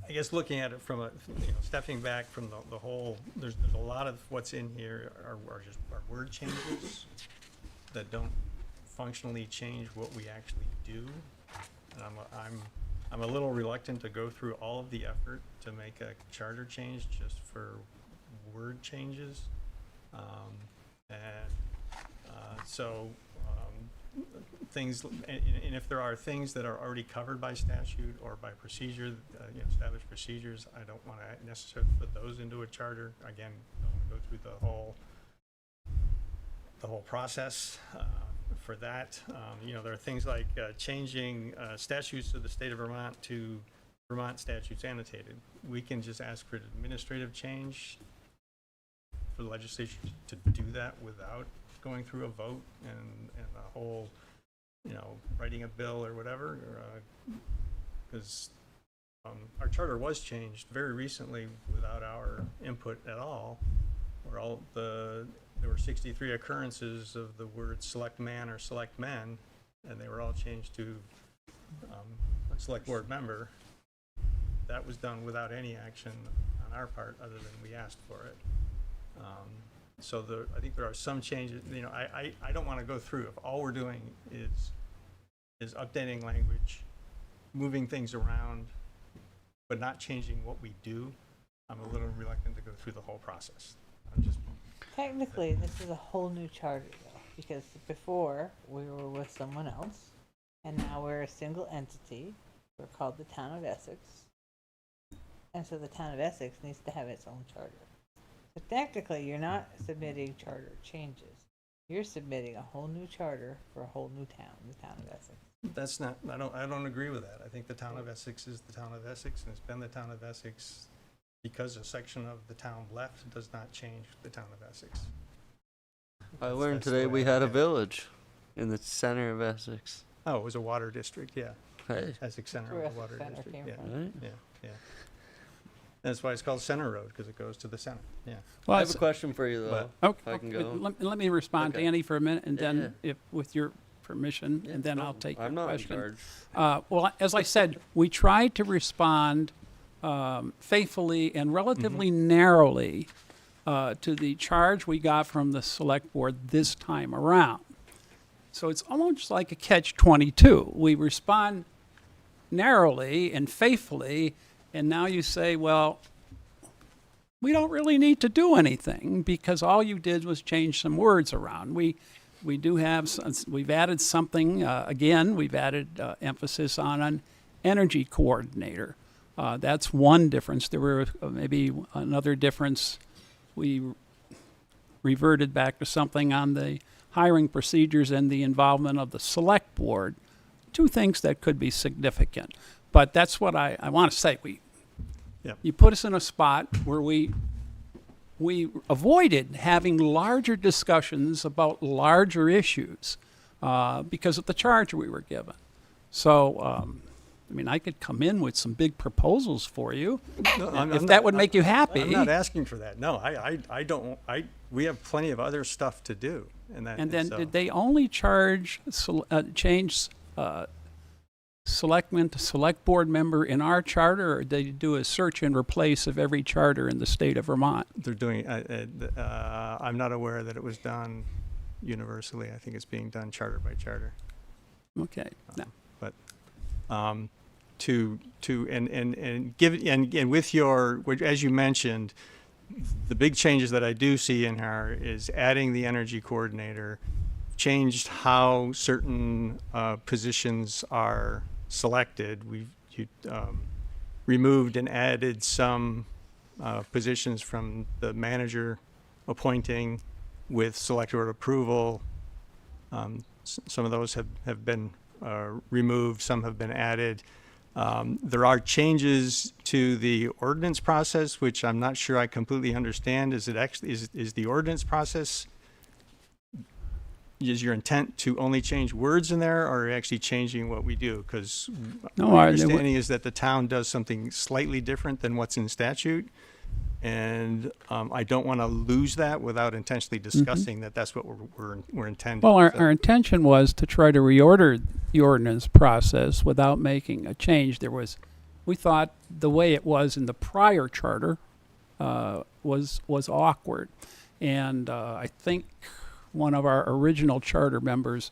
I guess looking at it from stepping back from the whole, there's a lot of what's in here are word changes that don't functionally change what we actually do. And I'm a little reluctant to go through all of the effort to make a charter change just for word changes. Things, and if there are things that are already covered by statute or by procedure, established procedures, I don't want to necessarily put those into a charter. Again, I want to go through the whole process for that. There are things like changing statutes of the state of Vermont to Vermont statutes annotated. We can just ask for an administrative change for the legislature to do that without going through a vote and the whole, writing a bill or whatever, because our charter was changed very recently without our input at all, where there were 63 occurrences of the word select man or select men, and they were all changed to a select board member. That was done without any action on our part other than we asked for it. So I think there are some changes. I don't want to go through. If all we're doing is updating language, moving things around, but not changing what we do, I'm a little reluctant to go through the whole process. Technically, this is a whole new charter, though, because before we were with someone else, and now we're a single entity. We're called the Town of Essex, and so the Town of Essex needs to have its own charter. So technically, you're not submitting charter changes. You're submitting a whole new charter for a whole new town, the town of Essex. That's not, I don't agree with that. I think the town of Essex is the town of Essex, and it's been the town of Essex because a section of the town left does not change the town of Essex. I learned that's the today way we I had a look at it. village in the center of Essex. Oh, it was a water district, yeah. Hey. Essex Center Where of the Essex water Center district, came yeah, from. Right? yeah. That's why it's called Center Road, because it goes to the center, yeah. I have a question for you though. But- if I can go. Let me respond to Okay. Annie for a minute, and Yeah, then, if, with your permission, Yeah, and then no, I'll take your I'm not in question. charge. Well, as I said, we tried to respond faithfully and relatively narrowly to the charge we got from the select board this time around. So it's almost like a catch-22. We respond narrowly and faithfully, and now you say, well, we don't really need to do anything because all you did was change some words around. We do have, we've added something, again, we've added emphasis on an energy coordinator. That's one difference. There were maybe another difference. We reverted back to something on the hiring procedures and the involvement of the select board. Two things that could be significant. But that's what I want to say. You put us in a spot where we avoided having larger discussions about larger issues because of the charge we were given. So, I mean, I could come in with some big proposals for you, if that would make you happy. I'm not asking for that, no, I don't, we have plenty of other stuff to do, and that. And then so- did they only change selectman to select board member in our charter, or did they do a search and replace of every charter in the state of Vermont? They're doing, I'm not aware that it was done universally. I think it's being done charter by charter. Okay. Now, But and with your, as you mentioned, the big changes that I do see in here is adding the energy coordinator, changed how certain positions are selected. You removed and added some positions from the manager appointing with select board approval. Some of those have been removed, some have been added. There are changes to the ordinance process, which I'm not sure I completely understand. Is it actually, is the ordinance process, is your intent to only change words in there, or are you actually changing what we do? Because No, my I- understanding is that the town does something slightly different than what's in statute. And I don't want to lose that without intentionally discussing that that's what we're intending. well, So- our intention was to try to reorder the ordinance process without making a change. We thought the way it was in the prior charter was awkward. And I think one of our original charter members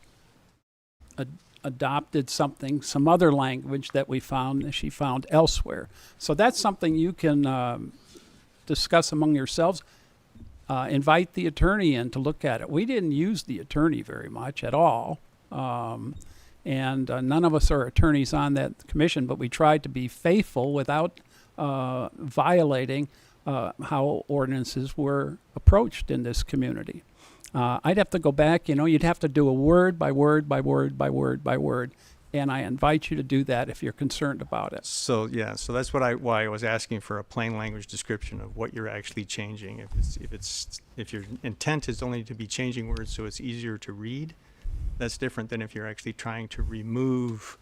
adopted some other language that she found elsewhere. So that's something you can discuss among yourselves. Invite the attorney in to look at it. We didn't use the attorney very much at all. And none of us are attorneys on that commission, but we tried to be faithful without violating how ordinances were approached in this community. I'd have to go back, you'd have to do a word by word by word by word by word. And I invite you to do that if you're concerned about it. So, yeah, so that's why I was asking for a plain language description of what you're actually changing. If your intent is only to be changing words so it's easier to read, that's different than if you're actually trying to remove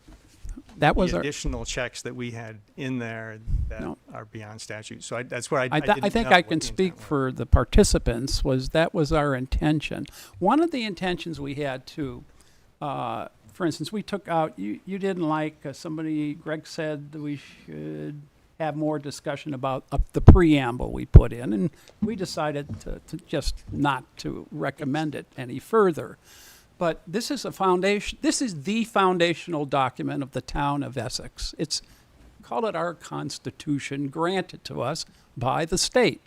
That was the our, additional checks that we had in there that No. are beyond statute. So that's where I I didn't think know I what can the speak intent was. for the participants, that was our intention. One of the intentions we had too, for instance, we took out, you didn't like, Greg said that we should have more discussion about the preamble we put in, and we decided to just not to recommend it any further. But this is the foundational document of the town of Essex. Call it our Constitution, granted to us by the state.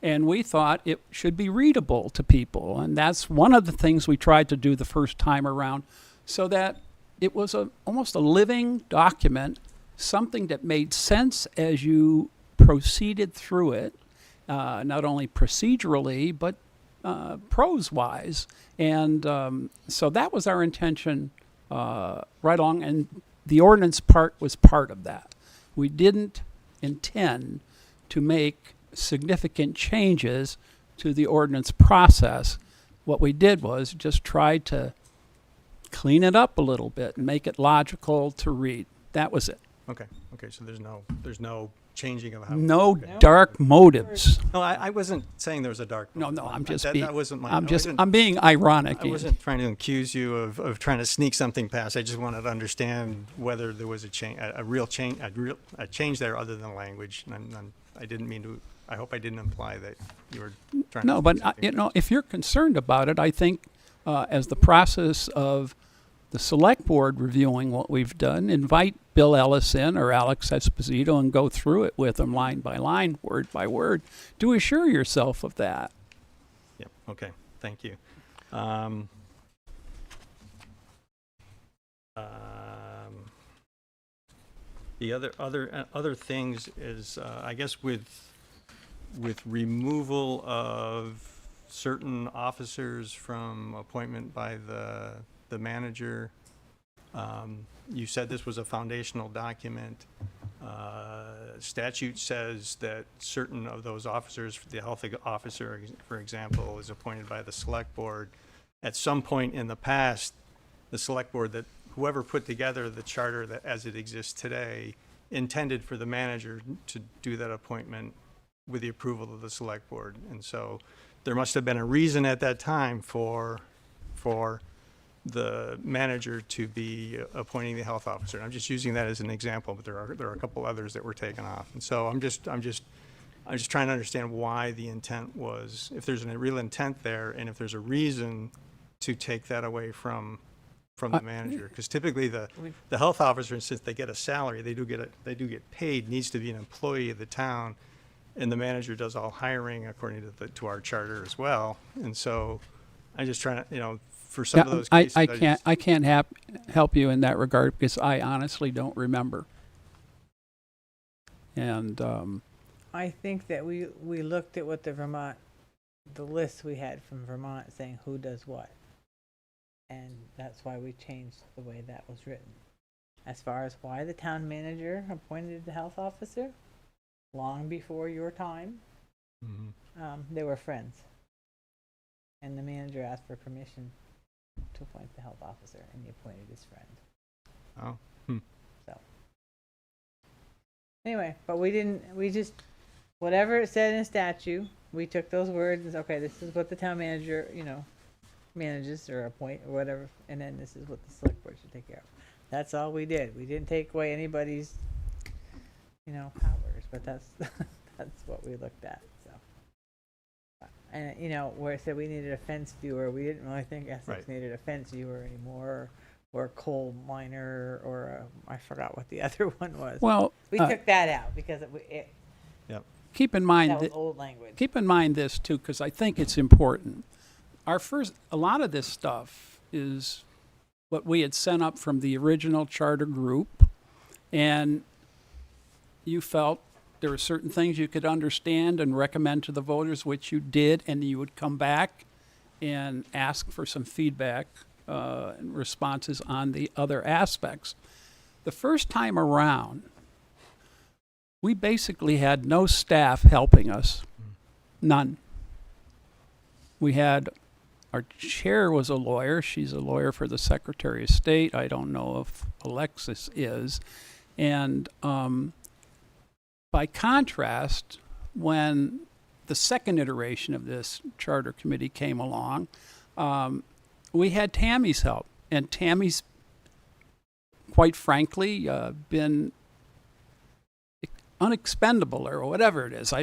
And we thought it should be readable to people. And that's one of the things we tried to do the first time around, so that it was almost a living document, something that made sense as you proceeded through it, not only procedurally, but prose-wise. And so that was our intention right along, and the ordinance part was part of that. We didn't intend to make significant changes to the ordinance process. What we did was just try to clean it up a little bit and make it logical to read. That was it. Okay, so there's no changing of how. No Okay. dark motives. No, I wasn't saying there was a dark. No, I'm just that, being. that wasn't my. I'm being ironic. I wasn't trying to accuse you of trying to sneak something past. I just wanted to understand whether there was a change, a real change, a change there other than language. And I didn't mean to. I hope I didn't imply that you were trying. No, to but sneak something past. if you're concerned about it, I think as the process of the select board reviewing what we've done, invite Bill Ellis in or Alex Esposito and go through it with them line by line, word by word, to assure yourself of that. Yep. Okay. Thank you. The other things is I guess with removal of certain officers from appointment by the manager. You said this was a foundational document. Statute says that certain of those officers, the health officer, for example, is appointed by the select board. At some point in the past, the select board, that whoever put together the charter that as it exists today, intended for the manager to do that appointment with the approval of the select board. And so there must have been a reason at that time for the manager to be appointing the health officer. I'm just using that as an example, but there are a couple others that were taken off. And so I'm just trying to understand why the intent was, if there's a real intent there, and if there's a reason to take that away from the manager. Because typically the health officer, since they get a salary, they do get paid, needs to be an employee of the town, and the manager does all hiring according to our charter as well. And so I'm just trying to, for some of those cases, I can't help you in that regard because I honestly don't remember. And I think that we looked at what the list we had from Vermont saying who does what. And that's why we changed the way that was written. As far as why the town manager appointed the health officer, long before your time, they were friends. And the manager asked for permission to appoint the health officer, and he appointed his friend. Oh. So. Anyway, but we just, whatever it said in statute, we took those words and said, okay, this is what the town manager, manages or appoint or whatever, and then this is what the select board should take care of. That's all we did. We didn't take away anybody's, powers, but that's what we looked at. So, and where it said we needed a fence viewer, we didn't really think Essex needed a fence viewer anymore, or a coal miner, or I forgot what the other one was. Well, we took that out because keep in mind that was old language. Keep in mind this too, because I think it's important. A lot of this stuff is what we had sent up from the original charter group, and you felt there were certain things you could understand and recommend to the voters, which you did, and you would come back and ask for some feedback and responses on the other aspects. The first time around, we basically had no staff helping us. None. We had, our chair was a lawyer. She's a lawyer for the Secretary of State. I don't know if Alexis is. And by contrast, when the second iteration of this charter committee came along, we had Tammy's help. And Tammy's, quite frankly, been unexpendable or whatever it is.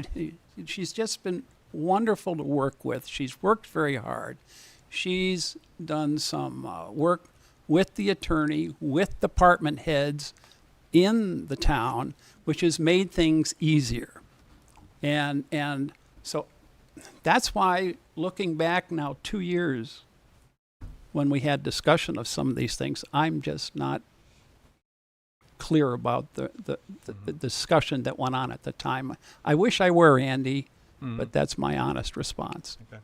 She's just been wonderful to work with. She's worked very hard. She's done some work with the attorney, with department heads in the town, which has made things easier. And so that's why, looking back now 2 years, when we had discussion of some of these things, I'm just not clear about the discussion that went on at the time. I wish I were, Andy, but that's my honest response. Okay.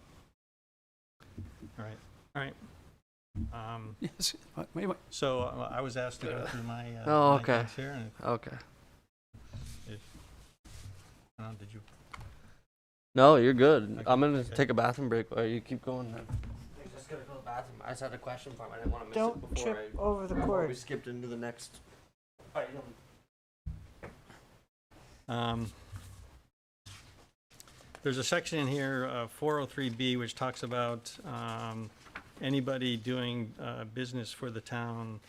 Yes, wait. So I was asked to go through my. Oh, my okay. things here, and Okay. if, did you? No, you're good. Okay, I'm gonna okay. take a bathroom break while you keep going then. I just gotta go to the bathroom. I just had a question for him. I didn't want to miss Don't it before trip over the before we cord. skipped into the next item. There's a section in here, 403B, which talks about anybody doing business for the town.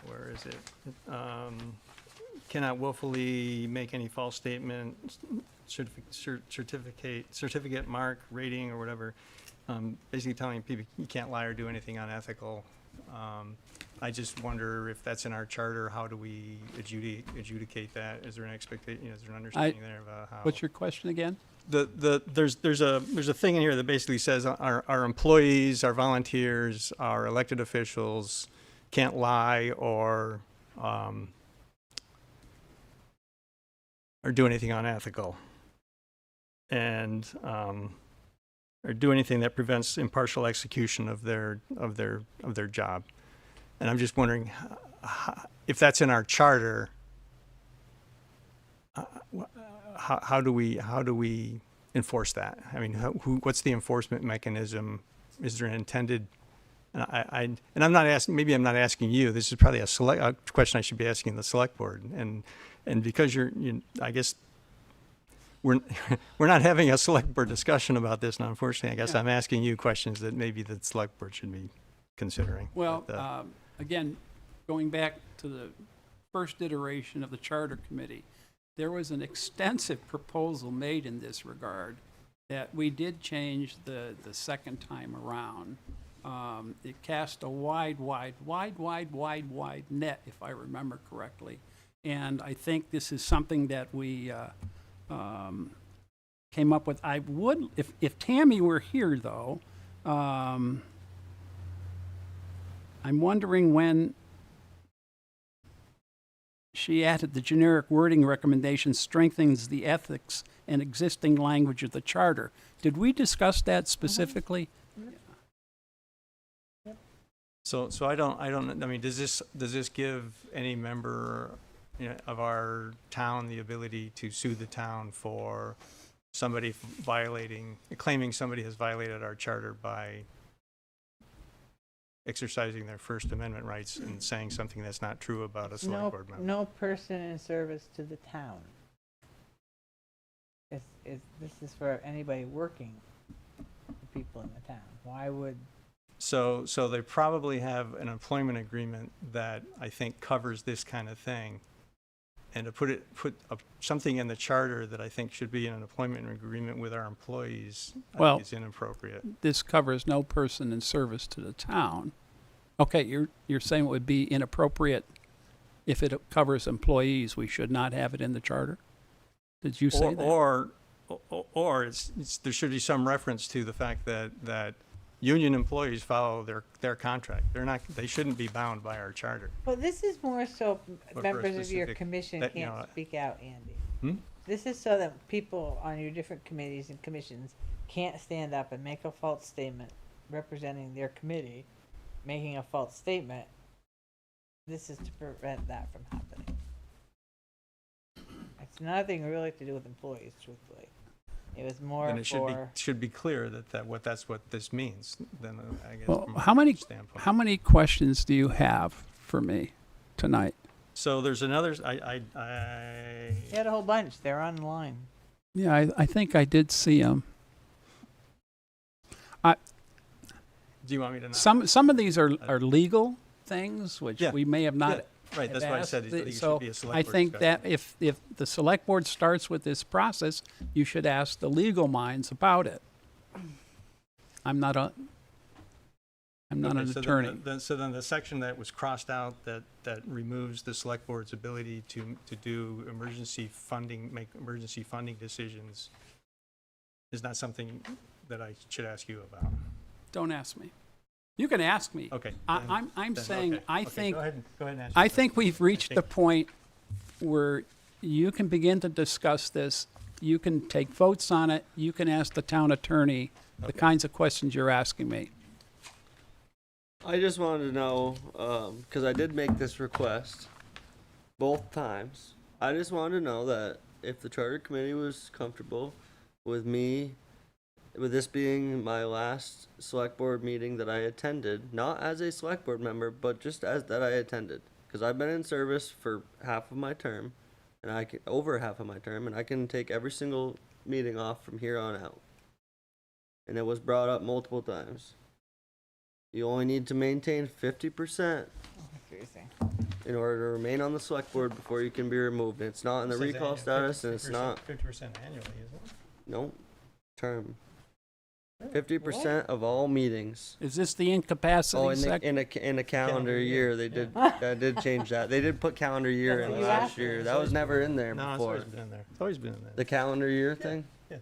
Where is it? Cannot willfully make any false statement, certificate, mark, rating, or whatever. Basically telling people you can't lie or do anything unethical. I just wonder if that's in our charter. How do we adjudicate that? Is there an expectation? Is there an understanding there about how? What's your question again? There's a thing in here that basically says our employees, our volunteers, our elected officials can't lie or do anything unethical, and or do anything that prevents impartial execution of their job. And I'm just wondering if that's in our charter. How do we enforce that? I mean, what's the enforcement mechanism? Is there an intended? And I'm not asking. Maybe I'm not asking you. This is probably a question I should be asking the select board. And because I guess we're not having a select board discussion about this. And unfortunately, I guess I'm asking you questions that maybe the select board should be considering. Well, again, going back to the first iteration of the charter committee, there was an extensive proposal made in this regard that we did change the second time around. It cast a wide net, if I remember correctly. And I think this is something that we came up with. I would, if Tammy were here though, I'm wondering when she added the generic wording recommendation strengthens the ethics and existing language of the charter. Did we discuss that specifically? So I mean, does this give any member of our town the ability to sue the town for somebody claiming somebody has violated our charter by exercising their First Amendment rights and saying something that's not true about a select board member? No person in service to the town. This is for anybody working for people in the town. Why would? So they probably have an employment agreement that I think covers this kind of thing. And to put something in the charter that I think should be in an employment agreement with our employees, I think is inappropriate. This covers no person in service to the town. Okay, you're saying it would be inappropriate if it covers employees. We should not have it in the charter. Did you say that? Or there should be some reference to the fact that union employees follow their contract. They shouldn't be bound by our charter. Well, this is more so for a members of your specific- commission that, can't speak out, Andy. Hmm? This is so that people on your different committees and commissions can't stand up and make a false statement representing their committee, making a false statement. This is to prevent that from happening. It's nothing really to do with employees, truthfully. It was more Then it for. should be clear that's what this means. Then I guess. Well, from how our many standpoint. questions do you have for me tonight? So there's another. You had a whole bunch. They're online. Yeah, I think I did see them. Do you want me to? Some of these are legal things, which we may have not. Right, that's why I said it So should be a select I board think discussion. that if the select board starts with this process, you should ask the legal minds about it. I'm not an attorney. So then the section that was crossed out that removes the select board's ability to do make emergency funding decisions is not something that I should ask you about. Don't ask me. You can ask me. Okay. I'm saying, okay. I Okay, think, go ahead and I think we've reached the point where you can begin to discuss this You can take votes on it. You can ask the town attorney the kinds of questions you're asking me. I just wanted to know, because I did make this request both times. I just wanted to know that if the charter committee was comfortable with me, with this being my last select board meeting that I attended, not as a select board member, but just as that I attended. Because I've been in service for half of my term, and over half of my term, and I can take every single meeting off from here on out. And it was brought up multiple times. You only need to maintain 50% in order to remain on the select board before you can be removed. And it's not in the recall status, and it's not 50% annually, isn't it? no term. 50% of all meetings. Is this the incapacity Oh, section? in a calendar year, they did that did change that. They did put calendar year in last year. That was never in there No, it's before. always been in there. It's always been in there. The calendar year thing. Yeah.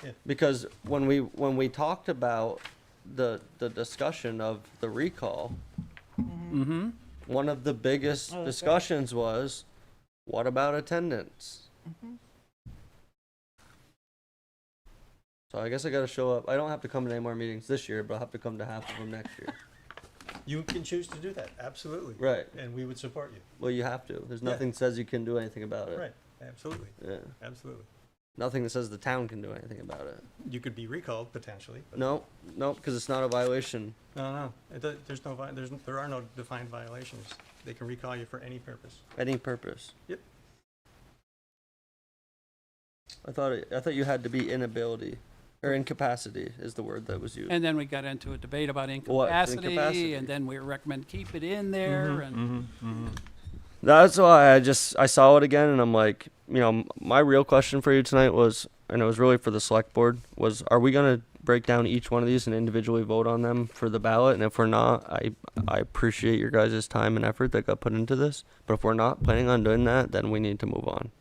Yeah. Because when we talked about the discussion of the recall, Mm-hmm. one of the biggest discussions was, what about attendance? So I guess I gotta show up. I don't have to come to any more meetings this year, but I'll have to come to half of them next year. You can choose to do that, absolutely. Right. And we would support you. Well, you have to. There's Yeah. nothing that says you can do anything about it. Right, absolutely. Yeah. Absolutely. Nothing that says the town can do anything about it. You could be recalled potentially. But No, because it's not a violation. No. There's no, there are no defined violations. They can recall you for any purpose. Any purpose. Yep. I thought you had to be inability. Or incapacity is the word that was used. And then we got into a debate about What? incapacity, Incapacity. and then we recommend keep it in there, and That's why I saw it again, and I'm like, my real question for you tonight was, and it was really for the select board, was, are we gonna break down each one of these and individually vote on them for the ballot? And if we're not, I appreciate your guys' time and effort that got put into this, but if we're not planning on doing that, then we need to move on.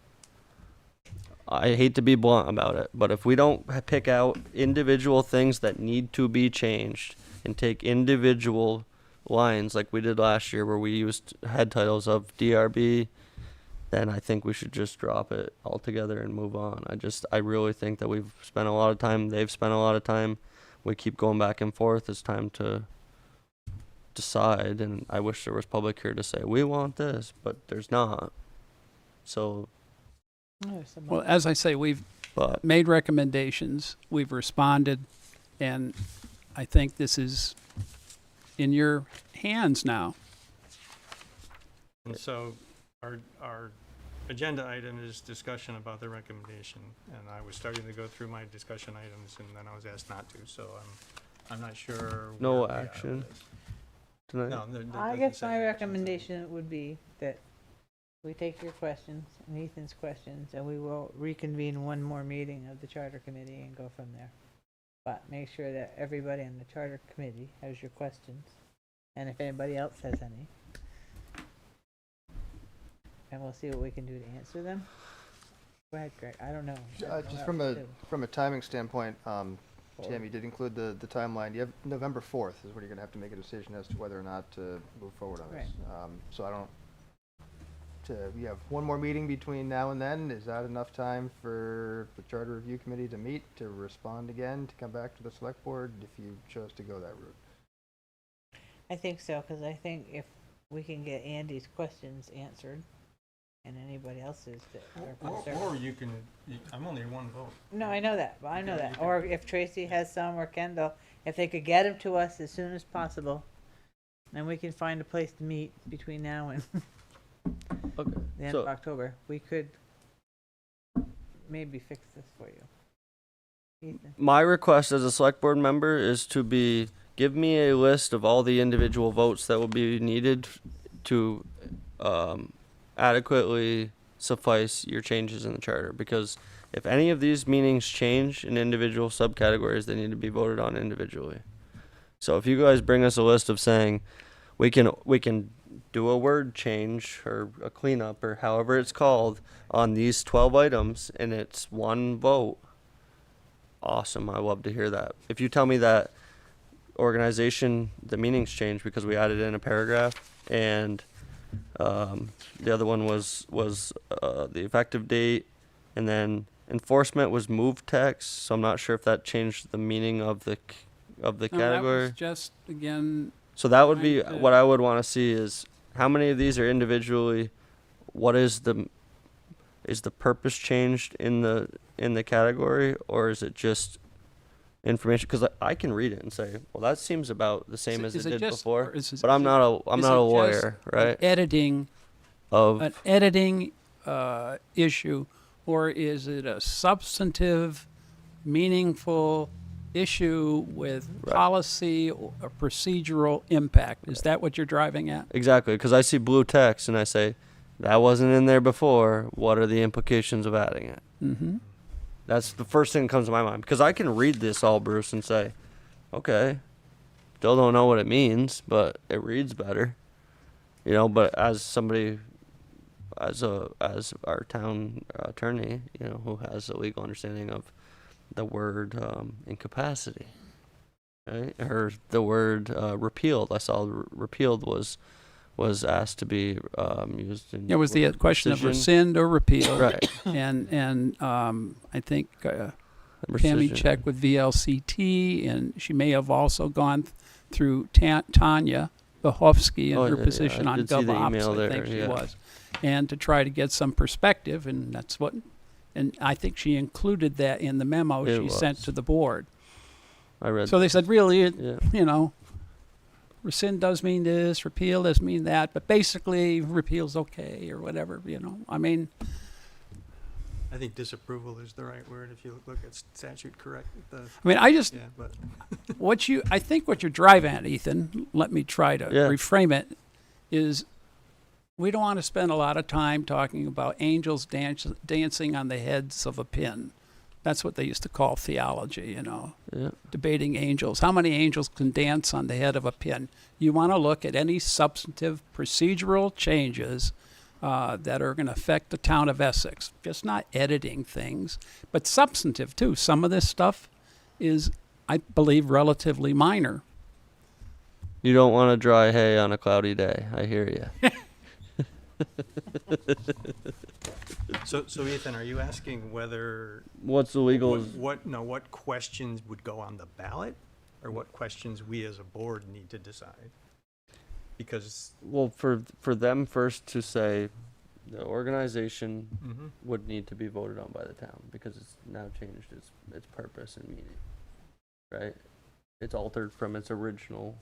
I hate to be blunt about it, but if we don't pick out individual things that need to be changed and take individual lines like we did last year where we used head titles of DRB, then I think we should just drop it altogether and move on. I really think that we've spent a lot of time, they've spent a lot of time, we keep going back and forth. It's time to decide, and I wish there was public here to say, we want this, but there's not. So well, as I say, we've made recommendations, we've responded, and I think this is in your hands now. And so our agenda item is discussion about the recommendation. And I was starting to go through my discussion items and then I was asked not to. So I'm not sure. No where we are with action this. tonight? No, I guess my recommendation would be that we take your questions and Ethan's questions, and we will reconvene one more meeting of the charter committee and go from there. But make sure that everybody on the charter committee has your questions, and if anybody else has any. And we'll see what we can do to answer them. Go ahead, Greg. I don't know. Just from a timing standpoint, Tim, you did include the timeline. You have November 4th is when you're going to have to make a decision as to whether or not to move forward on this. So I don't. You have one more meeting between now and then. Is that enough time for the Charter Review Committee to meet, to respond again, to come back to the Select Board if you chose to go that route? I think so, because I think if we can get Andy's questions answered and anybody else's that are concerned. Or you can, I'm only one vote. No, I know that. I know that. Or if Tracy has some, or Kendall, if they could get them to us as soon as possible, then we can find a place to meet between now and the end of October. We could maybe fix this for you. Ethan. My request as a select board member is to give me a list of all the individual votes that will be needed to adequately suffice your changes in the charter. Because if any of these meanings change in individual subcategories, they need to be voted on individually. So if you guys bring us a list of saying we can do a word change or a cleanup or however it's called on these 12 items and it's one vote, awesome. I love to hear that. If you tell me that organization, the meanings changed because we added in a paragraph and the other one was the effective date and then enforcement was move text, so I'm not sure if that changed the meaning of the No, that was category. just, again, So that would be trying to- what I would want to see is how many of these are individually. What is the purpose changed in the category, or is it just information? Because I can read it and say, well, that seems about the same as is it did just- before. or is But I'm not a is not a it lawyer, just right? Editing Of an editing issue, or is it a substantive, meaningful issue with policy or a procedural impact? Is that what you're driving at? exactly, because I see blue text and I say that wasn't in there before. What are the implications of adding it? Mm-hmm. That's the first thing that comes to my mind, because I can read this all, Bruce, and say, okay, still don't know what it means, but it reads better, you know. But as somebody, as our town attorney, you know, who has a legal understanding of the word incapacity, right, or the word repealed. I saw repealed was asked to be used in. It was the question of rescission. rescind or repeal. Right. And I think Tammy Rescission. checked with VLCT, and she may have also gone through Tanya Bohofsky in Oh, her yeah, position I on did see the GovOps, email I there, think she yeah. was. And to try to get some perspective, and that's what, and I think she included that in the memo It she sent was. to the board. I read. So they said, really, Yeah. you know, rescind does mean this, repeal does mean that, but basically repeal's okay or whatever, you know. I mean, I think disapproval is the right word if you look at statute correct. I just, Yeah, but I think what you're driving at, Ethan, let me try to Yeah. reframe it, is we don't want to spend a lot of time talking about angels dancing on the heads of a pin. That's what they used to call theology, you know, Yeah. debating angels. How many angels can dance on the head of a pin? You want to look at any substantive procedural changes that are going to affect the town of Essex. Just not editing things, but substantive too. Some of this stuff is, I believe, relatively minor. You don't want to dry hay on a cloudy day. I hear you. so Ethan, are you asking whether What's the legal? what questions would go on the ballot, or what questions we as a board need to decide? Because Well, for them first to say the organization Mhm. would need to be voted on by the town because it's now changed its purpose and meaning, right? It's altered from its original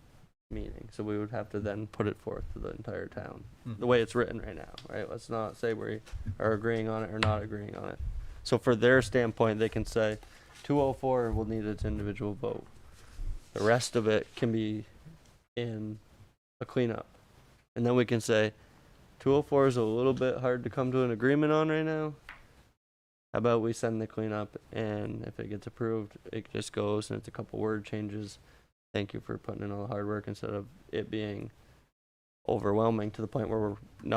meaning, so we would have to then put it forth to the entire town, the way it's written right now, right? Let's not say we are agreeing on it or not agreeing on it. So for their standpoint, they can say 204 will need its individual vote. The rest of it can be in a cleanup. And then we can say 204 is a little bit hard to come to an agreement on right now. How about we send the cleanup, and if it gets approved, it just goes and it's a couple word changes. Thank you for putting in all the hard work, instead of it being overwhelming to the point where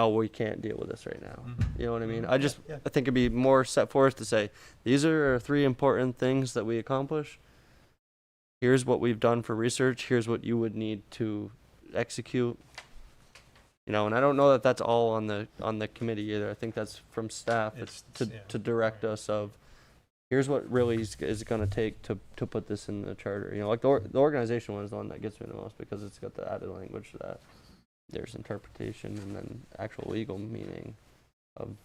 we can't deal with this right now. You know what I mean? I think it'd be more set forth to say, these are 3 important things that we accomplish. Here's what we've done for research. Here's what you would need to execute. You know, and I don't know that that's all on the committee either. I think that's from staff. It's to direct us of, here's what really is going to take to put this in the charter. You know, like the organization one is the one that gets me the most, because it's got the added language that there's interpretation and then actual legal meaning of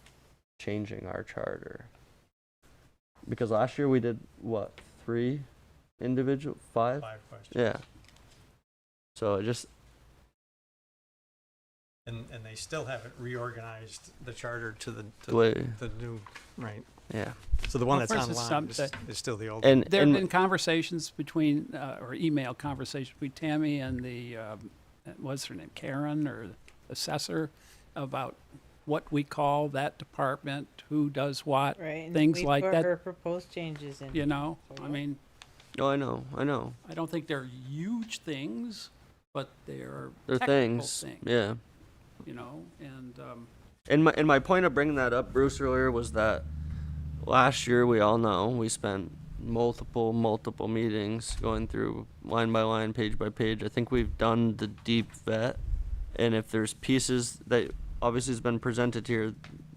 changing our charter. Because last year we did what, 3 individual, 5? 5 questions. Yeah. So it just. And they still haven't reorganized the charter to the new, right? Yeah. So the one Well, that's for instance, online is still the old. And There have been conversations between, or email conversations between Tammy and the, what's her name, Karen, or the assessor, about what we call that department, who does what, Right. and things wait like for that. her proposed changes in. You know, I mean, Oh, I know. I don't think they're huge things, but they're They're technical things. things. Yeah. You know, and And my point of bringing that up, Bruce, earlier, was that last year, we all know, we spent multiple meetings going through line by line, page by page. I think we've done the deep vet, and if there's pieces that obviously has been presented here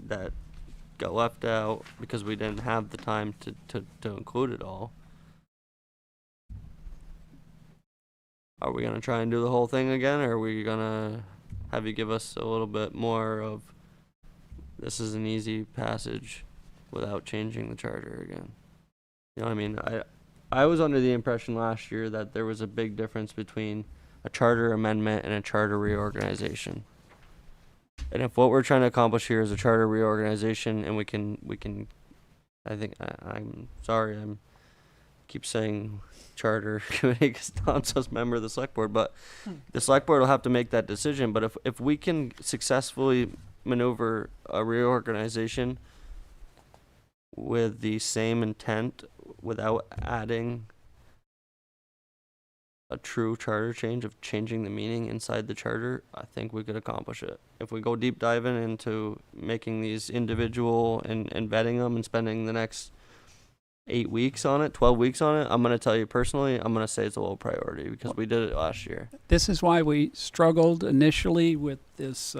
that got left out because we didn't have the time to include it all. Are we gonna try and do the whole thing again, or are we gonna have you give us a little bit more of, this is an easy passage without changing the charter again? You know what I mean? I was under the impression last year that there was a big difference between a charter amendment and a charter reorganization. And if what we're trying to accomplish here is a charter reorganization, and we can, I think, I'm sorry, keep saying charter committee because Tom's a member of the select board, but the select board will have to make that decision. But if we can successfully maneuver a reorganization with the same intent without adding a true charter change of changing the meaning inside the charter, I think we could accomplish it. If we go deep diving into making these individual and vetting them and spending the next 8 weeks on it, 12 weeks on it, I'm going to tell you personally, I'm going to say it's a low priority because we did it last year. This is why we struggled initially with this.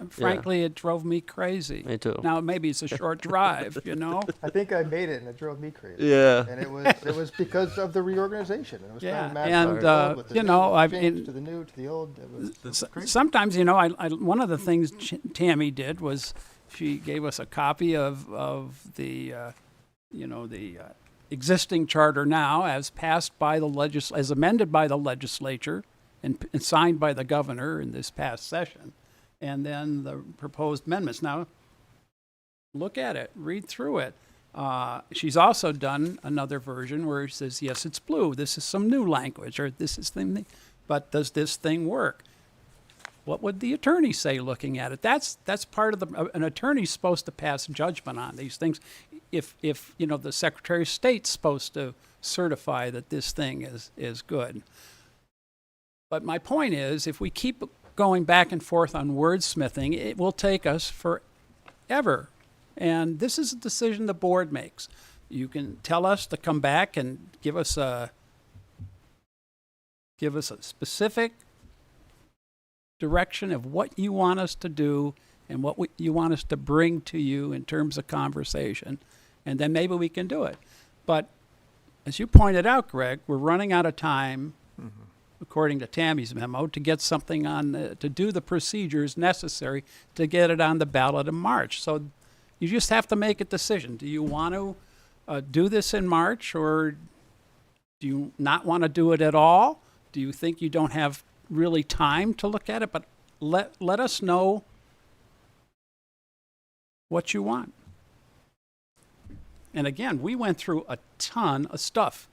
Frankly, it drove me crazy. Me too. Now maybe it's a short drive, you know. I think I made it, and it drove me crazy. Yeah. And it was because of the reorganization. It was Yeah, kind of and with the you new know, I change mean, to the new to the old. It was crazy. sometimes, you know, I one of the things Tammy did was she gave us a copy of the existing charter now as passed by the as amended by the legislature and signed by the governor in this past session, and then the proposed amendments. Now, look at it, read through it. She's also done another version where she says, yes, it's blue. This is some new language, or this is thing, but does this thing work? What would the attorney say looking at it? That's part of an attorney's supposed to pass judgment on these things. If you know, the Secretary of State's supposed to certify that this thing is good. But my point is, if we keep going back and forth on wordsmithing, it will take us forever. And this is a decision the board makes. You can tell us to come back and give us a specific direction of what you want us to do and what you want us to bring to you in terms of conversation. And then maybe we can do it. But as you pointed out, Greg, we're running out of time, according to Tammy's memo, to get something on, to do the procedures necessary to get it on the ballot in March. So you just have to make a decision. Do you want to do this in March, or do you not want to do it at all? Do you think you don't have really time to look at it? But let us know what you want. And again, we went through a ton of stuff.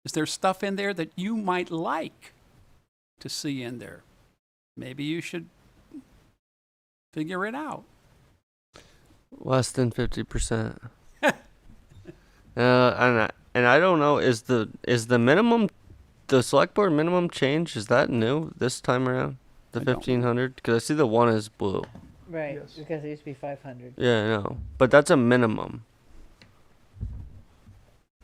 Is there stuff in there that you might like to see in there? Maybe you should figure it out. Less than 50%. And I don't know, is the minimum, the select board minimum change, is that new this time around? The 1,500? Because I see the one is blue. Right, because it used to be 500. Yeah, I know. But that's a minimum.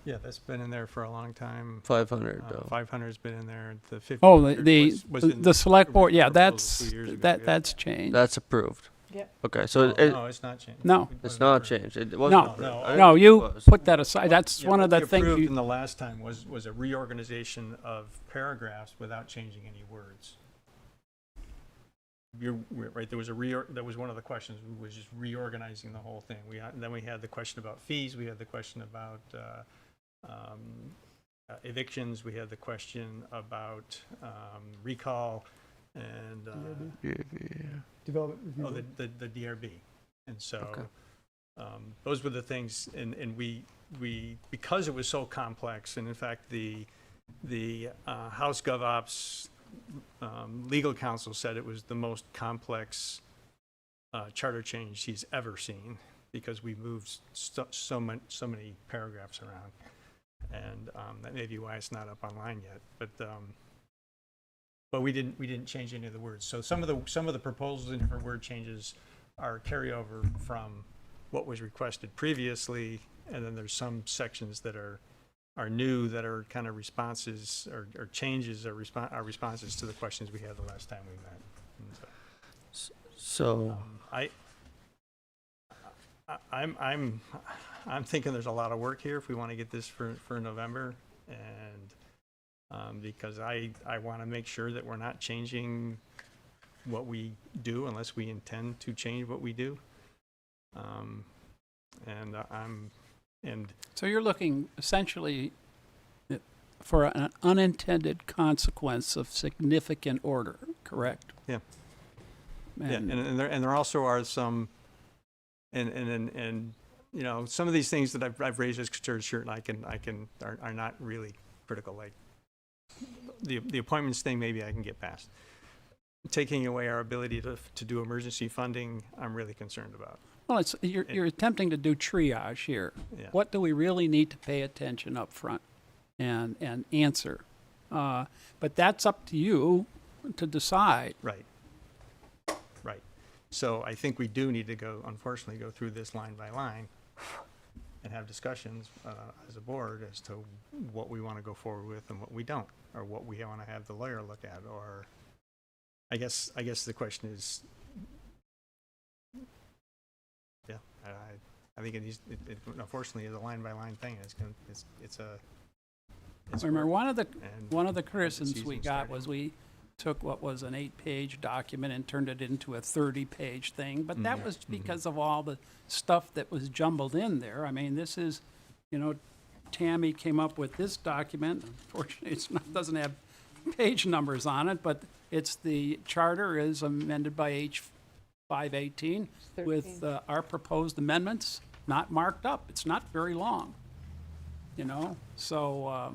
Yeah, that's been in there for a long time. 500 though. 500's been in there. The 50 Oh, the select board, yeah, that's changed. That's approved. Yep. Okay, so No, it's not changed. No. It's not changed. It wasn't approved. No, you put that aside. That's one of the What we things approved you, in the last time was a reorganization of paragraphs without changing any words. You're right. There was that was one of the questions. Was just reorganizing the whole thing. Then we had the question about fees. We had the question about evictions. We had the question about recall and Development review. the DRB. And so those were the things. And we because it was so complex. And in fact, the House GovOps legal counsel said it was the most complex charter change he's ever seen, because we moved so many paragraphs around, and that may be why it's not up online yet. But we didn't change any of the words. So some of the proposals for word changes are carryover from what was requested previously, and then there's some sections that are new, that are kind of responses or changes or responses to the questions we had the last time we met. And So I'm thinking there's a lot of work here if we want to get this for November, and because I want to make sure that we're not changing what we do unless we intend to change what we do. So you're looking essentially for an unintended consequence of significant order, correct? Yeah. And there also are some, and you know, some of these things that I've raised as concerns, sure, and are not really critical. Like the appointments thing, maybe I can get past. Taking away our ability to do emergency funding, I'm really concerned about. Well, you're attempting to do triage here. Yeah. What do we really need to pay attention up front and answer? But that's up to you to decide. Right. Right. So I think we do need to unfortunately go through this line by line and have discussions as a board as to what we want to go forward with and what we don't, or what we want to have the lawyer look at, or I guess the question is, yeah, I think it unfortunately is a line by line thing. Remember, one of the criticisms we got was we took what was an 8-page document and turned it into a 30-page thing, but that was because of all the stuff that was jumbled in there. I mean, this is, you know, Tammy came up with this document. Unfortunately, doesn't have page numbers on it, but it's the charter is amended by H 518 with our proposed amendments not marked up. It's not very long, you know, so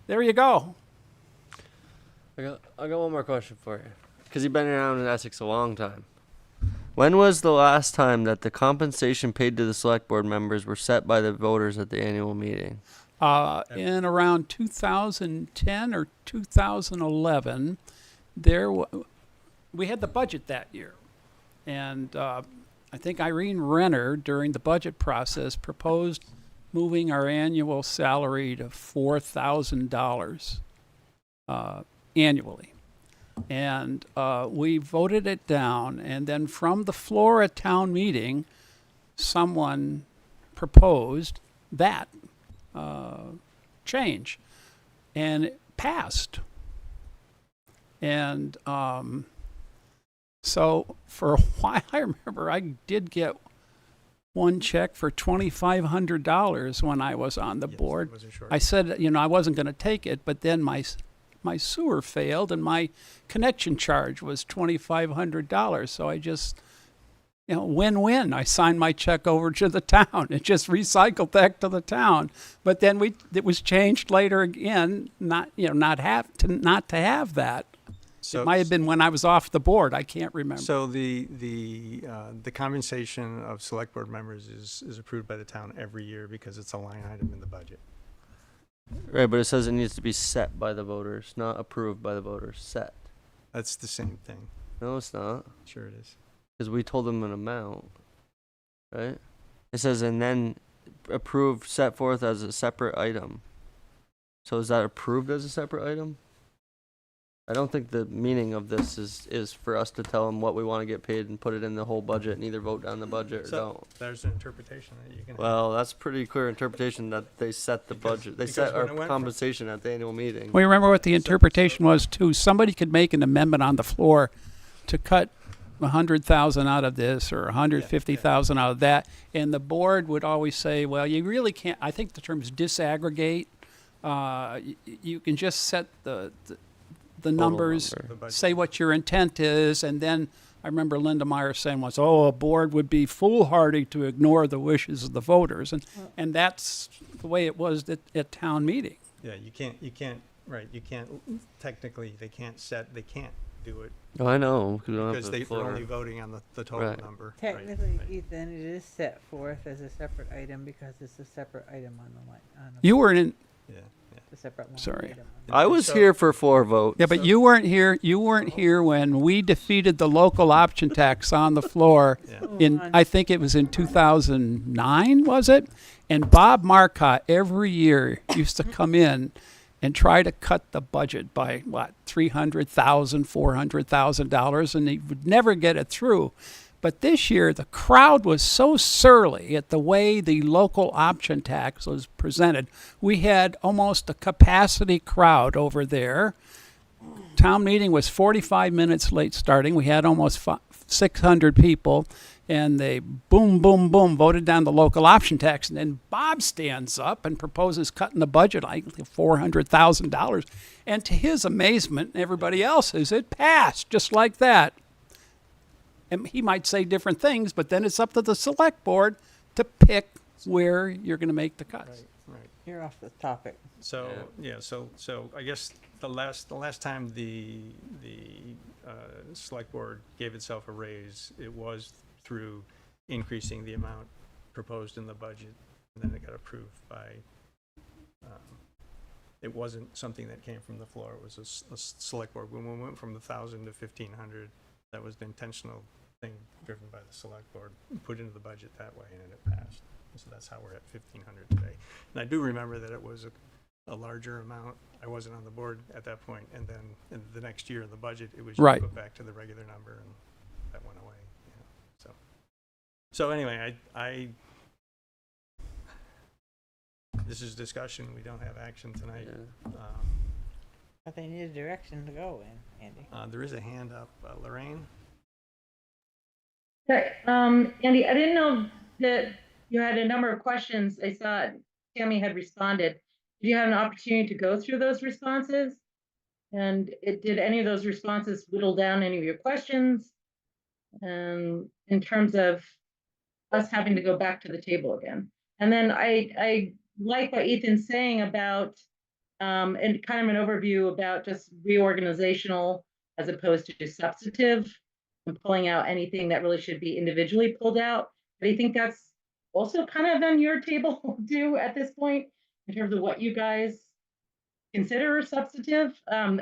there you go. I got one more question for you, because you've been around in Essex a long time. When was the last time that the compensation paid to the select board members were set by the voters at the annual meeting? In around 2010 or 2011, we had the budget that year, and I think Irene Renner, during the budget process, proposed moving our annual salary to $4,000 annually. And we voted it down, and then from the floor at town meeting, someone proposed that change, and it passed. And so for a while, I remember I did get one check for $2,500 when I was on the board. I said, you know, I wasn't going to take it, but then my sewer failed and my connection charge was $2,500. So I just, you know, win-win. I signed my check over to the town. It just recycled back to the town. But then it was changed later again, not to have that. So, it might have been when I was off the board. I can't remember. So the compensation of select board members is approved by the town every year because it's a line item in the budget. Right, but it says it needs to be set by the voters, not approved by the voters. Set. That's the same thing. No, it's not. Sure it is. Because we told them an amount, right? It says, and then approved, set forth as a separate item. So is that approved as a separate item? I don't think the meaning of this is for us to tell them what we want to get paid and put it in the whole budget and either vote down the budget or don't. There's an interpretation that you can have. Well, that's pretty clear interpretation that they set the budget. They set our compensation at the annual meeting. Well, you remember what the interpretation was too. Somebody could make an amendment on the floor to cut 100,000 out of this or 150,000 out of that, and the board would always say, well, you really can't. I think the term is disaggregate. You can just set the numbers, say what your intent is, and then I remember Linda Meyer saying once, a board would be foolhardy to ignore the wishes of the voters, and that's the way it was at town meeting. Yeah, you can't, technically, they can't do it. Oh, I know. Because they're only voting on the total number. Technically, Ethan, it is set forth as a separate item because it's a separate item on the line. You were in. Yeah. a separate line Sorry. item. I was So- here for 4 votes. Yeah, but you weren't here. You weren't here when we defeated the local option tax on the floor. Yeah. In I think it was in 2009, was it? And Bob Marcotte every year used to come in and try to cut the budget by what, $300,000, $400,000, and he would never get it through. But this year, the crowd was so surly at the way the local option tax was presented. We had almost a capacity crowd over there. Town meeting was 45 minutes late starting. We had almost 600 people, and they boom, boom, boom voted down the local option tax. And then Bob stands up and proposes cutting the budget like $400,000. And to his amazement, and everybody else's, it passed just like that. And he might say different things, but then it's up to the select board to pick where you're going to make the cuts. Right. You're off the topic. So, so I guess the last time the select board gave itself a raise, it was through increasing the amount proposed in the budget, and then it got approved by, it wasn't something that came from the floor, it was a select board. When we went from 1,000 to 1,500, that was the intentional thing driven by the select board, put into the budget that way, and it passed. So that's how we're at 1,500 today. And I do remember that it was a larger amount. I wasn't on the board at that point, and then in the next year in the budget, it was just Right. put back to the regular number, and that went away. Yeah. So anyway, I this is discussion. We don't have action tonight. But they need a direction to go in, Andy. There is a hand up, Lorraine. Okay, Andy, I didn't know that you had a number of questions. I saw Tammy had responded. Did you have an opportunity to go through those responses? And did any of those responses whittle down any of your questions? In terms of us having to go back to the table again. And then I like what Ethan's saying about, and kind of an overview about just reorganizational as opposed to just substantive, and pulling out anything that really should be individually pulled out. But I think that's also kind of on your table too at this point, in terms of what you guys consider substantive.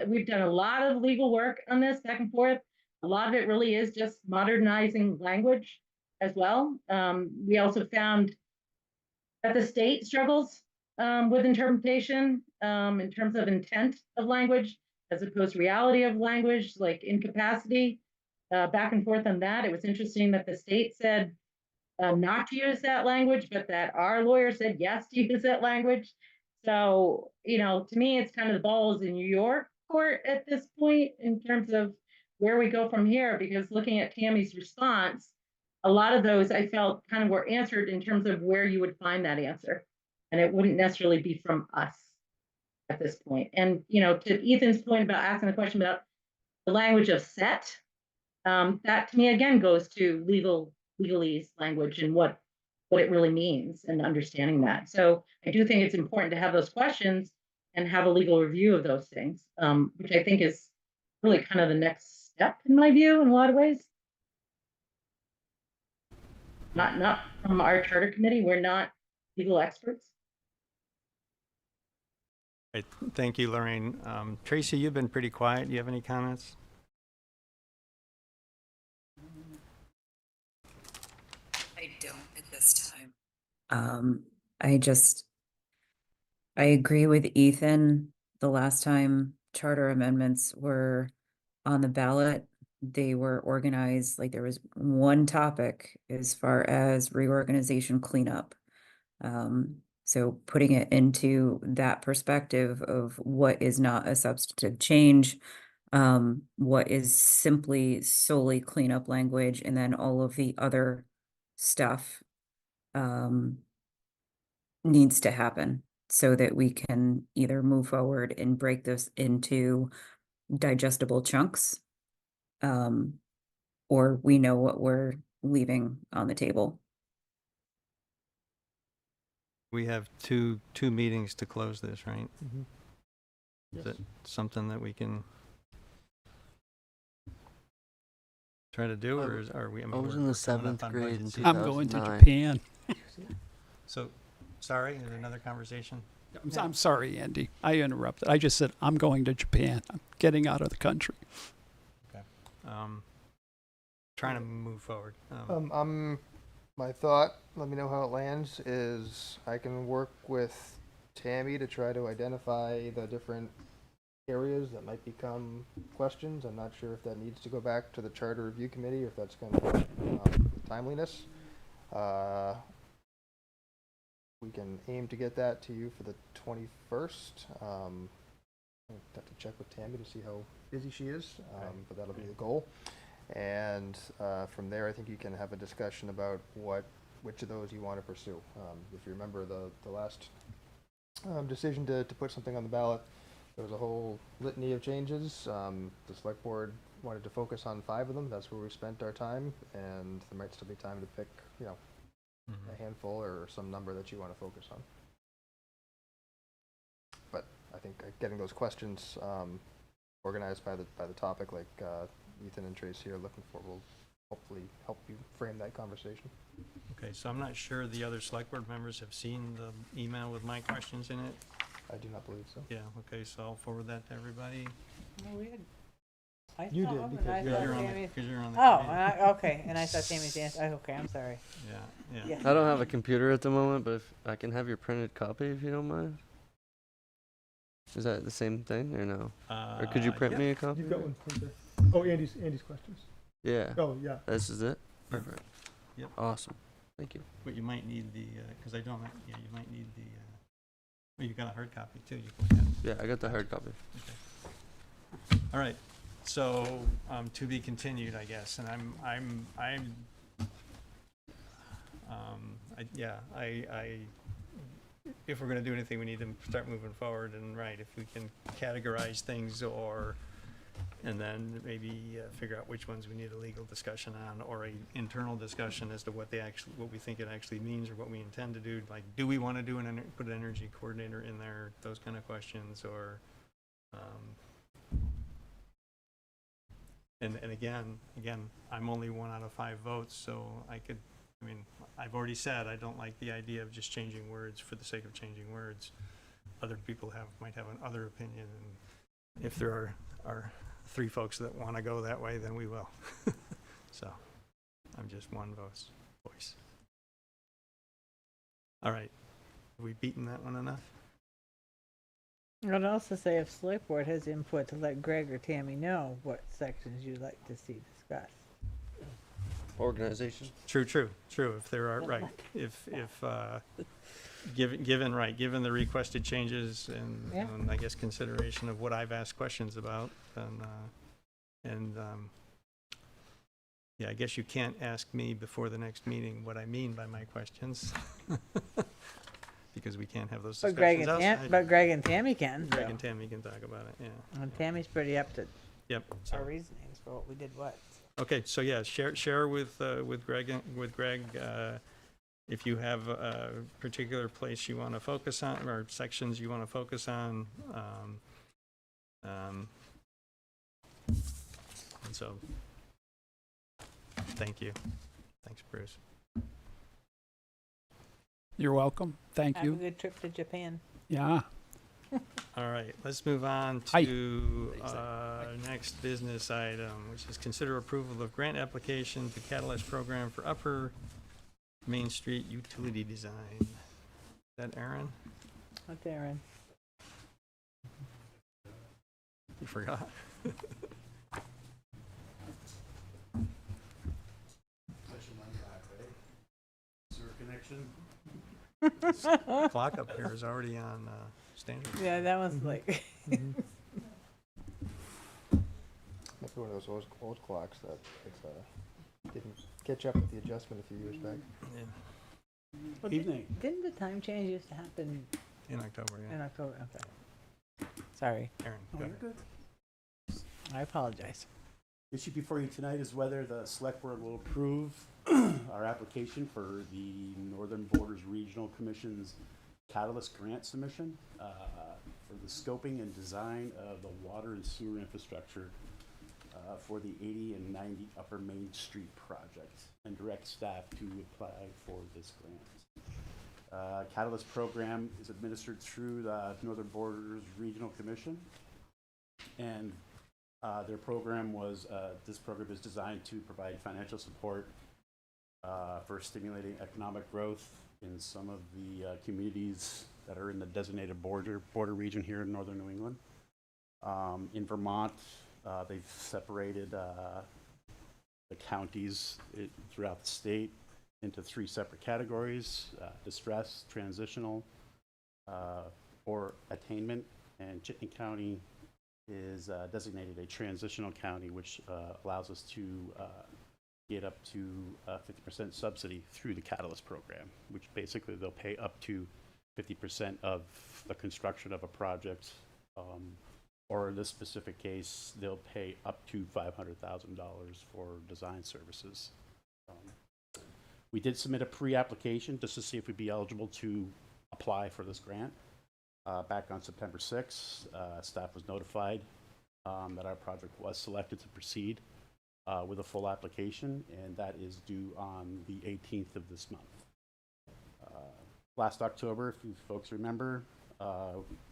We've done a lot of legal work on this back and forth. A lot of it really is just modernizing language as well. We also found that the state struggles with interpretation in terms of intent of language as opposed to reality of language, like incapacity. Back and forth on that. It was interesting that the state said not to use that language, but that our lawyer said yes to use that language. So, to me, it's kind of the ball is in your court at this point in terms of where we go from here, because looking at Tammy's response, a lot of those I felt kind of were answered in terms of where you would find that answer. And it wouldn't necessarily be from us at this point. And, to Ethan's point about asking the question about the language of set, that to me again goes to legalese language and what it really means and understanding that. So I do think it's important to have those questions and have a legal review of those things, which I think is really kind of the next step in my view in a lot of ways. Not from our charter committee, we're not legal experts. Right. Thank you, Lorraine. Tracy, you've been pretty quiet. Do you have any comments? I don't at this time. I agree with Ethan. The last time charter amendments were on the ballot, they were organized, like there was one topic as far as reorganization cleanup. So putting it into that perspective of what is not a substantive change, what is simply solely cleanup language, and then all of the other stuff needs to happen so that we can either move forward and break this into digestible chunks, or we know what we're leaving on the table. We have two meetings to close this, right? Mm-hmm. Is it something that we can try to do, or are we? I was in the 7th grade in I'm going to 2009. Japan. So, sorry, is there another conversation? I'm sorry, Andy. I interrupted. I just said, I'm going to Japan. I'm getting out of the country. Okay. Trying to move forward. My thought, let me know how it lands, is I can work with Tammy to try to identify the different areas that might become questions. I'm not sure if that needs to go back to the Charter Review Committee or if that's going to timeliness. We can aim to get that to you for the 21st. I'll have to check with Tammy to see how busy she is, but that'll be the goal. And from there, I think you can have a discussion about which of those you want to pursue. If you remember the last decision to put something on the ballot, there was a whole litany of changes. The select board wanted to focus on 5 of them. That's where we spent our time, and there might still be time to pick, a handful or some number that you want to focus on. But I think getting those questions organized by the topic, like Ethan and Tracy are looking for, will hopefully help you frame that conversation. Okay, so I'm not sure the other select board members have seen the email with my questions in it. I do not believe so. Yeah, okay, so I'll forward that to everybody. No, we had. I You saw did, them, because and I you're- thought you're on the- Tammy's- 'cause you're on the Oh, committee. okay, and I saw Tammy's answer. Okay, I'm sorry. Yeah. I don't have a computer at the moment, but if I can have your printed copy if you don't mind. Is that the same thing or no? Or could you print Yep. me a copy? You've got one printer. Oh, Andy's questions. Yeah. Oh, yeah. This is it? Perfect. Yep. Awesome. Thank you. But you might need the, because I don't, you might need the, well, you got a hard copy too, you can look at it. Yeah, I got the hard copy. All right, so, to be continued, I guess, and if we're gonna do anything, we need to start moving forward, and right, if we can categorize things and then maybe figure out which ones we need a legal discussion on, or a internal discussion as to what we think it actually means, or what we intend to do, like, do we wanna do put an energy coordinator in there, those kind of questions, or, and again, I'm only 1 out of 5 votes, so I've already said I don't like the idea of just changing words for the sake of changing words. Other people might have another opinion, and if there are 3 folks that want to go that way, then we will. So, I'm just one voice. All right, have we beaten that one enough? I'd also say if select board has input to let Greg or Tammy know what sections you'd like to see discussed. Organization. True. If there are, right, if given the requested changes and I guess consideration of what I've asked questions about, then, I guess you can't ask me before the next meeting what I mean by my questions. Because we can't have those discussions outside. But Greg and Tammy can. Greg and Tammy can talk about it, yeah. And Tammy's pretty up to Yep. our reasonings for what we did what. Okay, so yeah, share with Greg if you have a particular place you want to focus on, or sections you want to focus on. And so, thank you. Thanks, Bruce. You're welcome. Thank you. Have a good trip to Japan. Yeah. All right, let's move on to next business item, which is consider approval of grant application to Catalyst Program for Upper Main Street Utility Design. Is that Aaron? That's Aaron. You forgot? Sewer connection. Clock up here is already on standard. Yeah, that one's like. That's one of those old clocks that didn't catch up with the adjustment a few years back. Yeah. Well, didn't the time change used to happen In October, yeah. in October? Okay. Sorry. Aaron, Oh, go you're ahead. good. I apologize. Issue before you tonight is whether the select board will approve our application for the Northern Borders Regional Commission's Catalyst Grant submission for the scoping and design of the water and sewer infrastructure for the 80 and 90 Upper Main Street project, and direct staff to apply for this grant. Catalyst program is administered through the Northern Borders Regional Commission. And their program was, this program is designed to provide financial support for stimulating economic growth in some of the communities that are in the designated border region here in northern New England. In Vermont, they've separated the counties throughout the state into 3 separate categories: distress, transitional, or attainment. And Chittenden County is designated a transitional county, which allows us to get up to 50% subsidy through the Catalyst program, which basically they'll pay up to 50% of the construction of a project, or in this specific case, they'll pay up to $500,000 for design services. We did submit a pre-application just to see if we'd be eligible to apply for this grant. Back on September 6th, staff was notified that our project was selected to proceed with a full application, and that is due on the 18th of this month. Last October, if you folks remember,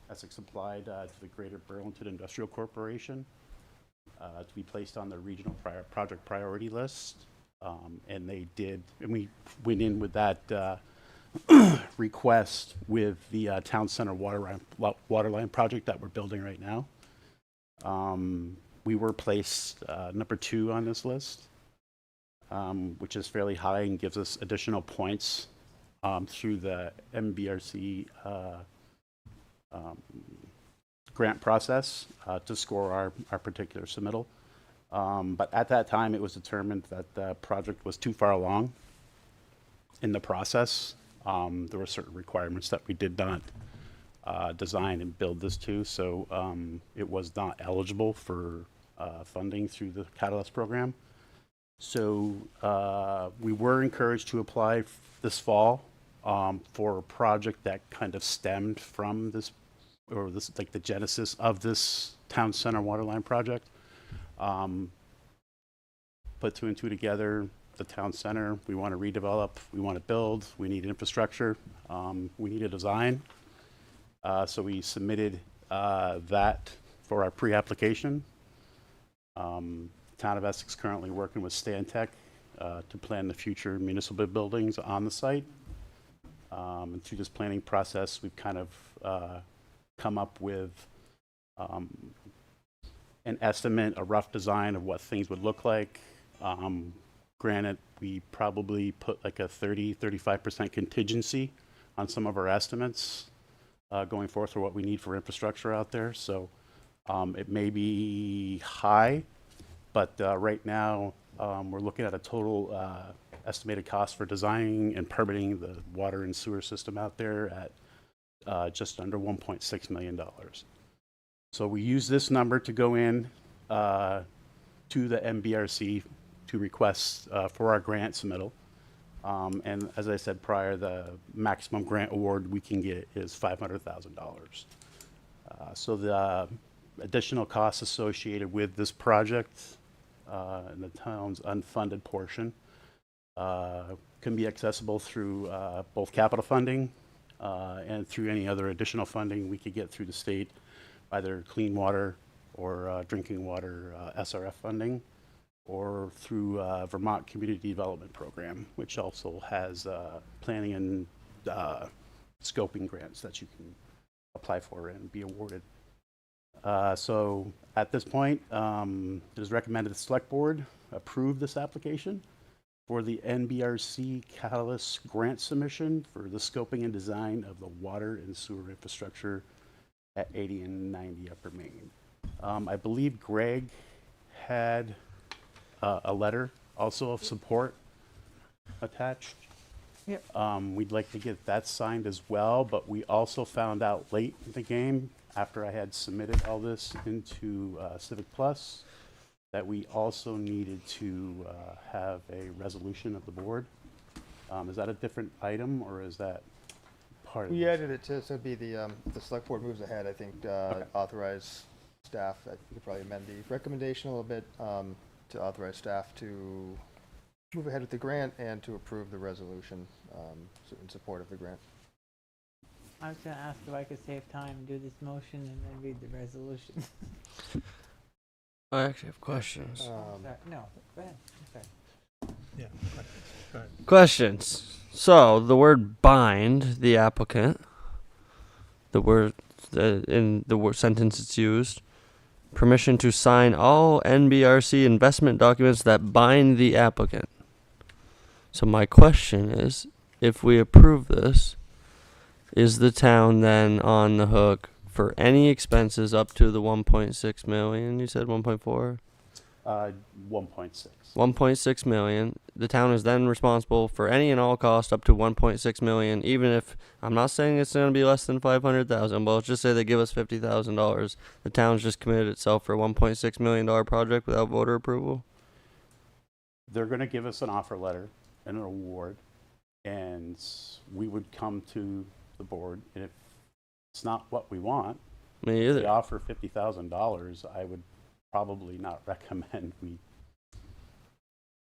Essex applied to the Greater Burlington Industrial Corporation to be placed on the regional project priority list, and they did, and we went in with that request with the Town Center water line project that we're building right now. We were placed number 2 on this list, which is fairly high and gives us additional points through the MBRC grant process to score our particular submittal. But at that time, it was determined that the project was too far along in the process. There were certain requirements that we did not design and build this to, so it was not eligible for funding through the Catalyst program. So we were encouraged to apply this fall for a project that kind of stemmed from this, or this, like the genesis of this Town Center waterline project. Put 2 and 2 together. The Town Center, we want to redevelop, we want to build, we need infrastructure, we need a design. So we submitted that for our pre-application. Town of Essex currently working with Stantec to plan the future municipal buildings on the site. And through this planning process, we've kind of come up with an estimate, a rough design of what things would look like. Granted, we probably put like a 30-35% contingency on some of our estimates going forth for what we need for infrastructure out there. So it may be high, but right now we're looking at a total estimated cost for designing and permitting the water and sewer system out there at just under $1.6 million. So we use this number to go in to the MBRC to request for our grant submittal. And as I said prior, the maximum grant award we can get is $500,000. So the additional costs associated with this project and the town's unfunded portion can be accessible through both capital funding and through any other additional funding we could get through the state, either clean water or drinking water SRF funding, or through Vermont Community Development Program, which also has planning and scoping grants that you can apply for and be awarded. So at this point, it is recommended the Select Board approve this application for the NBRC Catalyst grant submission for the scoping and design of the water and sewer infrastructure at 80 and 90 Upper Main. I believe Greg had a letter also of support attached. Yep. We'd like to get that signed as well, but we also found out late in the game, after I had submitted all this into Civic Plus, that we also needed to have a resolution of the board. Is that a different item, or is that part of We this? added it to, so it'd be the Select Board moves ahead, I think, authorize staff, I could probably amend the recommendation a little bit, to authorize staff to move ahead with the grant and to approve the resolution in support of the grant. I was gonna ask if I could save time and do this motion and then read the resolution. I actually have questions. Sorry, no, go ahead. I'm sorry. Yeah. Go ahead. Questions. So the word bind the applicant, the word in the sentence it's used, permission to sign all NBRC investment documents that bind the applicant. So my question is, if we approve this, is the town then on the hook for any expenses up to the 1.6 million? You said 1.4? 1.6. 1.6 million. The town is then responsible for any and all costs up to 1.6 million, even if, I'm not saying it's going to be less than 500,000, but let's just say they give us $50,000. The town's just committed itself for a $1.6 million project without voter approval? They're going to give us an offer letter and an award, and we would come to the board, and if it's not what we want, Me either. they offer $50,000, I would probably not recommend we.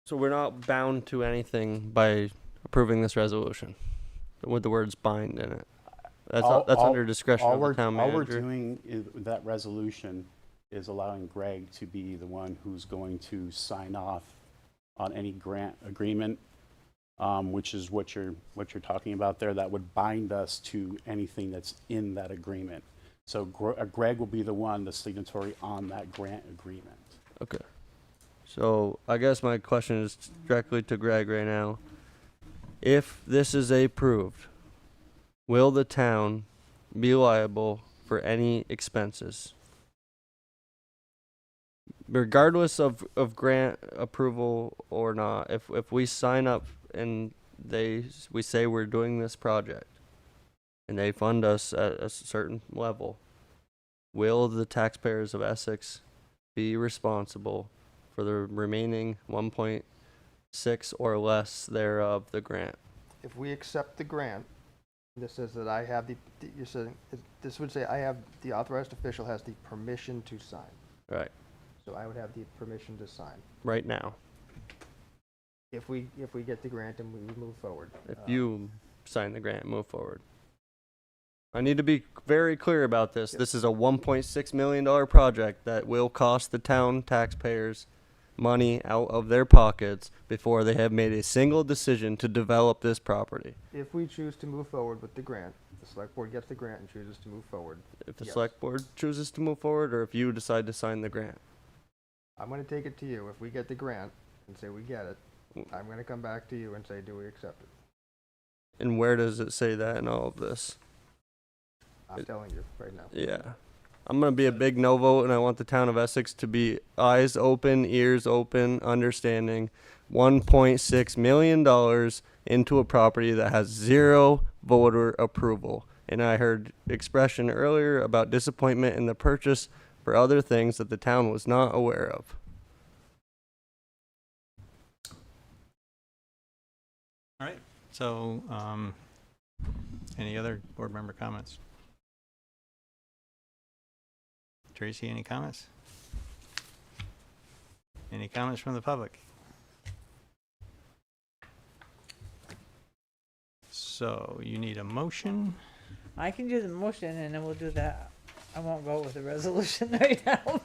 So we're not bound to anything by approving this resolution with the words bind in it. That's under discretion of the town manager. All we're doing is, with that resolution is allowing Greg to be the one who's going to sign off on any grant agreement, which is what you're talking about there. That would bind us to anything that's in that agreement. So Greg will be the one, the signatory on that grant agreement. Okay. So I guess my question is directly to Greg right now. If this is approved, will the town be liable for any expenses? Regardless of grant approval or not, if we sign up and we say we're doing this project and they fund us at a certain level, will the taxpayers of Essex be responsible for the remaining 1.6 or less thereof the grant? If we accept the grant, this says that I have this would say I have, the authorized official has the permission to sign. Right. So I would have the permission to sign. Right now. If we get the grant and we move forward. If you sign the grant, move forward. I need to be very clear about this. Yep. This is a $1.6 million project that will cost the town taxpayers money out of their pockets before they have made a single decision to develop this property. If we choose to move forward with the grant, the select board gets the grant and chooses to move forward. If the yes. select board chooses to move forward, or if you decide to sign the grant. I'm going to take it to you. If we get the grant and say we get it, I'm going to come back to you and say, do we accept it? And where does it say that in all of this? I'm telling you right now. Yeah. I'm going to be a big no vote, and I want the town of Essex to be eyes open, ears open, understanding $1.6 million into a property that has zero voter approval. And I heard expression earlier about disappointment in the purchase for other things that the town was not aware of. All right. So, any other board member comments? Tracy, any comments? Any comments from the public? So you need a motion. I can do the motion and then we'll do that. I won't go with the resolution right now.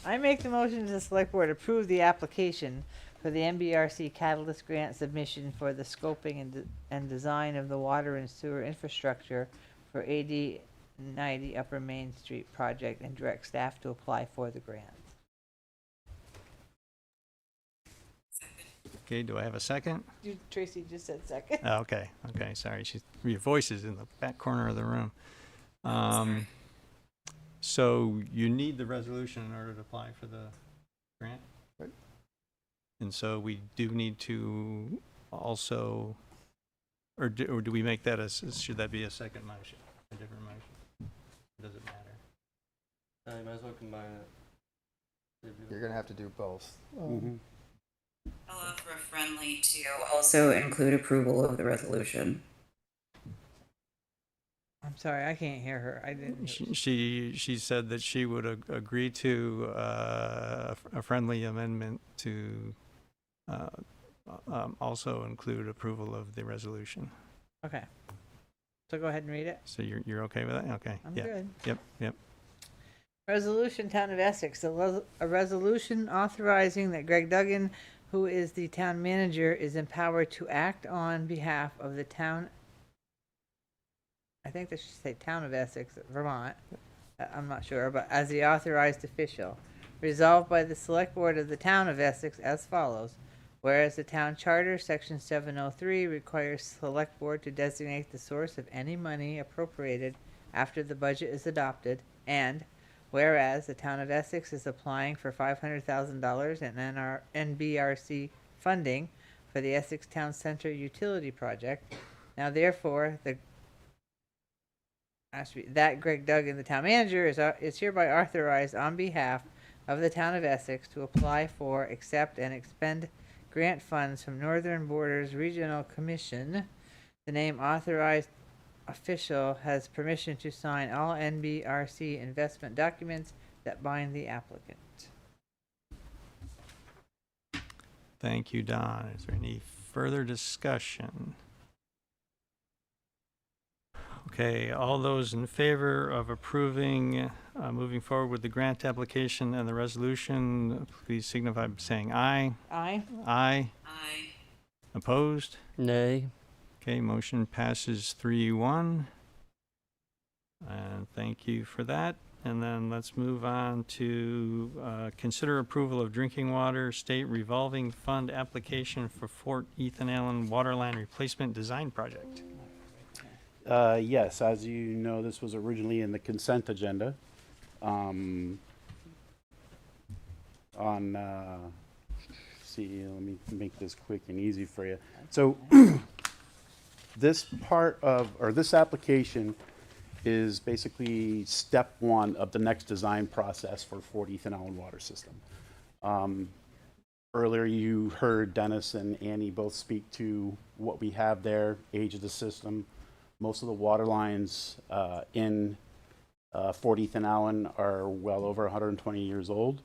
I make the motion to the select board approve the application for the NBRC Catalyst Grant submission for the scoping and design of the water and sewer infrastructure for AD 90 Upper Main Street project and direct staff to apply for the grant. Okay, do I have a second? Tracy just said second. Oh, okay, sorry. Your voice is in the back corner of the room. So you need the resolution in order to apply for the grant? Right. And so we do need to also, or do we make that should that be a second motion, a different motion? Does it matter? You might as well combine it. You're going to have to do both. I'll offer a friendly to also include approval of the resolution. I'm sorry, I can't hear her. I didn't. She said that she would agree to a friendly amendment to also include approval of the resolution. Okay. So go ahead and read it. So you're okay with that? Okay. I'm yeah. good. Yep. Resolution, Town of Essex, a resolution authorizing that Greg Duggan, who is the town manager, is empowered to act on behalf of the town. I think they should say Town of Essex, Vermont. I'm not sure, but as the authorized official. Resolved by the Select Board of the Town of Essex as follows. Whereas the Town Charter, Section 703, requires Select Board to designate the source of any money appropriated after the budget is adopted, and whereas the Town of Essex is applying for $500,000 in NBRC funding for the Essex Town Center Utility Project, now therefore that Greg Duggan, the town manager, is hereby authorized on behalf of the Town of Essex to apply for, accept, and expend grant funds from Northern Borders Regional Commission. The name authorized official has permission to sign all NBRC investment documents that bind the applicant. Thank you, Don. Is there any further discussion? Okay, all those in favor of approving, moving forward with the grant application and the resolution, please signify by saying aye. Aye. Aye. Aye. Opposed? Nay. Okay, motion passes 3-1. And thank you for that. And then let's move on to consider approval of drinking water state revolving fund application for Fort Ethan Allen Waterline Replacement Design Project. Yes, as you know, this was originally in the consent agenda. See, let me make this quick and easy for you. So this this application is basically step one of the next design process for Fort Ethan Allen water system. Earlier you heard Dennis and Annie both speak to what we have there, age of the system. Most of the water lines in Fort Ethan Allen are well over 120 years old.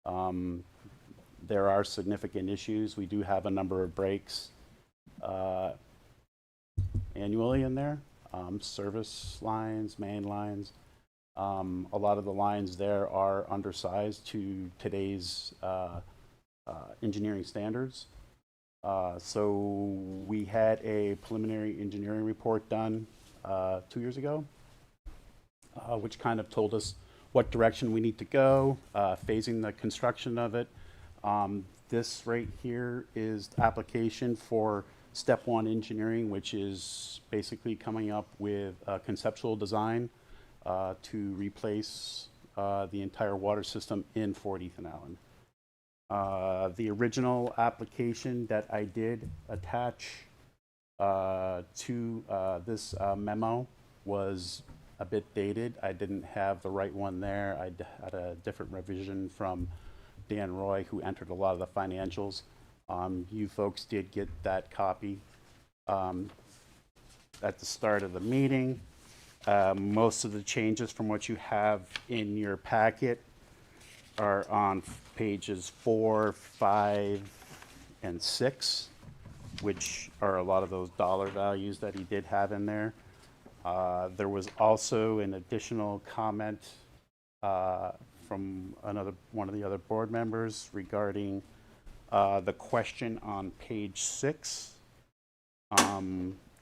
There are significant issues. We do have a number of breaks annually in there. Service lines, main lines. A lot of the lines there are undersized to today's engineering standards. So we had a preliminary engineering report done 2 years ago, which kind of told us what direction we need to go, phasing the construction of it. This right here is the application for step one engineering, which is basically coming up with a conceptual design to replace the entire water system in Fort Ethan Allen. The original application that I did attach to this memo was a bit dated. I didn't have the right one there. I had a different revision from Dan Roy, who entered a lot of the financials. You folks did get that copy at the start of the meeting. Most of the changes from what you have in your packet are on pages 4, 5, and 6, which are a lot of those dollar values that he did have in there. There was also an additional comment from one of the other board members regarding the question on page 6,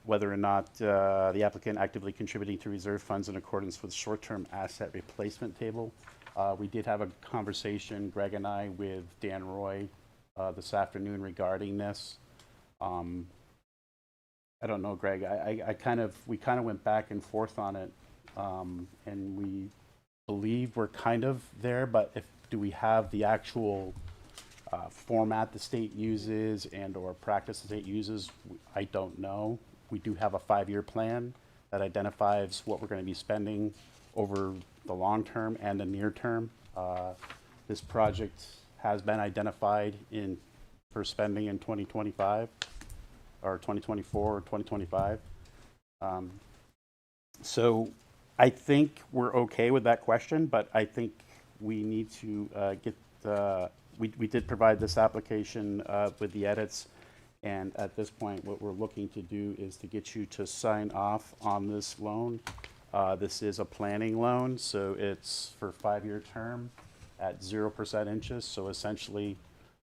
whether or not the applicant actively contributing to reserve funds in accordance with short-term asset replacement table. We did have a conversation, Greg and I, with Dan Roy this afternoon regarding this. I don't know, Greg, we kind of went back and forth on it, and we believe we're kind of there, but do we have the actual format the state uses and or practice the state uses? I don't know. We do have a 5-year plan that identifies what we're going to be spending over the long term and the near term. This project has been identified for spending in 2025 or 2024 or 2025. So I think we're okay with that question, but I think we need to get we did provide this application with the edits, And at this point, what we're looking to do is to get you to sign off on this loan. This is a planning loan, so it's for 5-year term at 0% interest. So essentially,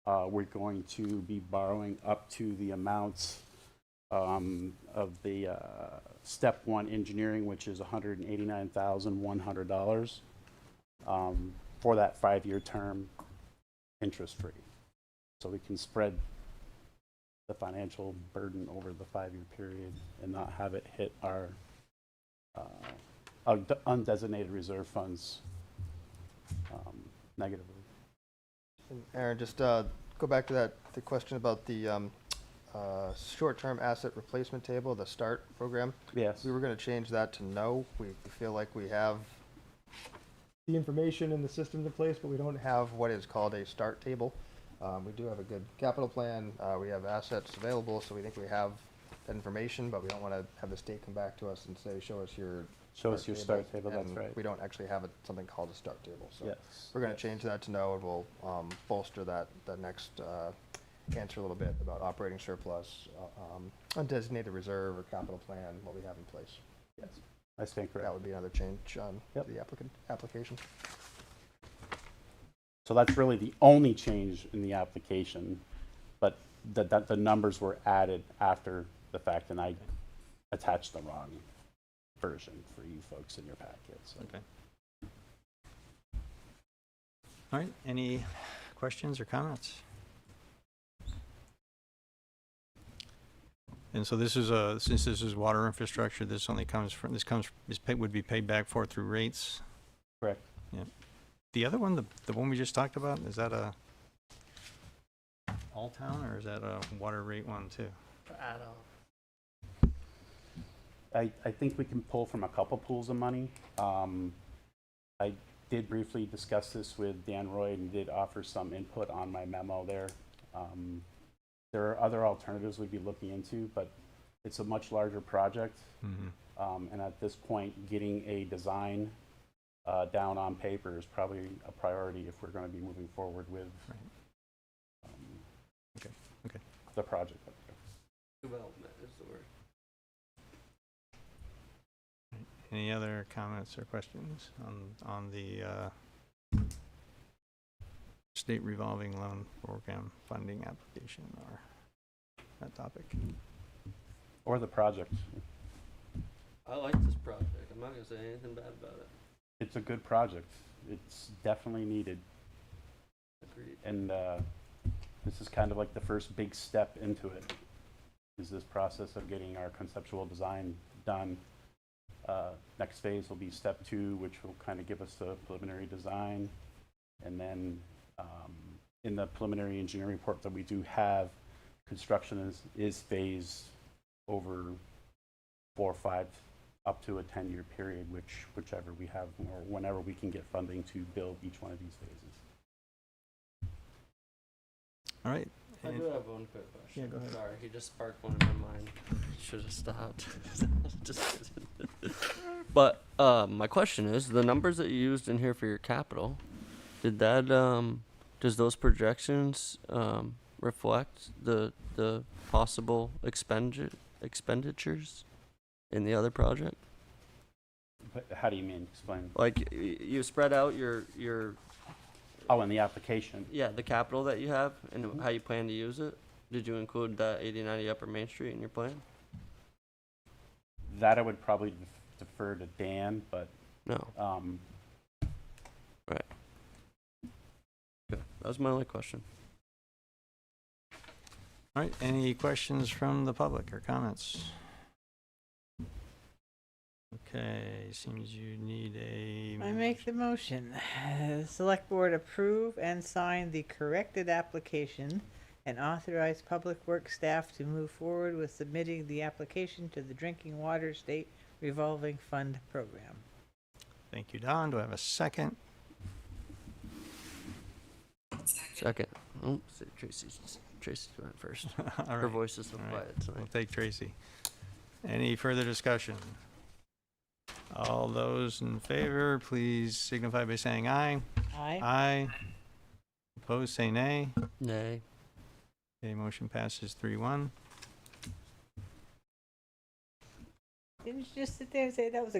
we're going to be borrowing up to the amounts of the step 1 engineering, which is $189,100 for that 5-year term, interest free. So we can spread the financial burden over the 5-year period and not have it hit our undesignated reserve funds negatively. And Aaron, just go back to the question about the short-term asset replacement table, the START program. Yes. We were going to change that to no. We feel like we have the information and the systems in place, but we don't have what is called a START table. We do have a good capital plan. We have assets available, so we think we have that information, but we don't want to have the state come back to us and say, show us your START table, that's and right. We don't actually have something called a START table. So Yes. we're going to change that to no, and we'll bolster that next answer a little bit about operating surplus, undesignated reserve or capital plan, what we have in place. Yes, I stand correct. That would be another change on the application. So that's really the only change in the application, but the numbers were added after the fact, and I attached the wrong version for you folks in your packets. Okay. All right, any questions or comments? And so this is since this is water infrastructure, this only comes from, would be paid back for through rates? Correct. Yeah. The other one, the one we just talked about, is that a all town or is that a water rate one too? I think we can pull from a couple pools of money. I did briefly discuss this with Dan Roy and did offer some input on my memo there. There are other alternatives we'd be looking into, but it's a much larger project. Mm-hmm. And at this point, getting a design down on paper is probably a priority if we're going to be moving forward with the project. Development is the word. Any other comments or questions on the state revolving loan program funding application or that topic? Or the project. I like this project. I'm not going to say anything bad about it. It's a good project. It's definitely needed. Agreed. And this is kind of like the first big step into it, is this process of getting our conceptual design done. Next phase will be step 2, which will kind of give us the preliminary design. And then in the preliminary engineering report that we do have, construction is phased over 4 or 5 up to a 10-year period, whichever we have, or whenever we can get funding to build each one of these phases. All right. I do have one quick question. Yeah, go ahead. Sorry, he just sparked one in my mind. Should have stopped. Just kidding. But my question is, the numbers that you used in here for your capital, did that does those projections reflect the possible expenditures in the other project? But how do you mean? Explain. Like you spread out your Oh, in the application. yeah, the capital that you have and how you plan to use it. Did you include that 8090 Upper Main Street in your plan? That I would probably defer to Dan, but No. Right. Okay. That was my only question. All right, any questions from the public or comments? Okay, seems you need a. I make the motion. The Select Board approve and sign the corrected application and authorize Public Works staff to move forward with submitting the application to the Drinking Water State Revolving Fund Program. Thank you, Don. Do I have a second? Second. Oh, Tracy's went first. All Her right. voice is so All right. quiet tonight. We'll take Tracy. Any further discussion? All those in favor, please signify by saying aye. Aye. Aye. Opposed, say nay. Nay. Okay, motion passes 3-1. Didn't you just sit there and say this is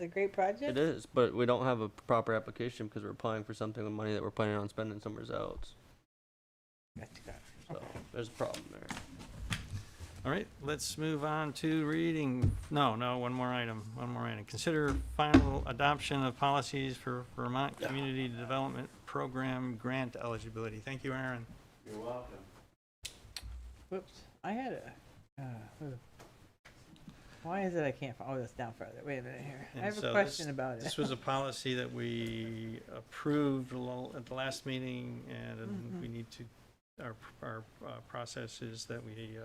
a great project? It is, but we don't have a proper application because we're applying for something with money that we're planning on spending somewhere else. Gotcha. So there's a problem there. All right, let's move on to reading. No, one more item. Consider final adoption of policies for Vermont Community Development Program grant eligibility. Thank you, Aaron. You're welcome. Whoops, I had a, why is it I can't, oh, it's down further. Wait a minute here. I have a question about it. This was a policy that we approved at the last meeting, and we need to, our process is that we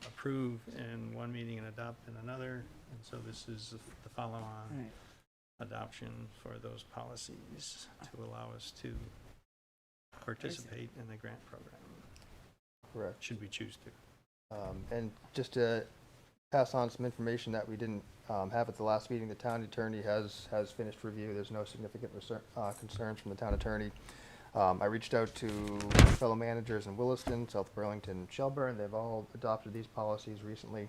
approve in one meeting and adopt in another, and so this is the follow-on Right. adoption for those policies to allow us to participate in the grant program. Correct. Should we choose to. And just to pass on some information that we didn't have at the last meeting, the town attorney has finished review. There's no significant concerns from the town attorney. I reached out to fellow managers in Williston, South Burlington, Shelburne. They've all adopted these policies recently.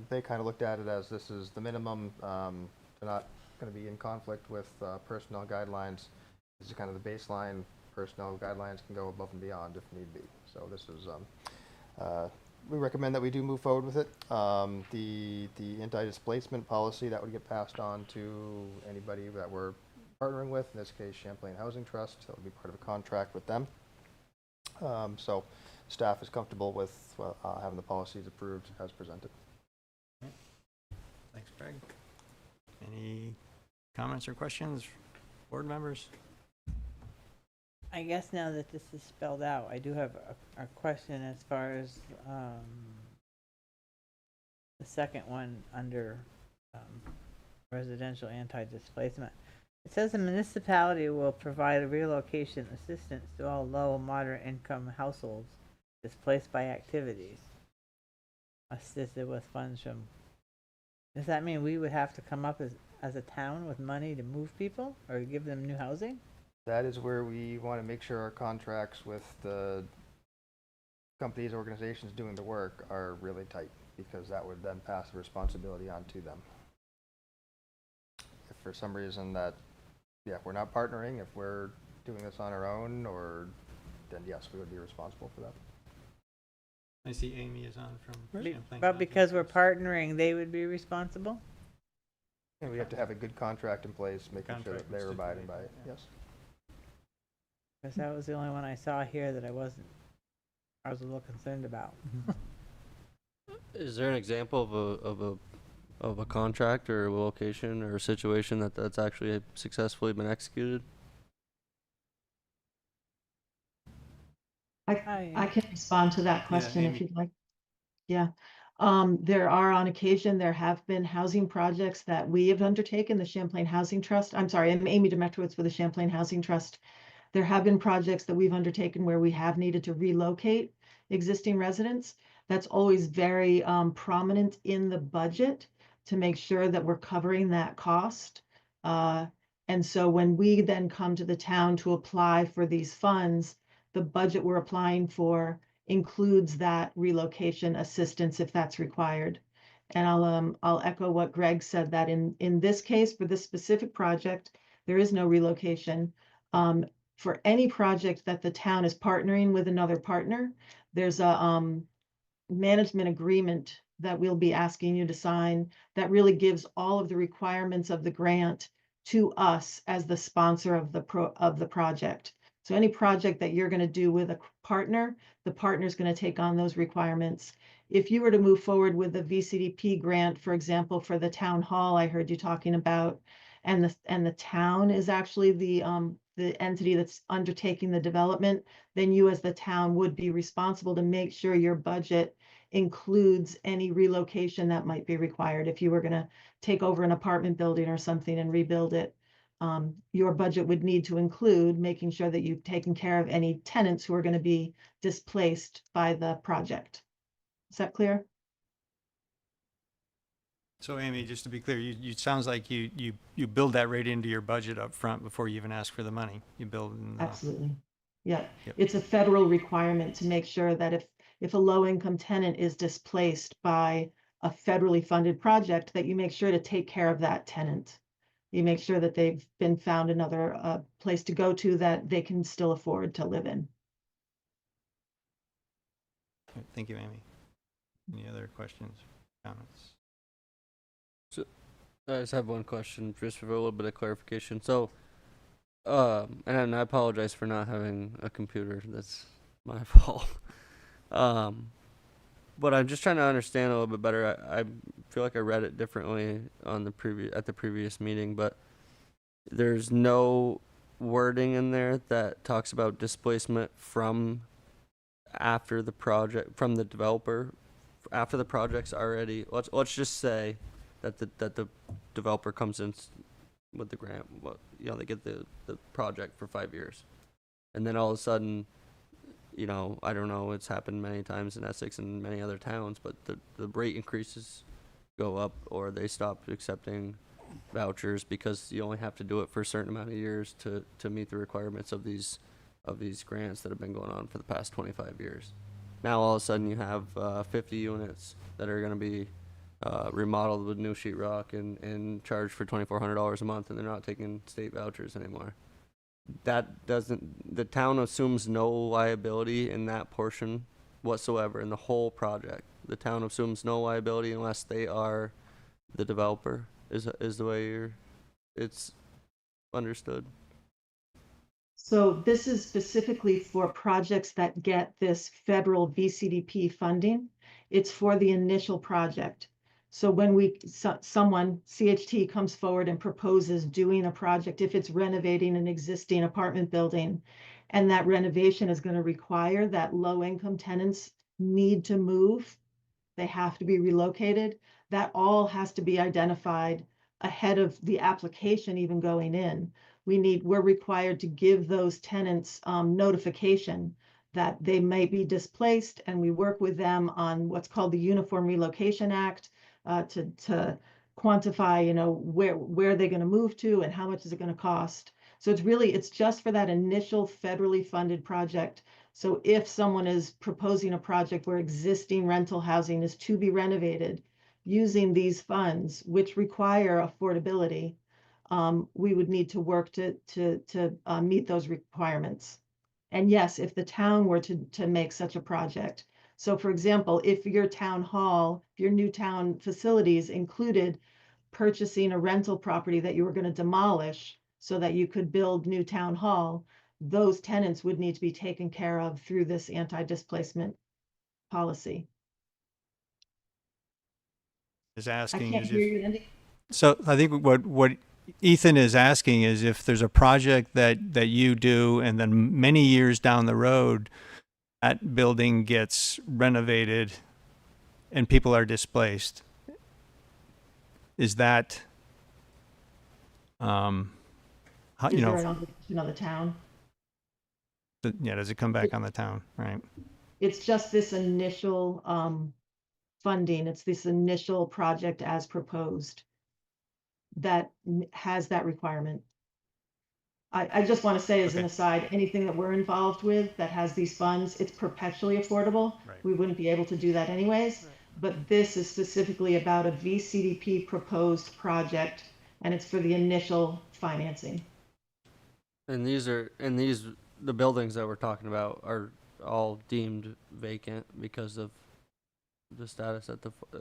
They kind of looked at it as this is the minimum. They're not going to be in conflict with personnel guidelines. This is kind of the baseline. Personnel guidelines can go above and beyond if need be. So this is, we recommend that we do move forward with it. The anti-displacement policy, that would get passed on to anybody that we're partnering with, in this case Champlain Housing Trust. That would be part of a contract with them. So staff is comfortable with having the policies approved as presented. Thanks, Greg. Any comments or questions, board members? I guess now that this is spelled out, I do have a question as far as the second one under residential anti-displacement. It says the municipality will provide a relocation assistance to all low and moderate income households displaced by activities assisted with funds from. Does that mean we would have to come up as a town with money to move people or to give them new housing? That is where we want to make sure our contracts with the companies, organizations doing the work are really tight, because that would then pass the responsibility on to them. If for some reason that, we're not partnering, if we're doing this on our own, then yes, we would be responsible for that. I see Amy is on from Champlain. But because we're partnering, they would be responsible? And we have to have a good contract in place, making sure that they're abiding by it, yes. Because that was the only one I saw here that I was a little concerned about. Is there an example of a contract or a location or a situation that's actually successfully been executed? I can respond to that question if Amy. you'd like. Yeah. There are on occasion, there have been housing projects that we have undertaken, the Champlain Housing Trust. I'm sorry, I'm Amy Demetrowitz with the Champlain Housing Trust. There have been projects that we've undertaken where we have needed to relocate existing residents. That's always very prominent in the budget to make sure that we're covering that cost. And so when we then come to the town to apply for these funds, the budget we're applying for includes that relocation assistance if that's required. And I'll echo what Greg said, that in this case, for this specific project, there is no relocation. For any project that the town is partnering with another partner, there's a management agreement that we'll be asking you to sign that really gives all of the requirements of the grant to us as the sponsor of the project. So any project that you're going to do with a partner, the partner is going to take on those requirements. If you were to move forward with the VCDP grant, for example, for the town hall, I heard you talking about, and the town is actually the entity that's undertaking the development, then you as the town would be responsible to make sure your budget includes any relocation that might be required. If you were going to take over an apartment building or something and rebuild it, your budget would need to include making sure that you've taken care of any tenants who are going to be displaced by the project. Is that clear? So Amy, just to be clear, you sounds like you build that right into your budget up front before you even ask for the money. You build in Absolutely. Yeah, Yep. it's a federal requirement to make sure that if a low-income tenant is displaced by a federally funded project, that you make sure to take care of that tenant. You make sure that they've been found another place to go to that they can still afford to live in. Thank you, Amy. Any other questions, comments? So, I just have one question, just for a little bit of clarification. So, and I apologize for not having a computer. That's my fault. But I'm just trying to understand a little bit better. I feel like I read it differently on the previous meeting, but there's no wording in there that talks about displacement from after the project, from the developer, after the project's already. Let's just say that the developer comes in with the grant. They get the project for 5 years, and then all of a sudden, I don't know, it's happened many times in Essex and many other towns, but the rate increases go up, or they stop accepting vouchers because you only have to do it for a certain amount of years to meet the requirements of these grants that have been going on for the past 25 years. Now all of a sudden you have 50 units that are going to be remodeled with new sheetrock and charged for $2,400 a month, and they're not taking state vouchers anymore. The town assumes no liability in that portion whatsoever in the whole project. The town assumes no liability unless they are the developer, is the way it's understood. So this is specifically for projects that get this federal VCDP funding. It's for the initial project. So when someone, CHT, comes forward and proposes doing a project, if it's renovating an existing apartment building, and that renovation is going to require that low-income tenants need to move, they have to be relocated, that all has to be identified ahead of the application even going in. We're required to give those tenants notification that they may be displaced, and we work with them on what's called the Uniform Relocation Act to quantify, where they're going to move to and how much is it going to cost. So it's just for that initial federally funded project. So if someone is proposing a project where existing rental housing is to be renovated using these funds, which require affordability, we would need to work to meet those requirements. And yes, if the town were to make such a project. So for example, if your town hall, your new town facilities included purchasing a rental property that you were going to demolish so that you could build new town hall, those tenants would need to be taken care of through this anti-displacement policy. Is asking I can't is hear if, you, Andy. So I think what Ethan is asking is if there's a project that you do and then many years down the road, that building gets renovated and people are displaced. Is that, how, Is there an obligation on the town? Yeah, does it come back on the town, right? It's just this initial funding. It's this initial project as proposed that has that requirement. I just want to say as an aside, anything that we're involved with that has these funds, it's perpetually affordable. Right. We wouldn't be able to do that anyways. Right. But this is specifically about a VCDP proposed project, and it's for the initial financing. And the buildings that we're talking about are all deemed vacant because of the status at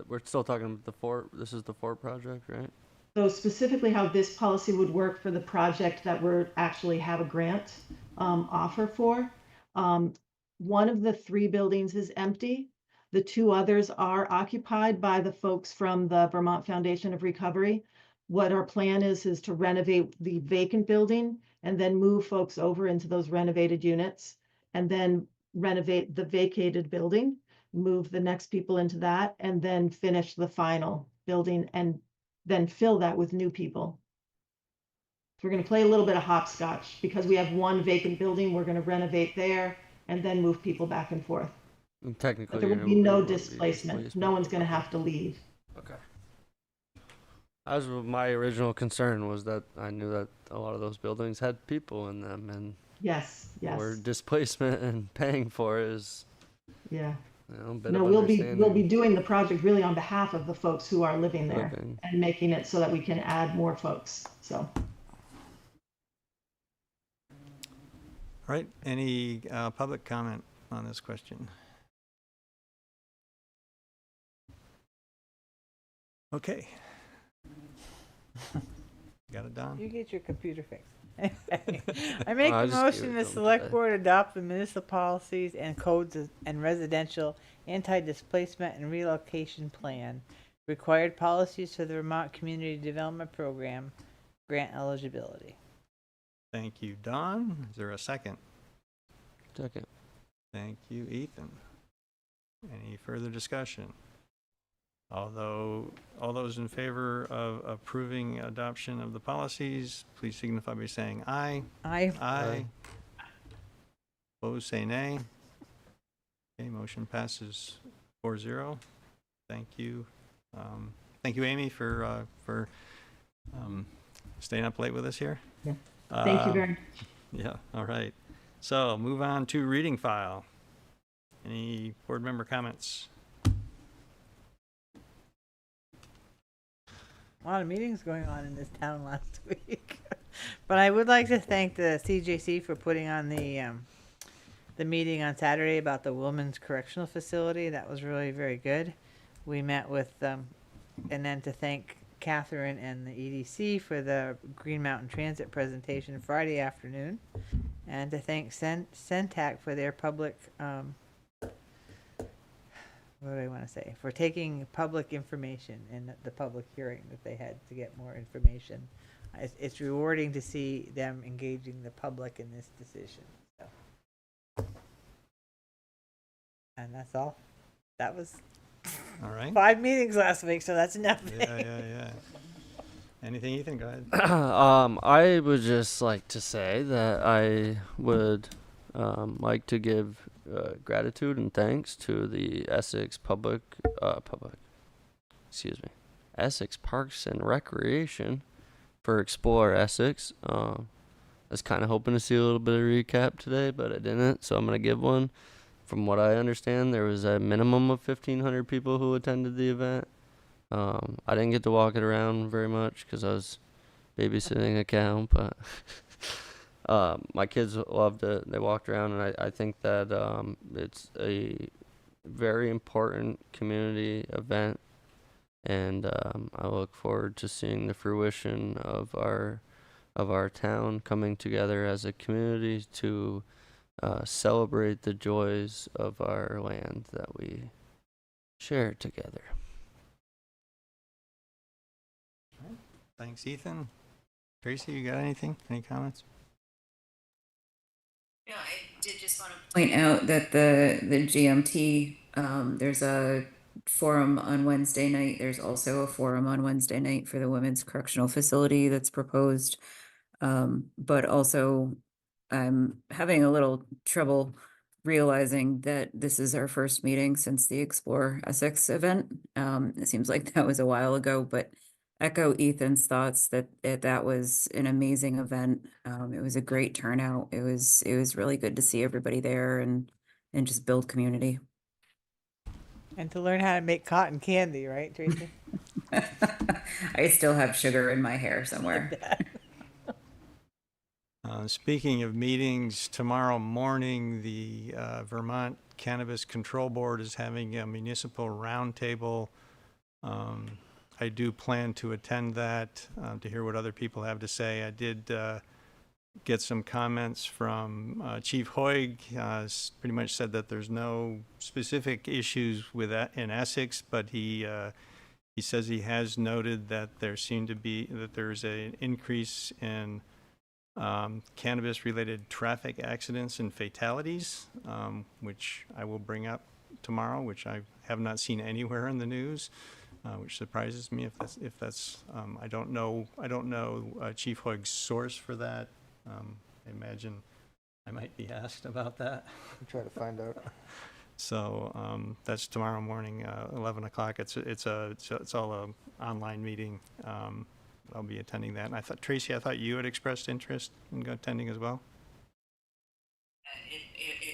we're still talking about the Fort. This is the Fort project, right? So specifically how this policy would work for the project that we're actually have a grant offer for. One of the 3 buildings is empty. The 2 others are occupied by the folks from the Vermont Foundation of Recovery. What our plan is to renovate the vacant building and then move folks over into those renovated units, and then renovate the vacated building, move the next people into that, and then finish the final building and then fill that with new people. So we're going to play a little bit of hopscotch because we have one vacant building. We're going to renovate there and then move people back and forth. And technically, but there will be no displacement. No one's going to have to leave. Okay. My original concern was that I knew that a lot of those buildings had people in them, and Yes, Or yes, displacement and paying for is, yeah. a bit No, of we'll understanding. be doing the project really on behalf of the folks who are living there Living. and making it so that we can add more folks, so. All right, any public comment on this question? Okay. Got it, Don? You get your computer fixed. I make I a just gave motion it the to 'em select today. board adopt the municipal policies and codes and residential anti-displacement and relocation plan, required policies for the Vermont Community Development Program, grant eligibility. Thank you, Don. Is there a second? Second. Thank you, Ethan. Any further discussion? Although, all those in favor of approving adoption of the policies, please signify by saying aye. Aye. Aye. Opposed, say nay. Okay, motion passes 4-0. Thank you. Thank you, Amy, for staying up late with us here. Yeah. Thank you very much. Yeah, all right. So move on to reading file. Any board member comments? A lot of meetings going on in this town last week. But I would like to thank the CJC for putting on the meeting on Saturday about the Women's Correctional Facility. That was really very good. We met with, and then to thank Catherine and the EDC for the Green Mountain Transit presentation Friday afternoon. And to thank Centac for their public, what do I want to say? For taking public information in the public hearing that they had to get more information. It's rewarding to see them engaging the public in this decision. So. And that's all. That was All right. 5 meetings last week, so that's enough. Yeah. Anything, Ethan? Go ahead. I would just like to say that I would like to give gratitude and thanks to the Essex Essex Parks and Recreation for Explore Essex. I was kind of hoping to see a little bit of recap today, but I didn't, so I'm going to give one. From what I understand, there was a minimum of 1,500 people who attended the event. I didn't get to walk it around very much because I was babysitting a cow, but my kids loved it. They walked around, and I think that it's a very important community event, and I look forward to seeing the fruition of our town coming together as a community to celebrate the joys of our land that we share together. Thanks, Ethan. Tracy, you got anything? Any comments? Yeah, I did just want to point out that the GMT, there's a forum on Wednesday night. There's also a forum on Wednesday night for the Women's Correctional Facility that's proposed. But also, I'm having a little trouble realizing that this is our first meeting since the Explore Essex event. It seems like that was a while ago, but echo Ethan's thoughts that that was an amazing event. It was a great turnout. It was really good to see everybody there and just build community. And to learn how to make cotton candy, right, Tracy? I still have sugar in my hair somewhere. Speaking of meetings, tomorrow morning, the Vermont Cannabis Control Board is having a municipal roundtable. I do plan to attend that to hear what other people have to say. I did get some comments from Chief Hoig. Pretty much said that there's no specific issues with that in Essex, but he says he has noted that there's an increase in cannabis-related traffic accidents and fatalities, which I will bring up tomorrow, which I have not seen anywhere in the news. Which surprises me if that's I don't know Chief Hoig's source for that. I imagine I might be asked about that. I'll try to find out. So that's tomorrow morning, 11 o'clock. It's all a online meeting. I'll be attending that. And I thought, Tracy, you had expressed interest in attending as well.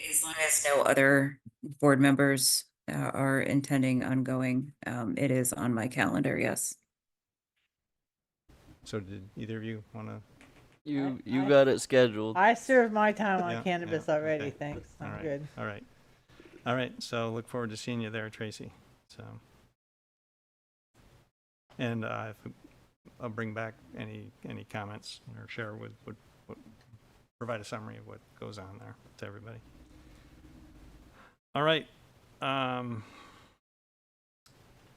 As long as no other board members are intending on going, it is on my calendar, yes. So did either of you want to? You got it scheduled. I served my time on Yeah, cannabis yeah, already, okay. thanks, All I'm right, good. All right. All right, so look forward to seeing you there, Tracy. So. And I'll bring back any comments or share would provide a summary of what goes on there to everybody. All right.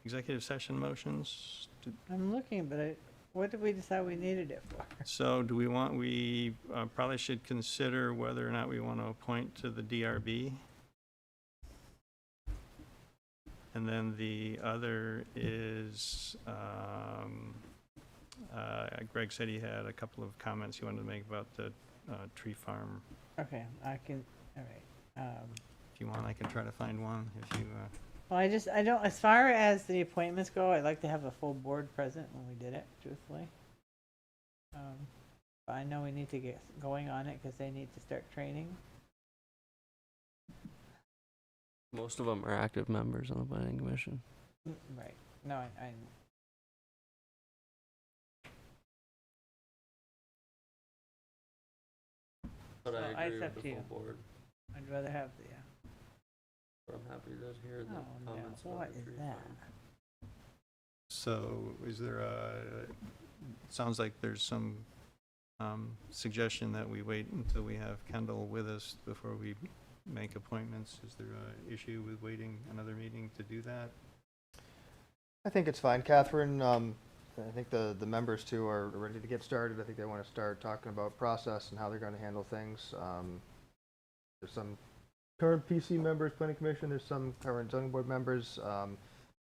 Executive session motions. I'm looking, but what did we decide we needed it for? So do we probably should consider whether or not we want to appoint to the DRB. And then the other is, Greg said he had a couple of comments he wanted to make about the tree farm. Okay, I can, all right. If you want, I can try to find one if you, Well, I don't, as far as the appointments go, I'd like to have a full board present when we did it, truthfully. But I know we need to get going on it because they need to start training. Most of them are active members on the planning commission. Right, no, I But Well, I it's agree up with to the you. full board. I'd rather have the, But I'm happy to hear the oh, no, comments about what the is tree that? farm. so is there sounds like there's some suggestion that we wait until we have Kendall with us before we make appointments. Is there an issue with waiting another meeting to do that? I think it's fine, Catherine. I think the members too are ready to get started. I think they want to start talking about process and how they're going to handle things. There's some current PC members, planning commission. There's some current zoning board members.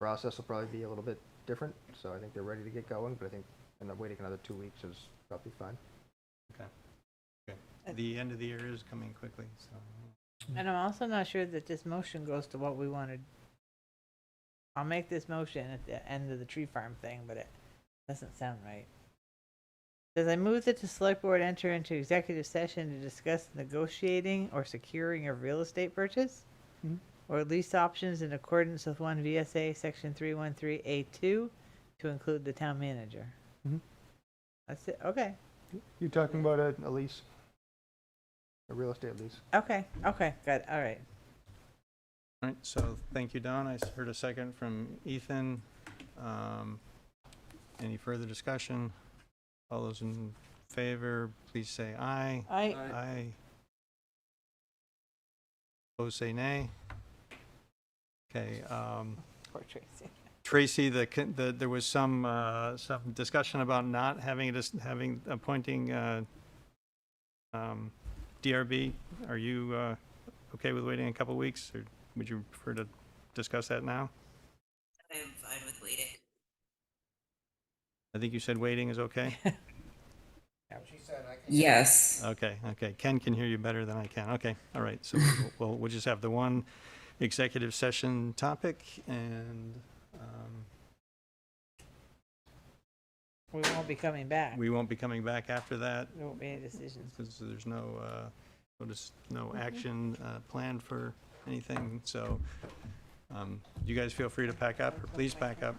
Process will probably be a little bit different, so I think they're ready to get going. But I think waiting another 2 weeks is probably fine. Okay. The end of the year is coming quickly, so. And I'm also not sure that this motion goes to what we wanted. I'll make this motion at the end of the tree farm thing, but it doesn't sound right. Does I move that the select board enter into executive session to discuss negotiating or securing of real estate purchase? Mhm. Or lease options in accordance with 1 VSA section 313A2 to include the town manager? Mhm. That's it, okay. You talking about a lease? A real estate lease? Okay, good, all right. All right, so thank you, Don. I heard a second from Ethan. Any further discussion? All those in favor, please say aye. Aye. Aye. Opposed, say nay. Okay, Poor Tracy. Tracy, there was some discussion about not having appointing DRB. Are you okay with waiting a couple weeks, or would you prefer to discuss that now? I'm fine with waiting. I think you said waiting is okay? She said I can. Yes. Okay. Ken can hear you better than I can. Okay, all right. So we'll just have the one executive session topic, and We won't be coming back. we won't be coming back after that. There won't be any decisions. Because there's no action planned for anything. So you guys feel free to pack up, or please pack up.